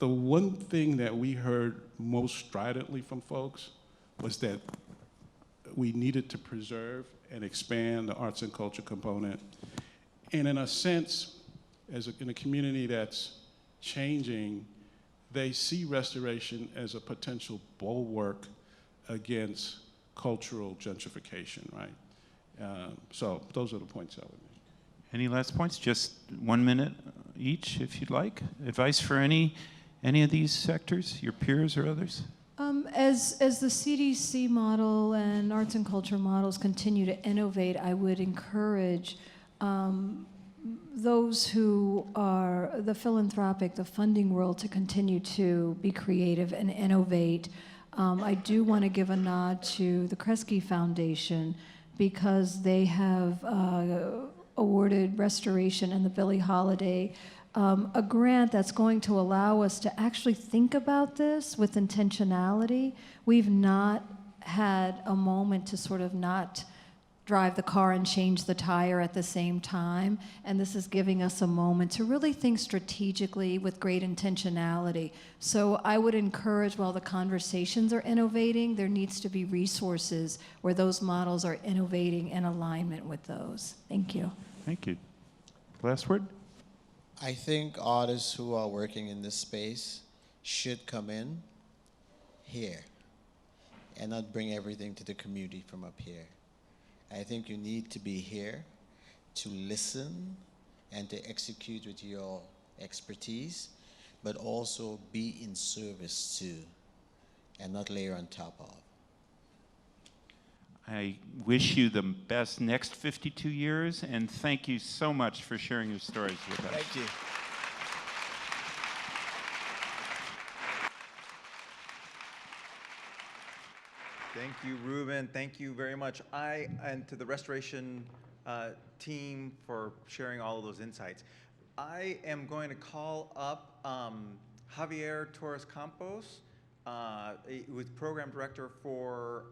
the one thing that we heard most stridently from folks was that we needed to preserve and expand the arts and culture component. And in a sense, in a community that's changing, they see restoration as a potential bulwark against cultural gentrification, right? So those are the points I would make. Any last points? Just 1 minute each, if you'd like. Advice for any of these sectors, your peers or others? As the CDC model and arts and culture models continue to innovate, I would encourage those who are the philanthropic, the funding world to continue to be creative and innovate. I do want to give a nod to the Kresge Foundation because they have awarded Restoration and the Billie Holiday a grant that's going to allow us to actually think about this with intentionality. We've not had a moment to sort of not drive the car and change the tire at the same time, and this is giving us a moment to really think strategically with great intentionality. So I would encourage, while the conversations are innovating, there needs to be resources where those models are innovating in alignment with those. Thank you. Thank you. Last word? I think artists who are working in this space should come in here and not bring everything to the community from up here. I think you need to be here to listen and to execute with your expertise, but also be in service to and not layer on top of. I wish you the best next 52 years, and thank you so much for sharing your stories with us. Thank you. Thank you, Ruben. Thank you very much. And to the Restoration team for sharing all of those insights. I am going to call up Javier Torres Campos, who is program director for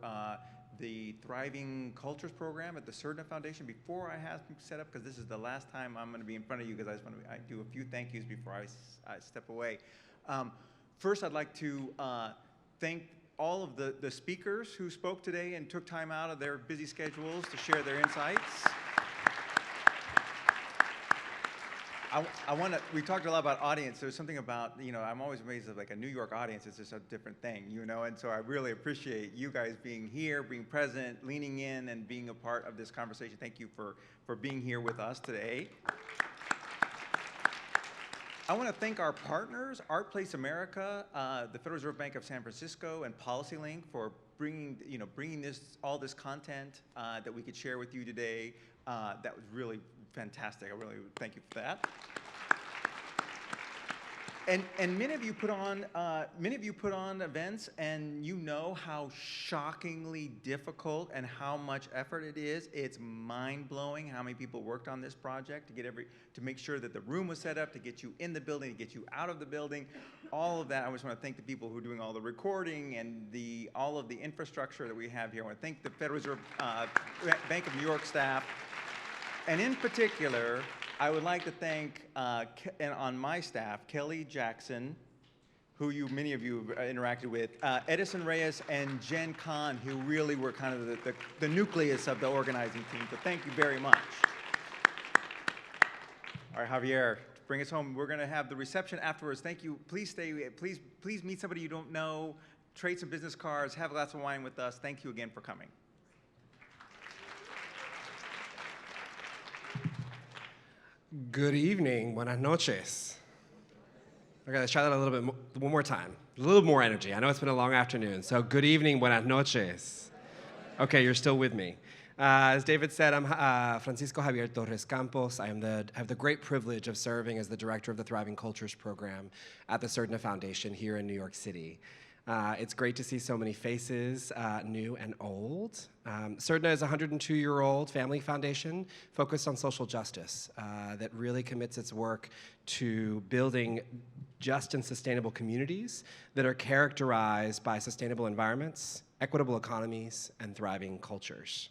the Thriving Cultures program at the Surdna Foundation. Before I have him set up, because this is the last time I'm going to be in front of you, because I do a few thank yous before I step away. First, I'd like to thank all of the speakers who spoke today and took time out of their busy schedules to share their insights. We talked a lot about audience. There's something about, I'm always amazed at like a New York audience. It's just a different thing, and so I really appreciate you guys being here, being present, leaning in, and being a part of this conversation. Thank you for being here with us today. I want to thank our partners, ArtPlace America, the Federal Reserve Bank of San Francisco, and PolicyLink for bringing all this content that we could share with you today. That was really fantastic. I really thank you for that. And many of you put on events, and you know how shockingly difficult and how much effort it is. It's mind-blowing how many people worked on this project to make sure that the room was set up, to get you in the building, to get you out of the building. All of that. I just want to thank the people who are doing all the recording and all of the infrastructure that we have here. I want to thank the Federal Reserve Bank of New York staff. And in particular, I would like to thank, and on my staff, Kelly Jackson, who many of you have interacted with, Edison Reyes and Jen Kahn, who really were kind of the nucleus of the organizing team. So thank you very much. All right, Javier, bring us home. We're going to have the reception afterwards. Thank you. Please stay. Please meet somebody you don't know. Trade some business cards. Have a glass of wine with us. Thank you again for coming. Good evening, buenas noches. Okay, let's try that a little bit one more time. A little more energy. I know it's been a long afternoon, so good evening, buenas noches. Okay, you're still with me. As David said, I'm Francisco Javier Torres Campos. I have the great privilege of serving as the director of the Thriving Cultures program at the Surdna Foundation here in New York City. It's great to see so many faces, new and old. Surdna is a 102-year-old family foundation focused on social justice that really commits its work to building just and sustainable communities that are characterized by sustainable environments, equitable economies, and thriving cultures.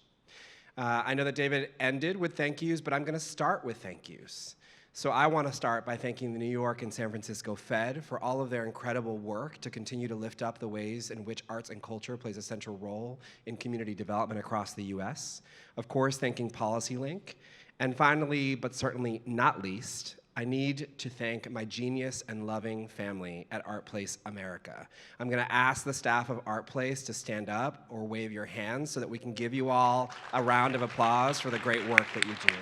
I know that David ended with thank yous, but I'm going to start with thank yous. So I want to start by thanking the New York and San Francisco Fed for all of their incredible work to continue to lift up the ways in which arts and culture plays a central role in community development across the US. Of course, thanking PolicyLink. And finally, but certainly not least, I need to thank my genius and loving family at ArtPlace America. I'm going to ask the staff of ArtPlace to stand up or wave your hands so that we can give you all a round of applause for the great work that you do.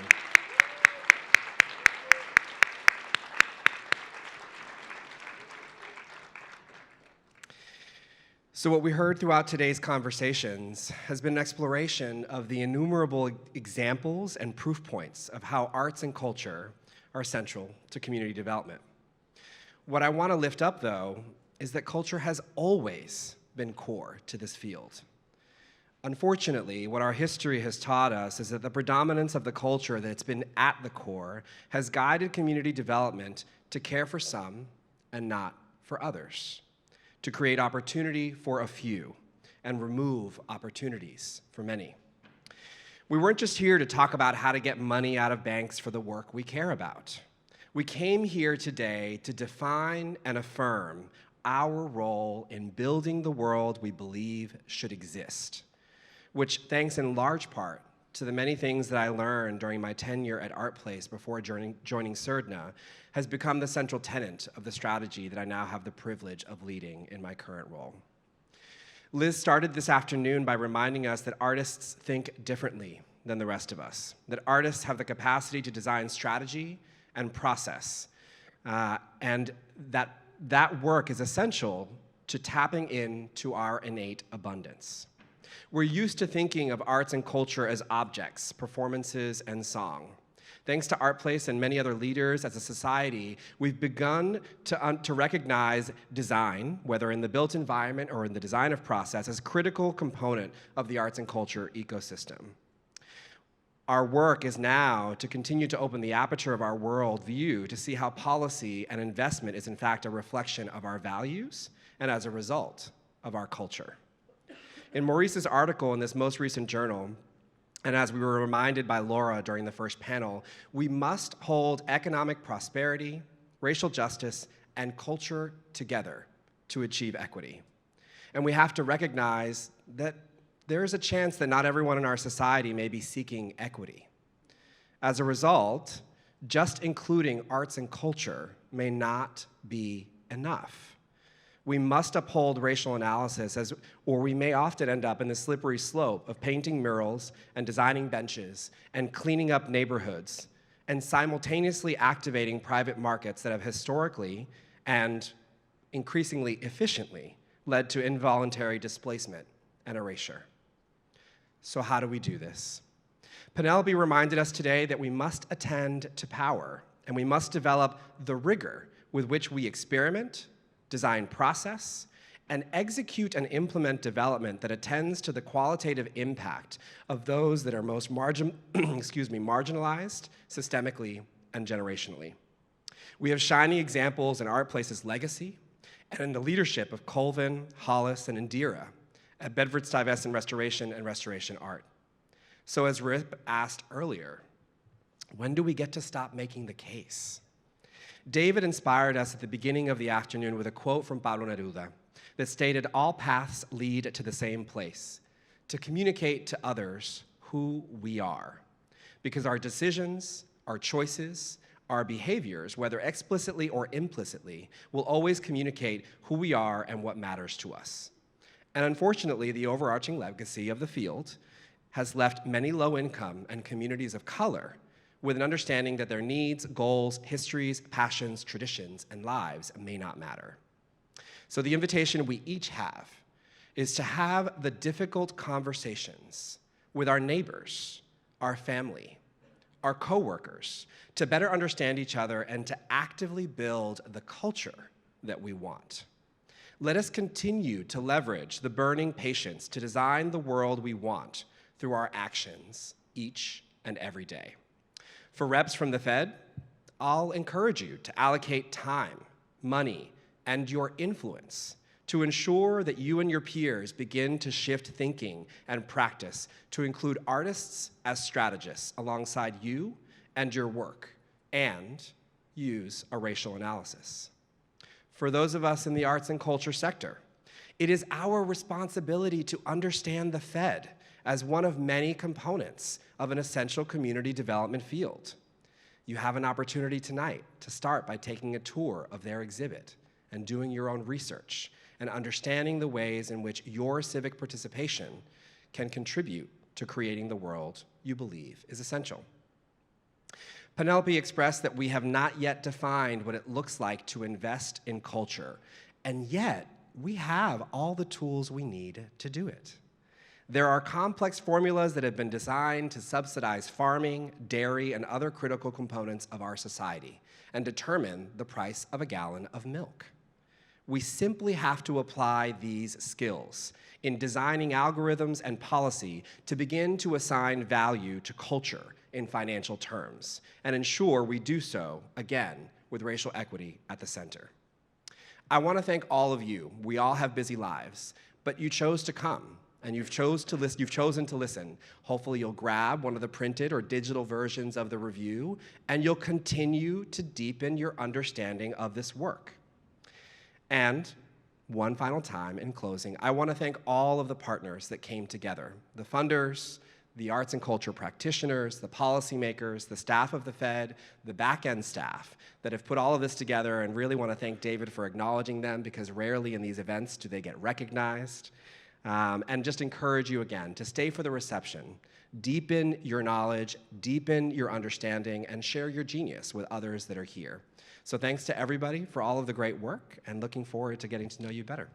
So what we heard throughout today's conversations has been an exploration of the innumerable examples and proof points of how arts and culture are central to community development. What I want to lift up, though, is that culture has always been core to this field. Unfortunately, what our history has taught us is that the predominance of the culture that's been at the core has guided community development to care for some and not for others, to create opportunity for a few and remove opportunities for many. We weren't just here to talk about how to get money out of banks for the work we care about. We came here today to define and affirm our role in building the world we believe should exist, which, thanks in large part to the many things that I learned during my tenure at ArtPlace before joining CERDNA, has become the central tenet of the strategy that I now have the privilege of leading in my current role. Liz started this afternoon by reminding us that artists think differently than the rest of us, that artists have the capacity to design strategy and process, and that work is essential to tapping into our innate abundance. We're used to thinking of arts and culture as objects, performances, and song. Thanks to ArtPlace and many other leaders as a society, we've begun to recognize design, whether in the built environment or in the design of process, as a critical component of the arts and culture ecosystem. Our work is now to continue to open the aperture of our worldview to see how policy and investment is in fact a reflection of our values and as a result of our culture. In Maurice's article in this most recent journal, and as we were reminded by Laura during the first panel, we must hold economic prosperity, racial justice, and culture together to achieve equity. And we have to recognize that there is a chance that not everyone in our society may be seeking equity. As a result, just including arts and culture may not be enough. We must uphold racial analysis, or we may often end up in the slippery slope of painting murals and designing benches and cleaning up neighborhoods and simultaneously activating private markets that have historically and increasingly efficiently led to involuntary displacement and erasure. So how do we do this? Penelope reminded us today that we must attend to power, and we must develop the rigor with which we experiment, design process, and execute and implement development that attends to the qualitative impact of those that are most marginalized systemically and generationally. We have shining examples in ArtPlace's legacy and in the leadership of Colvin, Hollis, and Indira at Bedford-Stuyvesant Restoration and Restoration Art. So as Rip asked earlier, when do we get to stop making the case? David inspired us at the beginning of the afternoon with a quote from Pablo Neruda that stated, "All paths lead to the same place, to communicate to others who we are. Because our decisions, our choices, our behaviors, whether explicitly or implicitly, will always communicate who we are and what matters to us." And unfortunately, the overarching legacy of the field has left many low-income and communities of color with an understanding that their needs, goals, histories, passions, traditions, and lives may not matter. So the invitation we each have is to have the difficult conversations with our neighbors, our family, our coworkers, to better understand each other and to actively build the culture that we want. Let us continue to leverage the burning patience to design the world we want through our actions each and every day. For reps from the Fed, I'll encourage you to allocate time, money, and your influence to ensure that you and your peers begin to shift thinking and practice to include artists as strategists alongside you and your work, and use a racial analysis. For those of us in the arts and culture sector, it is our responsibility to understand the Fed as one of many components of an essential community development field. You have an opportunity tonight to start by taking a tour of their exhibit and doing your own research and understanding the ways in which your civic participation can contribute to creating the world you believe is essential. Penelope expressed that we have not yet defined what it looks like to invest in culture, and yet we have all the tools we need to do it. There are complex formulas that have been designed to subsidize farming, dairy, and other critical components of our society and determine the price of a gallon of milk. We simply have to apply these skills in designing algorithms and policy to begin to assign value to culture in financial terms and ensure we do so, again, with racial equity at the center. I want to thank all of you. We all have busy lives, but you chose to come. And you've chosen to listen. Hopefully you'll grab one of the printed or digital versions of the review, and you'll continue to deepen your understanding of this work. And one final time in closing, I want to thank all of the partners that came together, the funders, the arts and culture practitioners, the policymakers, the staff of the Fed, the back-end staff that have put all of this together, and really want to thank David for acknowledging them, because rarely in these events do they get recognized. And just encourage you again to stay for the reception. Deepen your knowledge, deepen your understanding, and share your genius with others that are here. So thanks to everybody for all of the great work, and looking forward to getting to know you better.